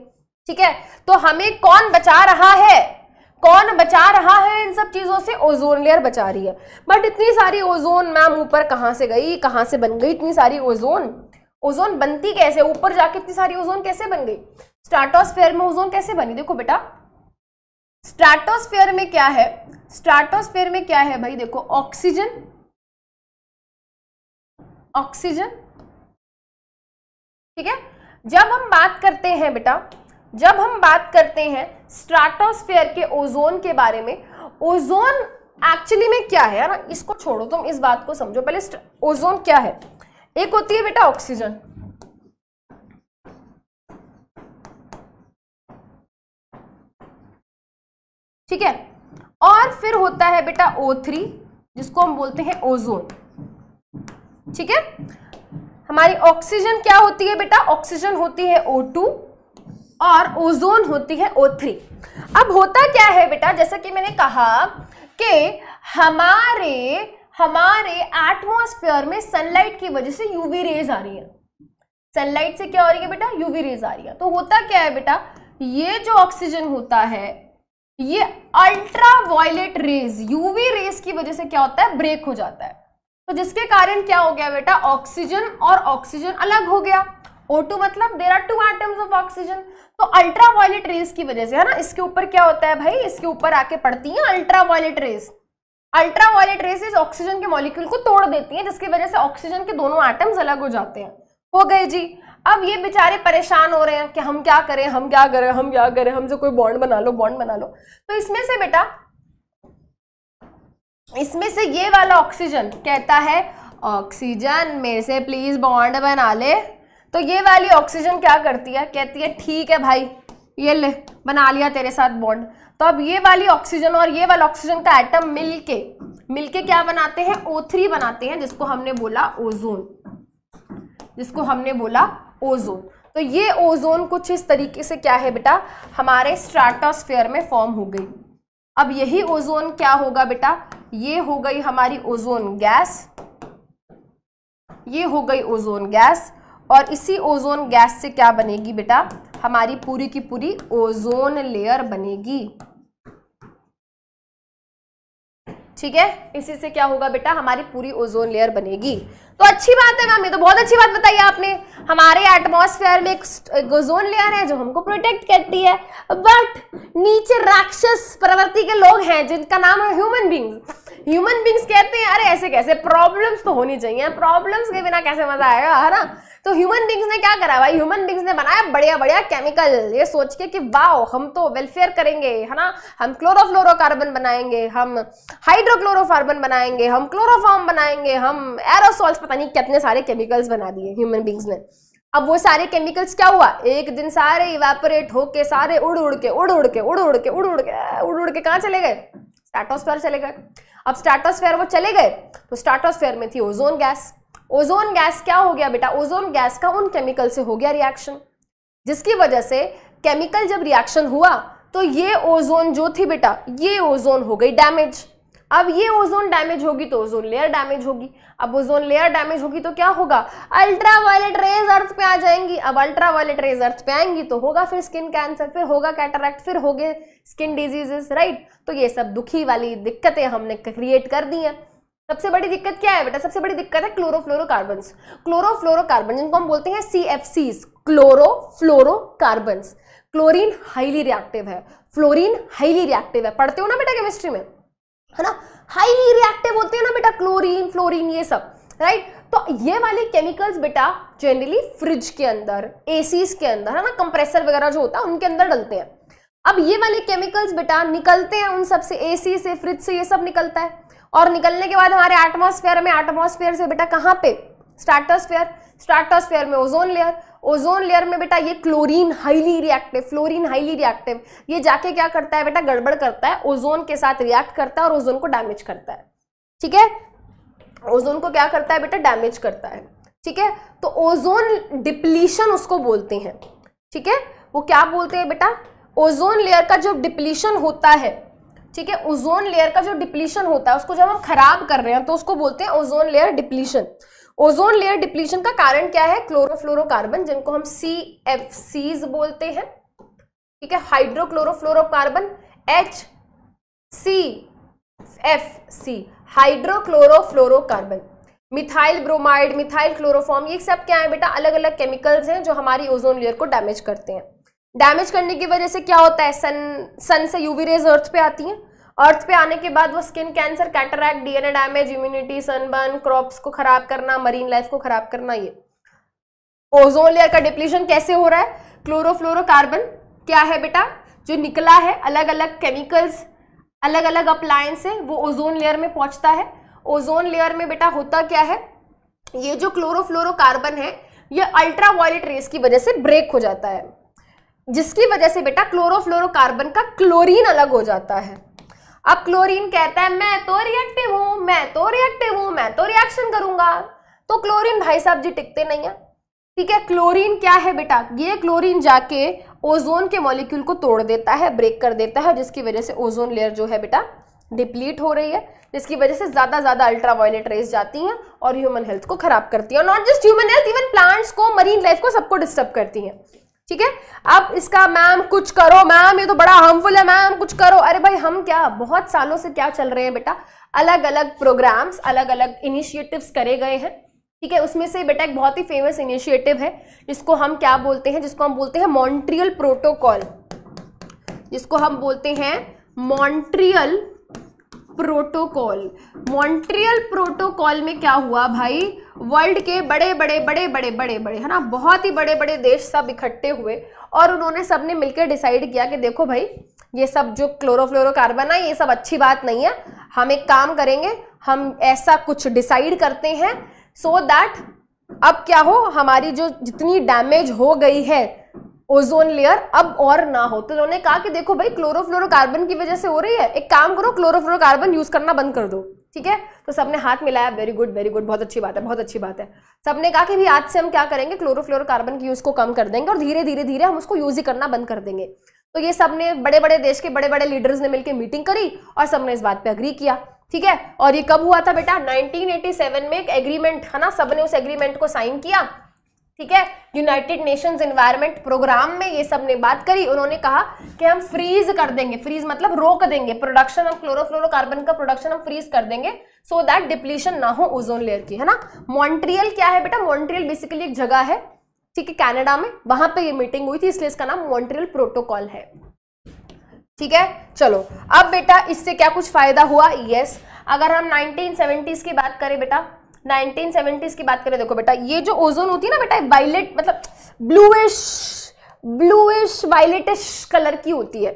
ठीक है। तो हमें कौन बचा रहा है? कौन बचा रहा है इन सब चीजों से? ओजोन लेयर बचा रही है। बट इतनी सारी ओजोन मैम ऊपर कहाँ से गई, कहाँ से बन गई इतनी सारी ओजोन? ओजोन बनती कैसे? ऊपर जाके इतनी सारी ओजोन कैसे बन गई? स्ट्रेटोस्फेयर में ओजोन कैसे बनी? देखो बेटा, स्ट्रेटोस्फेयर में क्या है? स्ट्रेटोस्फेयर में क्या है भाई? देखो, ऑक्सीजन, ऑक्सीजन, ठीक है। जब हम बात करते हैं बेटा, जब हम बात करते हैं स्ट्रेटोस्फेयर के ओजोन के बारे में, ओजोन एक्चुअली में क्या है ना, इसको छोड़ो, तुम इस बात को समझो पहले। ओजोन क्या है? एक होती है बेटा ऑक्सीजन, ठीक है, और फिर होता है बेटा O3 जिसको हम बोलते हैं ओजोन, ठीक है। हमारी ऑक्सीजन क्या होती है बेटा? ऑक्सीजन होती है O2 और ओजोन होती है O3। अब होता क्या है बेटा, जैसा कि मैंने कहा कि हमारे एटमॉस्फेयर में सनलाइट की वजह से यूवी रेज आ रही है। सनलाइट से क्या हो रही है बेटा? यूवी रेज आ रही है। तो होता क्या है बेटा, ये जो ऑक्सीजन होता है ये ultra violet rays, UV rays की वजह से क्या होता है? ब्रेक हो जाता है। तो जिसके कारण क्या हो गया बेटा? ऑक्सीजन और ऑक्सीजन अलग हो गया। O2 मतलब there are 2 atoms of oxygen. तो अल्ट्रा वायलेट रेज की वजह से, है ना, इसके ऊपर क्या होता है भाई? इसके ऊपर आके पड़ती है ultra violet rays. Ultra violet rays oxygen के मॉलिक्यूल को तोड़ देती है, जिसकी वजह से ऑक्सीजन के दोनों एटम्स अलग हो जाते हैं। हो गए जी। अब ये बेचारे परेशान हो रहे हैं कि हम क्या करें, हम क्या करें, हम क्या करें, हमसे कोई बॉन्ड बना लो, बॉन्ड बना लो। तो इसमें से बेटा, इसमें से ये वाला ऑक्सीजन कहता है ऑक्सीजन मेरे से प्लीज बॉन्ड बना ले। तो ये वाली ऑक्सीजन क्या करती है? कहती है ठीक है भाई, ये ले बना लिया तेरे साथ बॉन्ड। तो अब ये वाली ऑक्सीजन और ये वाला ऑक्सीजन का एटम मिलके क्या बनाते हैं? O3 बनाते हैं, जिसको हमने बोला ओजोन, जिसको हमने बोला ओजोन। तो ये ओजोन कुछ इस तरीके से क्या है बेटा? हमारे स्ट्रेटोस्फेयर में फॉर्म हो गई। अब यही ओजोन क्या होगा बेटा? ये हो गई हमारी ओजोन गैस, ये हो गई ओजोन गैस। और इसी ओजोन गैस से क्या बनेगी बेटा? हमारी पूरी की पूरी ओजोन लेयर बनेगी। ठीक है, इसी से क्या होगा बेटा? हमारी पूरी ओजोन लेयर बनेगी। तो अच्छी बात है मैम, ये तो बहुत अच्छी बात बताई आपने। हमारे एटमॉस्फेयर में एक ओजोन लेयर है जो हमको प्रोटेक्ट करती है, बट नीचे राक्षस प्रवृत्ति के लोग हैं जिनका नाम है ह्यूमन बींग्स। ह्यूमन बींग्स कहते हैं अरे ऐसे कैसे, प्रॉब्लम्स तो होनी चाहिए, प्रॉब्लम्स के बिना कैसे मजा आएगा, है ना। तो ह्यूमन बींग्स ने क्या करा भाई? ह्यूमन बींग्स ने बनाया बढ़िया बढ़िया केमिकल, ये सोच के कि वाओ हम तो वेलफेयर करेंगे, है ना। हम क्लोरोफ्लोरोकार्बन बनाएंगे, हम हाइड्रोक्लोरोकार्बन बनाएंगे, हम क्लोरोफॉर्म बनाएंगे, हम एरोसॉल्स, पता नहीं कितने सारे केमिकल्स बना दिए ह्यूमन बींग्स ने। अब वो सारे केमिकल्स क्या हुआ? एक दिन सारे इवेपोरेट होके, सारे उड़ उड़ के कहाँ चले गए? स्ट्रेटोस्फेयर चले गए। अब स्ट्रेटोस्फेयर वो चले गए तो स्ट्रेटोस्फेयर में थी ओजोन गैस। ओजोन गैस क्या हो गया बेटा? ओजोन गैस का उन केमिकल से हो गया रिएक्शन, जिसकी वजह से केमिकल जब रिएक्शन हुआ तो ये ओजोन जो थी बेटा, ये ओजोन हो गई डैमेज। अब ये ओजोन डैमेज होगी तो ओजोन लेयर डैमेज होगी। अब ओजोन लेयर डैमेज होगी तो क्या होगा? अल्ट्रा वायलेट रेज अर्थ पे आ जाएंगी। अब अल्ट्रा वायलेट रेज अर्थ पे आएंगी तो होगा फिर स्किन कैंसर, फिर होगा कैटरैक्ट, फिर होगे स्किन डिजीजेस, राइट। तो ये सब दुखी वाली दिक्कतें हमने क्रिएट कर दी हैं। सबसे बड़ी दिक्कत क्या है बेटा? सबसे बड़ी दिक्कत है क्लोरोफ्लोरोकार्बन्स। क्लोरोफ्लोरोकार्बन जिनको हम बोलते हैं CFCs, chlorofluorocarbons. Chlorine highly reactive है, फ्लोरीन हाईली रिएक्टिव है, पढ़ते हो ना बेटा केमिस्ट्री में, है ना। हाईली रिएक्टिव होते हैं ना बेटा क्लोरीन, फ्लोरीन, ये सब, राइट। तो ये वाले केमिकल्स बेटा जनरली फ्रिज के अंदर, एसीज के अंदर, है ना, कंप्रेसर वगैरह जो होता है उनके अंदर डलते हैं। अब ये वाले केमिकल्स बेटा निकलते हैं उन सब से, एसी से, फ्रिज से, ये सब निकलता है। और निकलने के बाद हमारे एटमॉस्फेयर में, एटमॉस्फेयर से बेटा कहाँ पे? स्ट्रेटोस्फेयर। स्ट्रेटोस्फेयर में ओजोन लेयर। ओजोन लेयर में बेटा ये chlorine highly reactive, fluorine highly reactive, ये जाके क्या करता है बेटा? गड़बड़ करता है, ओजोन के साथ रिएक्ट करता है और ओजोन को डैमेज करता है। ठीक है, ओजोन को क्या करता है बेटा? डैमेज करता है। ठीक है, तो ओजोन डिप्लीशन उसको बोलते हैं। ठीक है, वो क्या बोलते हैं बेटा? ओजोन लेयर का जो डिप्लीशन होता है, ठीक है, ओजोन लेयर का जो डिप्लीशन होता है उसको जब हम खराब कर रहे हैं तो उसको बोलते हैं ozone layer depletion. Ozone layer depletion का कारण क्या है? क्लोरोफ्लोरोकार्बन, जिनको हम CFCs बोलते हैं। ठीक है, hydrochlorofluorocarbon, HCFC, hydrochlorofluorocarbon. Methyl bromide, methyl chloroform, ये सब क्या है बेटा? अलग अलग केमिकल्स हैं जो हमारी ओजोन लेयर को डैमेज करते हैं। डैमेज करने की वजह से क्या होता है? सन से यूवी रेज अर्थ पे आती हैं। अर्थ पे आने के बाद वो skin cancer, cataract, DNA damage, immunity, sunburn, crops को खराब करना, मरीन लाइफ को खराब करना। ये ओजोन लेयर का डिप्लीशन कैसे हो रहा है? क्लोरोफ्लोरोकार्बन क्या है बेटा? जो निकला है, अलग अलग केमिकल्स, अलग अलग अप्लायंस से वो ओजोन लेयर में पहुंचता है। ओजोन लेयर में बेटा होता क्या है? ये जो क्लोरोफ्लोरोकार्बन है ये अल्ट्रा वायलेट रेस की वजह से ब्रेक हो जाता है, जिसकी वजह से बेटा क्लोरोफ्लोरोकार्बन का क्लोरीन अलग हो जाता है। अब क्लोरीन कहता है मैं तो रिएक्टिव हूं, मैं तो रिएक्टिव हूं, मैं तो रिएक्शन करूंगा। तो क्लोरीन भाई साहब जी टिकते नहीं है। ठीक है, क्लोरीन क्या है बेटा? ये क्लोरीन जाके ओजोन के मॉलिक्यूल को तोड़ देता है, ब्रेक कर देता है, जिसकी वजह से ओजोन लेयर जो है बेटा डिप्लीट हो रही है, जिसकी वजह से ज़्यादा अल्ट्रावायलेट रेज जाती हैं और ह्यूमन हेल्थ को खराब करती हैं, और not just human health, even plants को, मरीन लाइफ को, सबको डिस्टर्ब करती हैं। ठीक है, अब इसका मैम कुछ करो, मैम ये तो बड़ा हार्मफुल है, मैम कुछ करो। अरे भाई हम क्या, बहुत सालों से क्या चल रहे हैं बेटा, अलग अलग प्रोग्राम्स, अलग अलग इनिशिएटिव्स करे गए हैं। ठीक है, उसमें से बेटा एक बहुत ही फेमस इनिशिएटिव है जिसको हम क्या बोलते हैं, जिसको हम बोलते हैं मॉन्ट्रियल प्रोटोकॉल, जिसको हम बोलते हैं मॉन्ट्रियल प्रोटोकॉल। मॉन्ट्रियल प्रोटोकॉल में क्या हुआ भाई, वर्ल्ड के बड़े बड़े है ना, बहुत ही बड़े बड़े देश सब इकट्ठे हुए और उन्होंने सबने मिलकर डिसाइड किया कि देखो भाई ये सब जो क्लोरोफ्लोरोकार्बन है ये सब अच्छी बात नहीं है, हम एक काम करेंगे, हम ऐसा कुछ डिसाइड करते हैं सो दैट अब क्या हो, हमारी जो जितनी डैमेज हो गई है ओजोन लेयर अब और ना हो। तो उन्होंने कहा कि देखो भाई क्लोरोफ्लोरोकार्बन की वजह से हो रही है, एक काम करो क्लोरोफ्लोरोकार्बन यूज करना बंद कर दो। ठीक है, तो सबने हाथ मिलाया, वेरी गुड, बहुत अच्छी बात है, बहुत अच्छी बात है। सबने कहा कि भी आज से हम क्या करेंगे, क्लोरोफ्लोरोकार्बन की यूज को कम कर देंगे और धीरे धीरे हम उसको यूज ही करना बंद कर देंगे। तो ये सबने बड़े बड़े देश के बड़े बड़े लीडर्स ने मिलकर मीटिंग करी और सबने इस बात पे अग्री किया। ठीक है, और ये कब हुआ था बेटा, 1987 में एक एग्रीमेंट है ना, सबने उस एग्रीमेंट को साइन किया। ठीक है, यूनाइटेड नेशंस एनवायरनमेंट प्रोग्राम में ये सब ने बात करी, उन्होंने कहा कि हम फ्रीज कर देंगे, फ्रीज मतलब रोक देंगे प्रोडक्शन ऑफ क्लोरोफ्लोरोकार्बन का प्रोडक्शन हम फ्रीज कर देंगे सो दैट डिप्लीशन ना हो ओजोन लेयर की, है ना। मॉन्ट्रियल क्या है बेटा, मॉन्ट्रियल बेसिकली एक जगह है, ठीक है, कनाडा में, वहां पे ये मीटिंग हुई थी, इसलिए इसका नाम मॉन्ट्रियल प्रोटोकॉल है। ठीक है, चलो अब बेटा इससे क्या कुछ फायदा हुआ, यस। अगर हम 1970s की बात करें बेटा, 1970s की बात करें, देखो बेटा ये जो ओजोन होती है ना बेटा, वायलेट मतलब ब्लूइश वायलेटिश कलर की होती है।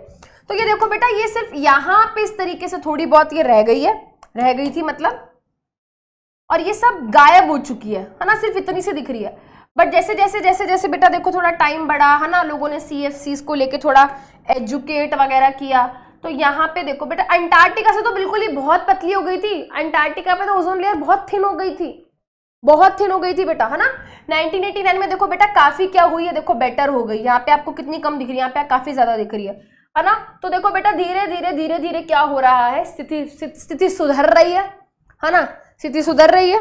तो ये देखो बेटा, ये सिर्फ यहाँ पे इस तरीके से थोड़ी बहुत ये रह गई थी मतलब, और ये सब गायब हो चुकी है ना, सिर्फ इतनी सी दिख रही है। बट जैसे बेटा देखो थोड़ा टाइम बढ़ा है ना, लोगों ने CFCs को लेके थोड़ा एजुकेट वगैरह किया, तो यहाँ पे देखो बेटा अंटार्कटिका से तो बिल्कुल ही बहुत पतली हो गई थी, अंटार्कटिका पे तो ओजोन लेयर बहुत थिन हो गई थी बेटा, है ना। 1989 में देखो बेटा काफी क्या हुई है, देखो बेटर हो गई, यहाँ पे आपको कितनी कम दिख रही है, यहाँ पे काफी ज्यादा दिख रही है ना। तो देखो बेटा धीरे धीरे क्या हो रहा है, स्थिति सुधर रही है ना, स्थिति सुधर रही है,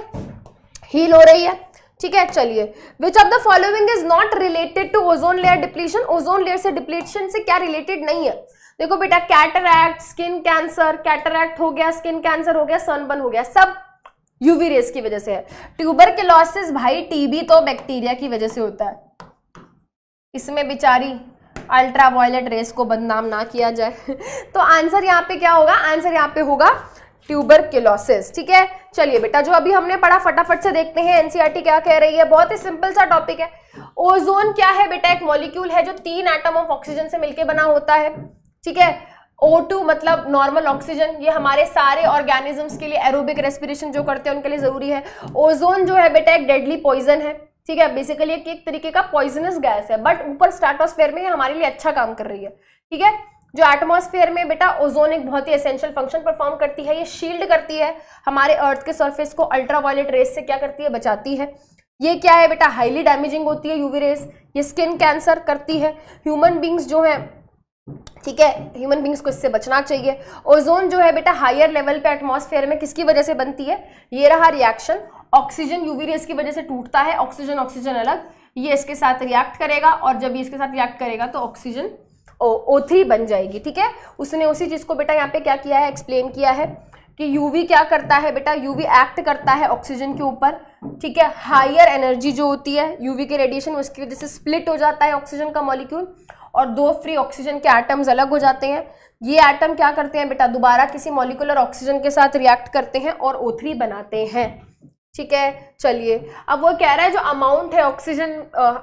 हील हो रही है। ठीक है, चलिए, which of the following is not related to ozone layer depletion, ozone layer से डिप्लीशन से क्या रिलेटेड नहीं है। देखो बेटा कैटरैक्ट, स्किन कैंसर, कैटरैक्ट हो गया, स्किन कैंसर हो गया, सनबर्न हो गया, सब यूवी रेस की वजह से है। ट्यूबरकुलोसिस भाई टीबी तो बैक्टीरिया की वजह से होता है, इसमें बेचारी अल्ट्रावायलेट रेस को बदनाम ना किया जाए। तो आंसर यहाँ पे क्या होगा, आंसर यहाँ पे होगा ट्यूबरकुलोसिस। ठीक है, चलिए बेटा जो अभी हमने पढ़ा फटाफट से देखते हैं एनसीईआरटी क्या कह रही है, बहुत ही सिंपल सा टॉपिक है। ओजोन क्या है बेटा, एक मॉलिक्यूल है जो 3 एटम ऑफ ऑक्सीजन से मिलकर बना होता है। ठीक है, O2 मतलब नॉर्मल ऑक्सीजन, ये हमारे सारे ऑर्गेनिजम्स के लिए एरोबिक रेस्पिरेशन जो करते हैं उनके लिए जरूरी है। ओजोन जो है बेटा एक डेडली पॉइजन है, ठीक है, बेसिकली एक तरीके का पॉइजनस गैस है, बट ऊपर स्ट्रेटोस्फेयर में ये हमारे लिए अच्छा काम कर रही है। ठीक है, जो एटमॉस्फेयर में बेटा ओजोन एक बहुत ही एसेंशियल फंक्शन परफॉर्म करती है, ये शील्ड करती है हमारे अर्थ के सरफेस को, अल्ट्रावायलेट रेस से क्या करती है, बचाती है। ये क्या है बेटा, हाईली डैमेजिंग होती है यूवी रेस, ये स्किन कैंसर करती है। ह्यूमन बींग्स जो है, ठीक है, ह्यूमन बींग्स को इससे बचना चाहिए। ओजोन जो है बेटा हायर लेवल पे एटमॉस्फेयर में किसकी वजह से बनती है, ये रहा रिएक्शन, ऑक्सीजन यूवी रेस की वजह से टूटता है, ऑक्सीजन अलग, ये इसके साथ रिएक्ट करेगा और जब ये इसके साथ रिएक्ट करेगा तो ऑक्सीजन O3 बन जाएगी। ठीक है, उसने उसी चीज को बेटा यहाँ पे क्या किया है, एक्सप्लेन किया है कि यूवी क्या करता है बेटा, यूवी एक्ट करता है ऑक्सीजन के ऊपर। ठीक है, हायर एनर्जी जो होती है यूवी के रेडिएशन, उसकी वजह से स्प्लिट हो जाता है ऑक्सीजन का मॉलिक्यूल और 2 फ्री ऑक्सीजन के एटम्स अलग हो जाते हैं। ये एटम क्या करते हैं बेटा, दोबारा किसी मॉलिक्यूलर ऑक्सीजन के साथ रिएक्ट करते हैं और O3 बनाते हैं। ठीक है, चलिए अब वो कह रहा है जो अमाउंट है ऑक्सीजन,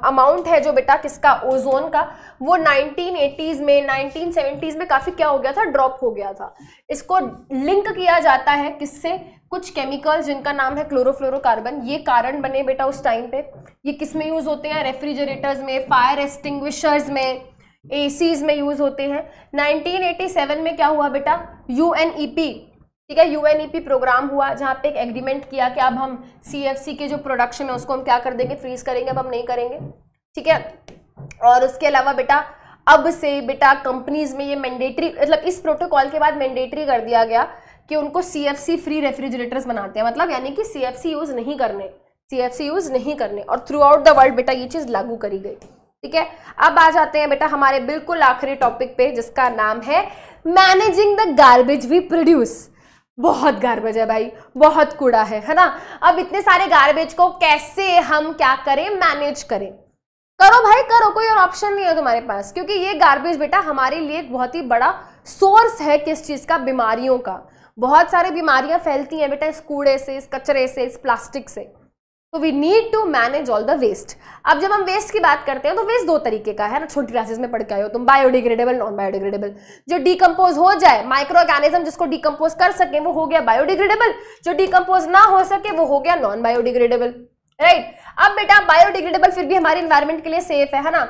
अमाउंट है जो बेटा किसका, ओजोन का, वो 1980s में 1970s में काफी क्या हो गया था, ड्रॉप हो गया था। इसको लिंक किया जाता है किससे, कुछ केमिकल्स जिनका नाम है क्लोरोफ्लोरोकार्बन, ये कारण बने बेटा उस टाइम पे। ये किस में यूज होते हैं, रेफ्रिजरेटर्स में, फायर एक्सटिंग्विशर्स में, एसीज में यूज होते हैं। 1987 में क्या हुआ बेटा, UNEP, ठीक है, UNEP प्रोग्राम हुआ जहाँ पे एक एग्रीमेंट किया कि अब हम CFC के जो प्रोडक्शन है उसको हम क्या कर देंगे, फ्रीज करेंगे, अब हम नहीं करेंगे। ठीक है, और उसके अलावा बेटा अब से बेटा कंपनीज में ये मैंडेटरी, मतलब इस प्रोटोकॉल के बाद मैंडेटरी कर दिया गया कि उनको CFC फ्री रेफ्रिजरेटर्स बनाते हैं, मतलब यानी कि CFC यूज नहीं करने, और थ्रू आउट द वर्ल्ड बेटा ये चीज लागू करी गई। ठीक है, अब आ जाते हैं बेटा हमारे बिल्कुल आखिरी टॉपिक पे, जिसका नाम है managing the garbage we produce. बहुत गार्बेज है भाई, बहुत कूड़ा है ना। अब इतने सारे गार्बेज को कैसे हम क्या करें, मैनेज करें। करो भाई करो, कोई और ऑप्शन नहीं है तुम्हारे पास, क्योंकि ये गार्बेज बेटा हमारे लिए एक बहुत ही बड़ा सोर्स है किस चीज का, बीमारियों का। बहुत सारी बीमारियां फैलती हैं बेटा इस कूड़े से, इस कचरे से, इस प्लास्टिक से। तो we need to manage all the waste. अब जब हम वेस्ट की बात करते हैं तो वेस्ट दो तरीके का है ना, छोटी क्लासेस में पढ़ के आए हो तुम, बायोडिग्रेडेबल, नॉन बायोडिग्रेडेबल। जो डिकम्पोज हो जाए, माइक्रो ऑर्गेनिज्म जिसको डिकम्पोज कर सके वो हो गया बायोडिग्रेडेबल, जो डिकम्पोज ना हो सके वो हो गया नॉन बायोडिग्रेडेबल, राइट। अब बेटा बायोडिग्रेडेबल फिर भी हमारे एनवायरमेंट के लिए सेफ है ना।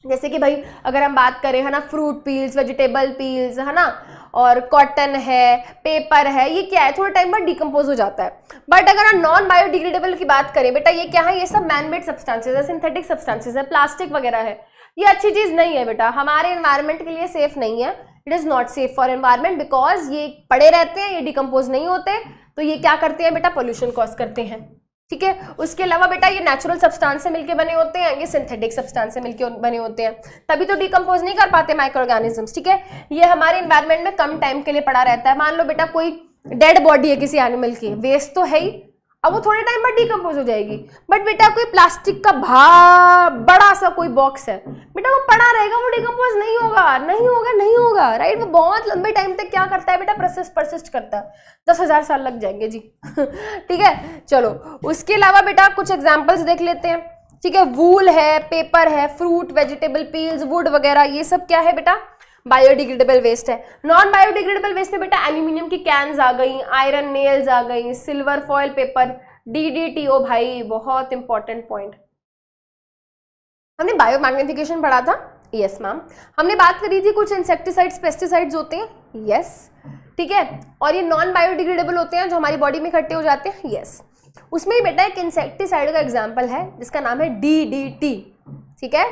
जैसे कि भाई अगर हम बात करें है ना, फ्रूट पील्स, वेजिटेबल पील्स है ना, और कॉटन है, पेपर है, ये क्या है, थोड़े टाइम बाद डिकम्पोज हो जाता है। बट अगर हम नॉन बायोडिग्रेडेबल की बात करें बेटा, ये क्या है, ये सब मैनमेड सब्सटेंसेस है, सिंथेटिक सब्सटेंसेस है, प्लास्टिक वगैरह है। ये अच्छी चीज नहीं है बेटा, हमारे एनवायरमेंट के लिए सेफ नहीं है। It is not safe for environment, because ये पड़े रहते हैं, ये डिकम्पोज नहीं होते, तो ये क्या करते हैं बेटा, पोल्यूशन कॉज करते हैं। ठीक है, उसके अलावा बेटा ये नेचुरल सब्सटेंस से मिलके बने होते हैं, ये सिंथेटिक सब्सटेंस से मिलके बने होते हैं, तभी तो डिकम्पोज नहीं कर पाते माइक्रो ऑर्गेनिजम्स। ठीक है, ये हमारे एनवायरमेंट में कम टाइम के लिए पड़ा रहता है। मान लो बेटा कोई डेड बॉडी है किसी एनिमल की, वेस्ट तो है ही, अब वो थोड़े टाइम बाद डिकम्पोज हो जाएगी। बट बेटा कोई प्लास्टिक का बड़ा सा कोई बॉक्स है बेटा, वो पड़ा रहेगा, वो डिकम्पोज नहीं होगा, राइट। वो बहुत लंबे टाइम तक क्या करता है बेटा, परसिस्ट करता है, 10,000 साल लग जाएंगे जी। ठीक है, चलो उसके अलावा बेटा कुछ एग्जाम्पल्स देख लेते हैं। ठीक है, वूल है, पेपर है, फ्रूट, वेजिटेबल पील्स, वुड वगैरह, ये सब क्या है बेटा, बायोडिग्रेडेबल वेस्ट है। नॉन बायोडिग्रेडेबल वेस्ट में बेटा एल्यूमिनियम की कैन्स आ गई, आयरन नेल्स आ गई, सिल्वर फॉयल पेपर, DDT। ओ भाई बहुत इंपॉर्टेंट पॉइंट, हमने बायोमैग्निफिकेशन पढ़ा था, यस मैम। हमने बात करी थी कुछ इंसेक्टिसाइड्स, पेस्टिसाइड्स होते हैं, यस, ठीक है, और ये नॉन बायोडिग्रेडेबल होते हैं जो हमारी बॉडी में इकट्ठे हो जाते हैं, यस। उसमें ही बेटा एक इंसेक्टिसाइड का एग्जाम्पल है जिसका नाम है DDT। ठीक है,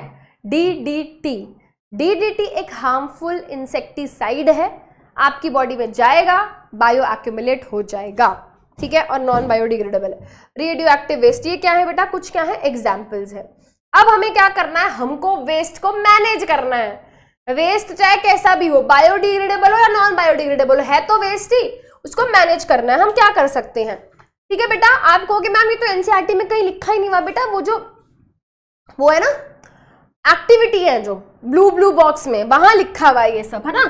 DDT एक हार्मफुल इंसेक्टिसाइड है, आपकी बॉडी में जाएगा, बायो एक्यूमुलेट हो जाएगा। ठीक है, और नॉन बायोडिग्रेडेबल है। रेडियो एक्टिव वेस्ट, ये क्या है बेटा, कुछ क्या है, एग्जाम्पल्स है। अब हमें क्या करना है, हमको वेस्ट को मैनेज करना है। वेस्ट चाहे कैसा भी हो, बायोडिग्रेडेबल हो या नॉन बायोडिग्रेडेबल है तो वेस्ट ही, उसको मैनेज करना है। हम क्या कर सकते हैं, ठीक है बेटा। आप कहोगे मैम ये तो एनसीईआरटी में कहीं लिखा ही नहीं हुआ बेटा, वो है ना एक्टिविटी है जो ब्लू बॉक्स में, वहां लिखा हुआ है ये सब, है ना,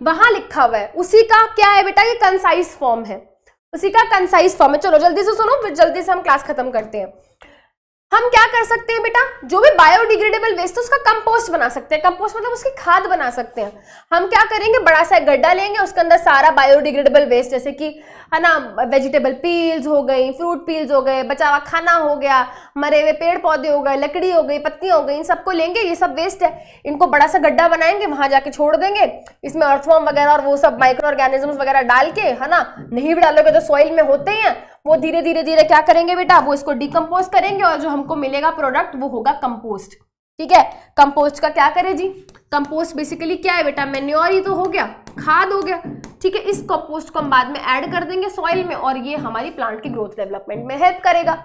वहां लिखा हुआ है, उसी का क्या है बेटा, ये कंसाइज फॉर्म है, उसी का कंसाइज फॉर्म है। चलो जल्दी से सुनो, फिर जल्दी से हम क्लास खत्म करते हैं। हम क्या कर सकते हैं बेटा, जो भी बायोडिग्रेडेबल वेस्ट है उसका कंपोस्ट बना सकते हैं। कंपोस्ट मतलब उसकी खाद बना सकते हैं। हम क्या करेंगे, बड़ा सा गड्ढा लेंगे, उसके अंदर सारा बायोडिग्रेडेबल वेस्ट, जैसे कि है ना, वेजिटेबल पील्स हो गई, फ्रूट पील्स हो गए, बचा हुआ खाना हो गया, मरे हुए पेड़ पौधे हो गए, लकड़ी हो गई, पत्तियां हो गई, इन सबको लेंगे, ये सब वेस्ट है, इनको बड़ा सा गड्ढा बनाएंगे, वहां जाके छोड़ देंगे, इसमें अर्थवर्म वगैरह और वो सब माइक्रो ऑर्गेनिजम्स वगैरह डाल के, है ना, नहीं भी डालोगे तो सॉइल में होते ही हैं, वो धीरे धीरे क्या करेंगे बेटा, वो इसको डिकम्पोज करेंगे और जो हमको मिलेगा प्रोडक्ट वो होगा कंपोस्ट। ठीक है, कंपोस्ट का क्या करें जी, कंपोस्ट बेसिकली क्या है बेटा, मैन्योर ही तो हो गया, खाद हो गया। ठीक है, इस कंपोस्ट को हम बाद में ऐड कर देंगे सॉइल में और ये हमारी प्लांट की ग्रोथ डेवलपमेंट में हेल्प करेगा।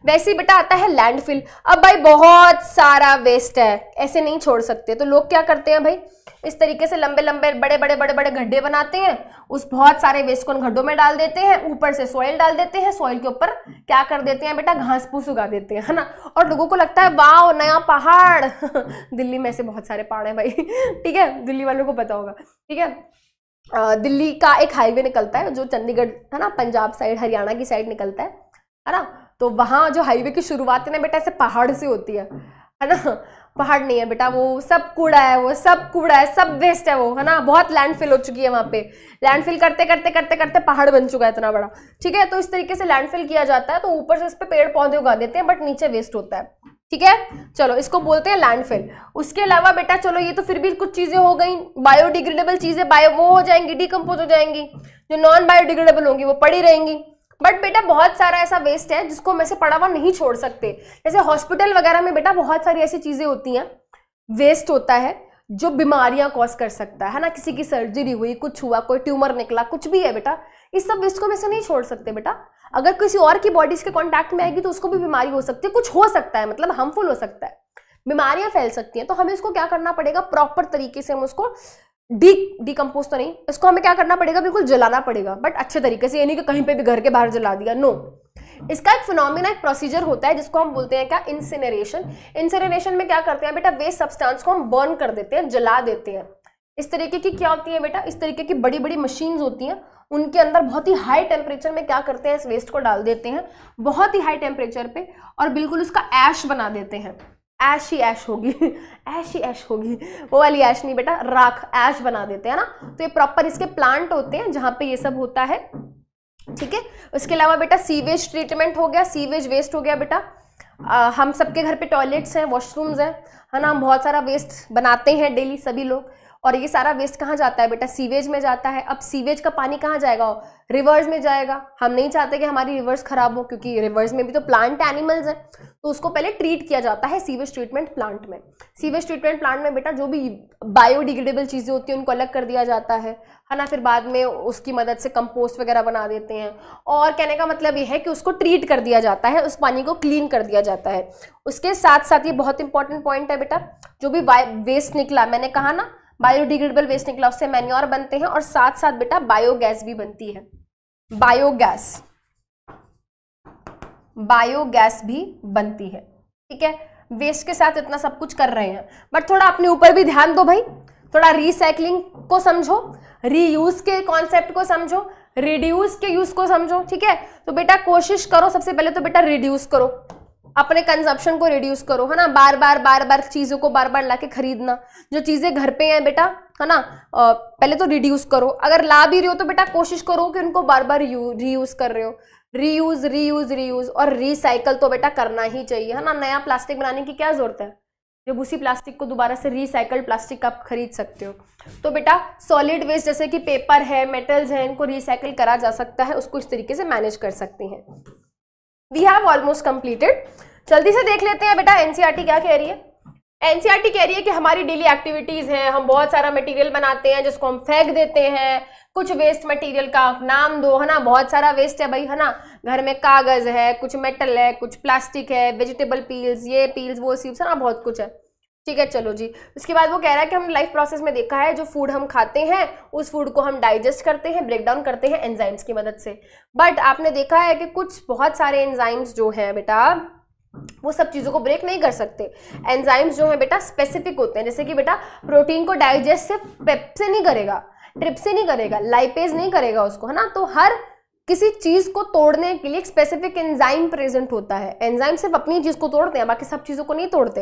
वैसे ही बेटा आता है लैंडफिल। अब भाई बहुत सारा वेस्ट है, ऐसे नहीं छोड़ सकते, तो लोग क्या करते हैं भाई, इस तरीके से लंबे लंबे बड़े बड़े गड्ढे बनाते हैं, उस बहुत सारे वेस्ट को गड्ढों में डाल देते हैं, ऊपर से सॉइल डाल देते हैं, सॉइल के ऊपर क्या कर देते हैं बेटा, घास फूस उगा देते हैं, है ना, और लोगों को लगता है वाओ नया पहाड़। दिल्ली में ऐसे बहुत सारे पहाड़ हैं भाई। ठीक है, दिल्ली वालों को पता होगा। ठीक है, दिल्ली का एक हाईवे निकलता है जो चंडीगढ़ है ना, पंजाब साइड, हरियाणा की साइड निकलता है ना, तो वहां जो हाईवे की शुरुआत है ना बेटा, ऐसे पहाड़ से होती है ना, पहाड़ नहीं है बेटा, वो सब कूड़ा है, वो सब कूड़ा है, सब वेस्ट है वो, है ना, बहुत लैंडफिल हो चुकी है वहां पे, लैंडफिल करते करते पहाड़ बन चुका है इतना बड़ा। ठीक है, तो इस तरीके से लैंडफिल किया जाता है, तो ऊपर से इस पे पेड़ पौधे उगा देते हैं, बट नीचे वेस्ट होता है। ठीक है, चलो इसको बोलते हैं लैंडफिल। उसके अलावा बेटा चलो ये तो फिर भी कुछ चीजें हो गई, बायोडिग्रेडेबल चीजें बायो वो हो जाएंगी, डिकम्पोज हो जाएंगी, जो नॉन बायोडिग्रेडेबल होंगी वो पड़ी रहेंगी। बट बेटा बहुत सारा ऐसा वेस्ट है जिसको हम ऐसे पड़ा हुआ नहीं छोड़ सकते। जैसे हॉस्पिटल वगैरह में बेटा बहुत सारी ऐसी चीजें होती हैं, वेस्ट होता है जो बीमारियां कॉज कर सकता है ना, किसी की सर्जरी हुई, कुछ हुआ, कोई ट्यूमर निकला, कुछ भी है बेटा, इस सब वेस्ट को हम ऐसे नहीं छोड़ सकते बेटा। अगर किसी और की बॉडी इसके कांटेक्ट में आएगी तो उसको भी बीमारी हो सकती है, कुछ हो सकता है, मतलब हार्मफुल हो सकता है, बीमारियां फैल सकती हैं। तो हमें इसको क्या करना पड़ेगा, प्रॉपर तरीके से हम उसको डिकम्पोज तो नहीं, इसको हमें क्या करना पड़ेगा, बिल्कुल जलाना पड़ेगा, बट अच्छे तरीके से, ये नहीं कि कहीं पे भी घर के बाहर जला दिया, नो। इसका एक फिनोमिना, एक प्रोसीजर होता है जिसको हम बोलते हैं क्या, इंसिनरेशन। इंसिनरेशन में क्या करते हैं बेटा, वेस्ट सब्सटेंस को हम बर्न कर देते हैं, जला देते हैं। इस तरीके की क्या होती है बेटा, इस तरीके की बड़ी बड़ी मशीन्स होती हैं, उनके अंदर बहुत ही हाई टेम्परेचर में क्या करते हैं, इस वेस्ट को डाल देते हैं बहुत ही हाई टेम्परेचर पे, और बिल्कुल उसका ऐश बना देते हैं। ऐश ही ऐश होगी ऐश ही ऐश होगी, वो वाली ऐश नहीं बेटा, राख, ऐश बना देते हैं ना। तो ये प्रॉपर इसके प्लांट होते हैं जहाँ पे ये सब होता है, ठीक है। उसके अलावा बेटा सीवेज ट्रीटमेंट हो गया, सीवेज वेस्ट हो गया बेटा। हम सबके घर पे टॉयलेट्स हैं, वॉशरूम्स हैं, है ना, हम बहुत सारा वेस्ट बनाते हैं डेली सभी लोग, और ये सारा वेस्ट कहाँ जाता है बेटा, सीवेज में जाता है। अब सीवेज का पानी कहाँ जाएगा, रिवर्स में जाएगा। हम नहीं चाहते कि हमारी रिवर्स खराब हो, क्योंकि रिवर्स में भी तो प्लांट एनिमल्स हैं, तो उसको पहले ट्रीट किया जाता है सीवेज ट्रीटमेंट प्लांट में। सीवेज ट्रीटमेंट प्लांट में बेटा जो भी बायोडिग्रेडेबल चीज़ें होती हैं उनको अलग कर दिया जाता है ना, फिर बाद में उसकी मदद से कंपोस्ट वगैरह बना देते हैं, और कहने का मतलब ये है कि उसको ट्रीट कर दिया जाता है, उस पानी को क्लीन कर दिया जाता है। उसके साथ साथ ये बहुत इंपॉर्टेंट पॉइंट है बेटा, जो भी वेस्ट निकला, मैंने कहा ना बायोडिग्रेडेबल वेस्ट निकला, उससे मैन्योर बनते हैं, और साथ साथ बेटा बायोगैस भी बनती है, बायोगैस भी बनती है, ठीक है। वेस्ट के साथ इतना सब कुछ कर रहे हैं, बट थोड़ा अपने ऊपर भी ध्यान दो भाई, थोड़ा रिसाइकलिंग को समझो, रीयूज के कॉन्सेप्ट को समझो, रिड्यूस के यूज को समझो, ठीक है। तो बेटा कोशिश करो, सबसे पहले तो बेटा रिड्यूस करो, अपने कंजप्शन को रिड्यूस करो, है ना, बार बार चीजों को बार लाके खरीदना, जो चीजें घर पे हैं बेटा, है ना, पहले तो रिड्यूस करो। अगर ला भी रहे हो तो बेटा कोशिश करो कि उनको बार रीयूज कर रहे हो, रीयूज और रिसाइकल तो बेटा करना ही चाहिए, है ना। नया प्लास्टिक बनाने की क्या जरूरत है, जब उसी प्लास्टिक को दोबारा से रिसाइकल्ड प्लास्टिक आप खरीद सकते हो। तो बेटा सॉलिड वेस्ट जैसे कि पेपर है, मेटल्स हैं, इनको रिसाइकल करा जा सकता है, उसको इस तरीके से मैनेज कर सकते हैं। We have almost completed. जल्दी से देख लेते हैं बेटा एनसीईआरटी क्या कह रही है। एनसीईआरटी कह रही है कि हमारी डेली एक्टिविटीज हैं, हम बहुत सारा मटेरियल बनाते हैं जिसको हम फेंक देते हैं। कुछ वेस्ट मटेरियल का नाम दो, है ना, बहुत सारा वेस्ट है भाई, है ना, घर में कागज है, कुछ मेटल है, कुछ प्लास्टिक है, वेजिटेबल पील्स, ये पील्स, वो सील्स, है ना, बहुत कुछ है, ठीक है। चलो जी, उसके बाद वो कह रहा है कि हम लाइफ प्रोसेस में देखा है, जो फूड हम खाते हैं उस फूड को हम डाइजेस्ट करते हैं, ब्रेक डाउन करते हैं एंजाइम्स की मदद से, बट आपने देखा है कि कुछ बहुत सारे एंजाइम्स जो हैं बेटा वो सब चीज़ों को ब्रेक नहीं कर सकते। एंजाइम्स जो है बेटा स्पेसिफिक होते हैं, जैसे कि बेटा प्रोटीन को डाइजेस्ट सिर्फ पेप से नहीं करेगा, ट्रिप से नहीं करेगा, लाइपेज नहीं करेगा उसको, है ना। तो हर किसी चीज को तोड़ने के लिए एक स्पेसिफिक एंजाइम प्रेजेंट होता है। एंजाइम सिर्फ अपनी चीज को तोड़ते हैं, बाकी सब चीजों को नहीं तोड़ते,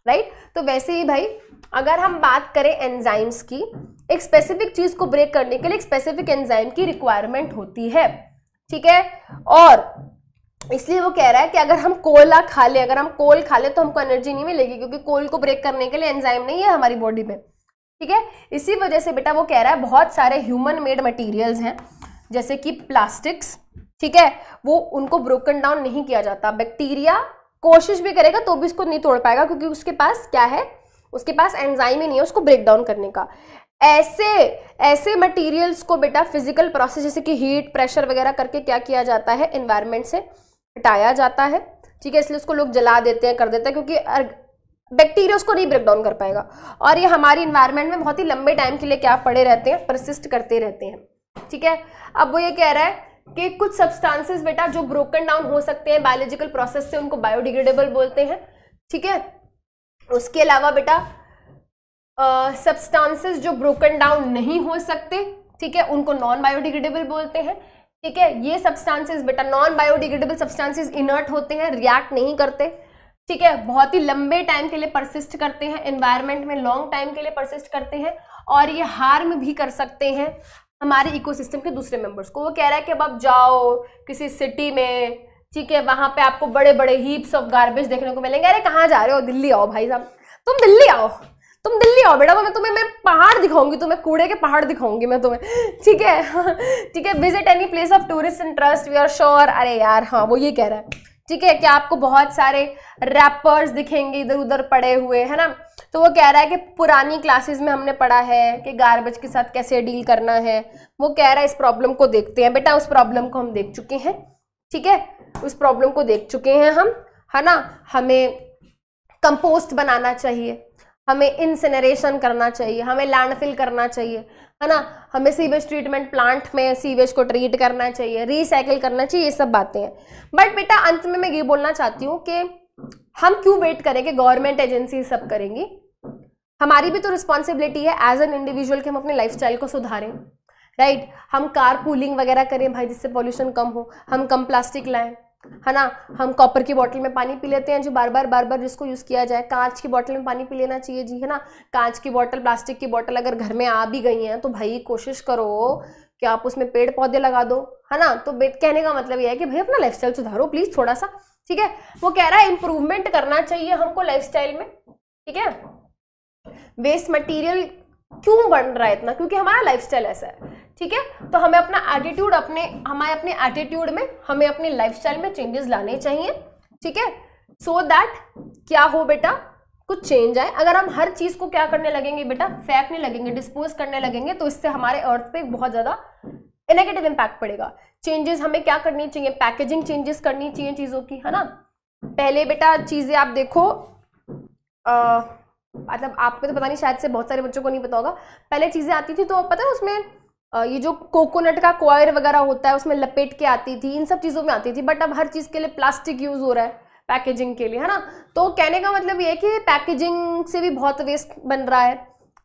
राइट। तो वैसे ही भाई अगर हम बात करें एंजाइम्स की, एक स्पेसिफिक चीज को ब्रेक करने के लिए एक स्पेसिफिक एंजाइम की रिक्वायरमेंट होती है, ठीक है। और इसलिए वो कह रहा है कि अगर हम कोयला खा ले, अगर हम कोल खा ले तो हमको एनर्जी नहीं मिलेगी, क्योंकि कोल को ब्रेक करने के लिए एंजाइम नहीं है हमारी बॉडी में, ठीक है। इसी वजह से बेटा वो कह रहा है बहुत सारे ह्यूमन मेड मटेरियल्स हैं जैसे कि प्लास्टिक्स, ठीक है, वो उनको ब्रोकन डाउन नहीं किया जाता। बैक्टीरिया कोशिश भी करेगा तो भी इसको नहीं तोड़ पाएगा, क्योंकि उसके पास क्या है, उसके पास एंजाइम ही नहीं है उसको ब्रेक डाउन करने का। ऐसे मटेरियल्स को बेटा फिजिकल प्रोसेस जैसे कि हीट, प्रेशर वगैरह करके क्या किया जाता है, एनवायरनमेंट से हटाया जाता है, ठीक है। इसलिए उसको लोग जला देते हैं, कर देते हैं, क्योंकि बैक्टीरिया उसको नहीं ब्रेक डाउन कर पाएगा, और ये हमारी इन्वायरमेंट में बहुत ही लंबे टाइम के लिए क्या पड़े रहते हैं, परसिस्ट करते रहते हैं, ठीक है। अब वो ये कह रहा है कि कुछ सब्सटेंसेस बेटा जो ब्रोकन डाउन हो सकते हैं बायोलॉजिकल प्रोसेस से, उनको बायोडिग्रेडेबल बोलते हैं, ठीक है। उसके अलावा बेटा सब्सटेंसेस जो ब्रोकन डाउन नहीं हो सकते, ठीक है, उनको नॉन बायोडिग्रेडेबल बोलते हैं, ठीक है। ये सब्सटेंसेस बेटा नॉन बायोडिग्रेडेबल सब्सटेंसेस इनर्ट होते हैं, रिएक्ट नहीं करते, ठीक है, बहुत ही लंबे टाइम के लिए परसिस्ट करते हैं एनवायरनमेंट में, लॉन्ग टाइम के लिए परसिस्ट करते हैं, और ये हार्म भी कर सकते हैं हमारे इकोसिस्टम के दूसरे मेंबर्स को। वो कह रहा है कि अब आप जाओ किसी सिटी में, ठीक है, वहां पे आपको बड़े बड़े हीप्स ऑफ गार्बेज देखने को मिलेंगे। अरे कहाँ जा रहे हो, दिल्ली आओ भाई साहब, तुम दिल्ली आओ बेटा, मैं पहाड़ दिखाऊंगी तुम्हें, कूड़े के पहाड़ दिखाऊंगी मैं तुम्हें, ठीक है ठीक है। Visit any place of tourist interest we are sure. अरे यार हाँ वो ये कह रहा है, ठीक है, क्या आपको बहुत सारे रैपर्स दिखेंगे इधर उधर पड़े हुए, है ना। तो वो कह रहा है कि पुरानी क्लासेस में हमने पढ़ा है कि गार्बेज के साथ कैसे डील करना है। वो कह रहा है इस प्रॉब्लम को देखते हैं। बेटा उस प्रॉब्लम को हम देख चुके हैं, ठीक है, उस प्रॉब्लम को देख चुके हैं हम, है ना। हमें कंपोस्ट बनाना चाहिए, हमें इंसिनरेशन करना चाहिए, हमें लैंडफिल करना चाहिए, है ना, हमें सीवेज ट्रीटमेंट प्लांट में सीवेज को ट्रीट करना चाहिए, रिसाइकिल करना चाहिए, ये सब बातें हैं। बट बेटा अंत में मैं ये बोलना चाहती हूँ कि हम क्यों वेट करें कि गवर्नमेंट एजेंसी सब करेंगी। हमारी भी तो रिस्पॉन्सिबिलिटी है एज एन इंडिविजुअल कि हम अपने लाइफस्टाइल को सुधारें, राइट। हम कार पूलिंग वगैरह करें भाई, जिससे पॉल्यूशन कम हो, हम कम प्लास्टिक लाएं, है ना। हम कॉपर की बोतल में पानी पी लेते हैं जो बार बार जिसको यूज किया जाए, कांच की बोतल में पानी पी लेना चाहिए जी, है ना। कांच की बोतल, प्लास्टिक की बोतल अगर घर में आ भी गई हैं तो भाई कोशिश करो कि आप उसमें पेड़ पौधे लगा दो, है ना। तो कहने का मतलब यह है कि भाई अपना लाइफस्टाइल सुधारो प्लीज थोड़ा सा, ठीक है। वो कह रहा है इंप्रूवमेंट करना चाहिए हमको लाइफस्टाइल में, ठीक है। वेस्ट मटेरियल क्यों बढ़ रहा है इतना, क्योंकि हमारा लाइफस्टाइल ऐसा है, ठीक है। तो हमें अपना एटीट्यूड हमारे अपने एटीट्यूड में हमें अपने लाइफस्टाइल में चेंजेस लाने चाहिए, ठीक है, सो दैट क्या हो बेटा, कुछ चेंज आए। अगर हम हर चीज को क्या करने लगेंगे बेटा, फेंकने लगेंगे, डिस्पोज करने लगेंगे, तो इससे हमारे अर्थ पे बहुत ज्यादा नेगेटिव इंपैक्ट पड़ेगा। चेंजेस हमें क्या करनी चाहिए, पैकेजिंग चेंजेस करनी चाहिए चीजों की, है ना। पहले बेटा चीजें आप देखो, मतलब आपको तो पता नहीं, शायद से बहुत सारे बच्चों को नहीं पता होगा, पहले चीजें आती थी तो पता है उसमें ये जो कोकोनट का कॉयर वगैरह होता है उसमें लपेट के आती थी, इन सब चीजों में आती थी। बट अब हर चीज के लिए प्लास्टिक यूज हो रहा है पैकेजिंग के लिए, है ना। तो कहने का मतलब ये है कि पैकेजिंग से भी बहुत वेस्ट बन रहा है,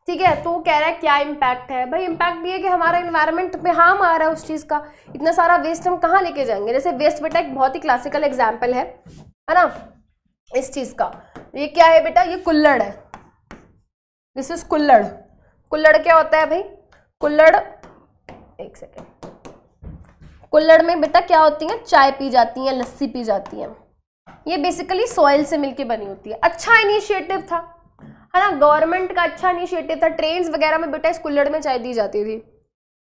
ठीक है। तो कह रहा है क्या इम्पैक्ट है भाई, इम्पैक्ट ये है कि हमारा इन्वायरमेंट पे हार्म आ रहा है उस चीज का। इतना सारा वेस्ट हम कहाँ लेके जाएंगे। जैसे वेस्ट बेटा एक बहुत ही क्लासिकल एग्जाम्पल है ना इस चीज का। ये क्या है बेटा, ये कुल्हड़ है, दिस इज कुल्हड़। कुल्हड़ क्या होता है भाई, कुल्हड़, एक सेकेंड, कुल्हड़ में बेटा क्या होती है, चाय पी जाती है, लस्सी पी जाती है। ये बेसिकली सॉइल से मिलके बनी होती है। अच्छा इनिशिएटिव था, है ना, गवर्नमेंट का अच्छा इनिशिएटिव था। ट्रेन्स वगैरह में बेटा इस कुल्हड़ में चाय दी जाती थी,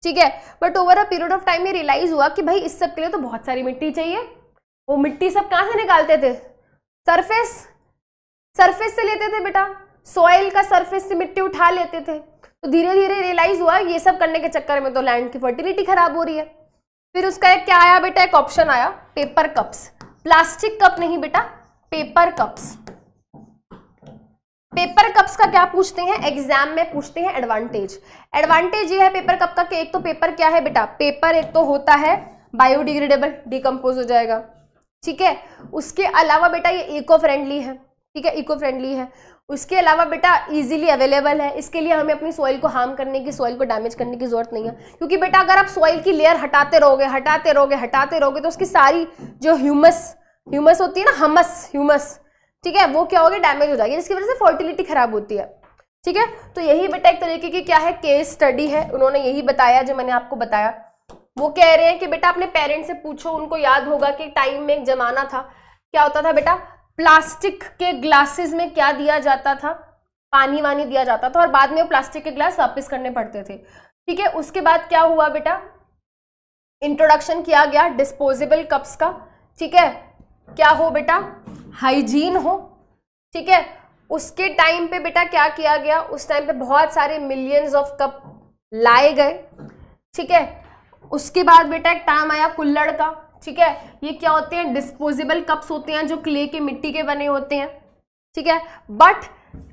ठीक है। But over a period of time ये रियलाइज हुआ कि भाई इस सब के लिए तो बहुत सारी मिट्टी चाहिए। वो मिट्टी सब कहाँ से निकालते थे, सरफेस से लेते थे बेटा, सॉइल का सरफेस से मिट्टी उठा लेते थे। तो धीरे धीरे रियलाइज हुआ ये सब करने के चक्कर में तो लैंड की फर्टिलिटी खराब हो रही है। फिर उसका एक क्या आया बेटा, एक ऑप्शन आया, पेपर कप्स। प्लास्टिक कप नहीं बेटा, पेपर कप्स। पेपर कप्स का क्या पूछते हैं एग्जाम में, पूछते हैं एडवांटेज। एडवांटेज ये है पेपर कप का कि एक तो पेपर क्या है बेटा, पेपर एक तो होता है बायोडिग्रेडेबल, डिकम्पोज हो जाएगा, ठीक है। उसके अलावा बेटा ये इको फ्रेंडली है, ठीक है, इको फ्रेंडली है। उसके अलावा बेटा इजीली अवेलेबल है। इसके लिए हमें अपनी सॉइल को हार्म करने की, सॉइल को डैमेज करने की जरूरत नहीं है। क्योंकि बेटा अगर आप सॉइल की लेयर हटाते रहोगे तो उसकी सारी जो ह्यूमस होती है ना, ह्यूमस, ठीक है, वो क्या होगी, डैमेज हो जाएगी, जिसकी वजह से फर्टिलिटी खराब होती है, ठीक है। तो यही बेटा एक तरीके की क्या है, केस स्टडी है। उन्होंने यही बताया जो मैंने आपको बताया। वो कह रहे हैं कि बेटा अपने पेरेंट्स से पूछो, उनको याद होगा कि टाइम में एक जमाना था, क्या होता था बेटा, प्लास्टिक के ग्लासेस में क्या दिया जाता था, पानी वानी दिया जाता था, और बाद में वो प्लास्टिक के ग्लास वापस करने पड़ते थे, ठीक है। उसके बाद क्या हुआ बेटा, इंट्रोडक्शन किया गया डिस्पोजेबल कप्स का, ठीक है। क्या हो बेटा, हाइजीन हो, ठीक है। उसके टाइम पे बेटा क्या किया गया, उस टाइम पे बहुत सारे मिलियंस ऑफ कप लाए गए, ठीक है। उसके बाद बेटा एक टाइम आया कुल्हड़ का, ठीक है। ये क्या होते हैं, डिस्पोजेबल कप्स होते हैं जो क्ले के, मिट्टी के बने होते हैं, ठीक है। बट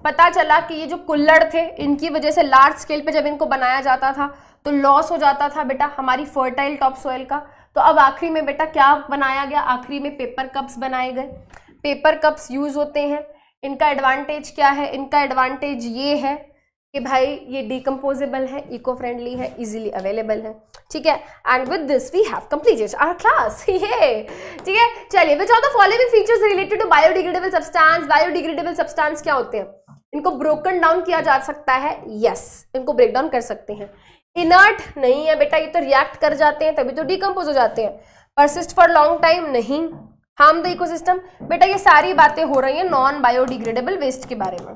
पता चला कि ये जो कुल्हड़ थे, इनकी वजह से लार्ज स्केल पे जब इनको बनाया जाता था तो लॉस हो जाता था बेटा हमारी फर्टाइल टॉप सॉइल का। तो अब आखिरी में बेटा क्या बनाया गया, आखिरी में पेपर कप्स बनाए गए। पेपर कप्स यूज होते हैं। इनका एडवांटेज क्या है, इनका एडवांटेज ये है कि भाई ये डिकम्पोजेबल है, इको फ्रेंडली है, इजीली अवेलेबल है, ठीक है। And with this we have completed our class, ये ठीक है। चलिए, which are the following features related to biodegradable substance. Biodegradable substance क्या होते हैं, इनको ब्रोकन डाउन किया जा सकता है, यस, इनको ब्रेक डाउन कर सकते हैं। इनर्ट नहीं है बेटा, ये तो रिएक्ट कर जाते हैं तभी तो डिकम्पोज हो जाते हैं। परसिस्ट फॉर लॉन्ग टाइम नहीं, हार्म द इकोसिस्टम। बेटा ये सारी बातें हो रही हैं नॉन बायोडिग्रेडेबल वेस्ट के बारे में।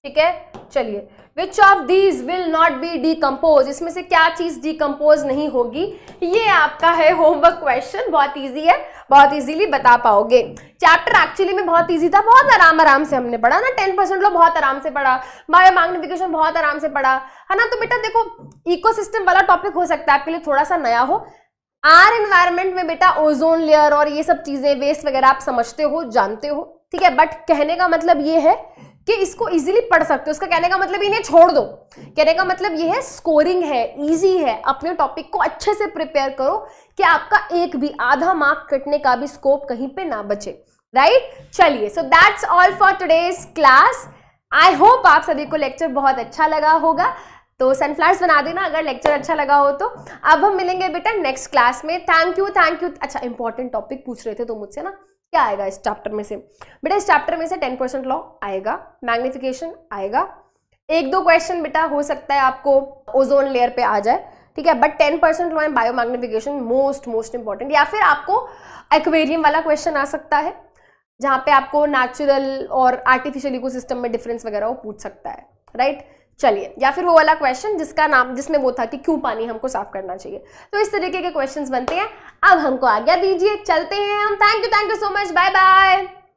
ठीक है, चलिए, which of these will not be decompose, इसमें से क्या चीज डिकम्पोज नहीं होगी, ये आपका है होमवर्क क्वेश्चन। बहुत इजी है, बहुत इजीली बता पाओगे। चैप्टर एक्चुअली में बहुत इजी था, बहुत आराम से हमने पढ़ा ना, 10% लोग बहुत आराम से पढ़ा, बायोमैग्निफिकेशन बहुत आराम से पढ़ा, है ना। तो बेटा देखो, इकोसिस्टम वाला टॉपिक हो सकता है आपके लिए थोड़ा सा नया हो। आर एनवायरमेंट में बेटा ओजोन लेयर और ये सब चीजें, वेस्ट वगैरह आप समझते हो, जानते हो, ठीक है। बट कहने का मतलब ये है कि इसको इजीली पढ़ सकते हो, उसका कहने का मतलब इन्हें छोड़ दो, कहने का मतलब ये है स्कोरिंग है, इजी है, अपने टॉपिक को अच्छे से प्रिपेयर करो कि आपका एक भी आधा मार्क कटने का भी स्कोप कहीं पे ना बचे, राइट। चलिए, so that's all for today's class. I hope आप सभी को लेक्चर बहुत अच्छा लगा होगा, तो सनफ्लावर्स बना देना अगर लेक्चर अच्छा लगा हो तो। अब हम मिलेंगे बेटा नेक्स्ट क्लास में। Thank you. अच्छा, इंपॉर्टेंट टॉपिक पूछ रहे थे तो मुझसे ना, क्या आएगा इस चैप्टर में से बेटा? इस चैप्टर में से 10% लॉ आएगा, मैग्निफिकेशन आएगा, 1-2 क्वेश्चन बेटा हो सकता है आपको ओजोन लेयर पे आ जाए, ठीक है। But 10% law and biomagnification most important. या फिर आपको एक्वेरियम वाला क्वेश्चन आ सकता है, जहाँ पे आपको नेचुरल और आर्टिफिशियल इकोसिस्टम में डिफरेंस वगैरह वो पूछ सकता है, राइट। चलिए, या फिर वो वाला क्वेश्चन जिसमें वो था कि क्यों पानी हमको साफ करना चाहिए। तो इस तरीके के क्वेश्चंस बनते हैं। अब हमको आज्ञा दीजिए, चलते हैं हम। Thank you so much, bye bye.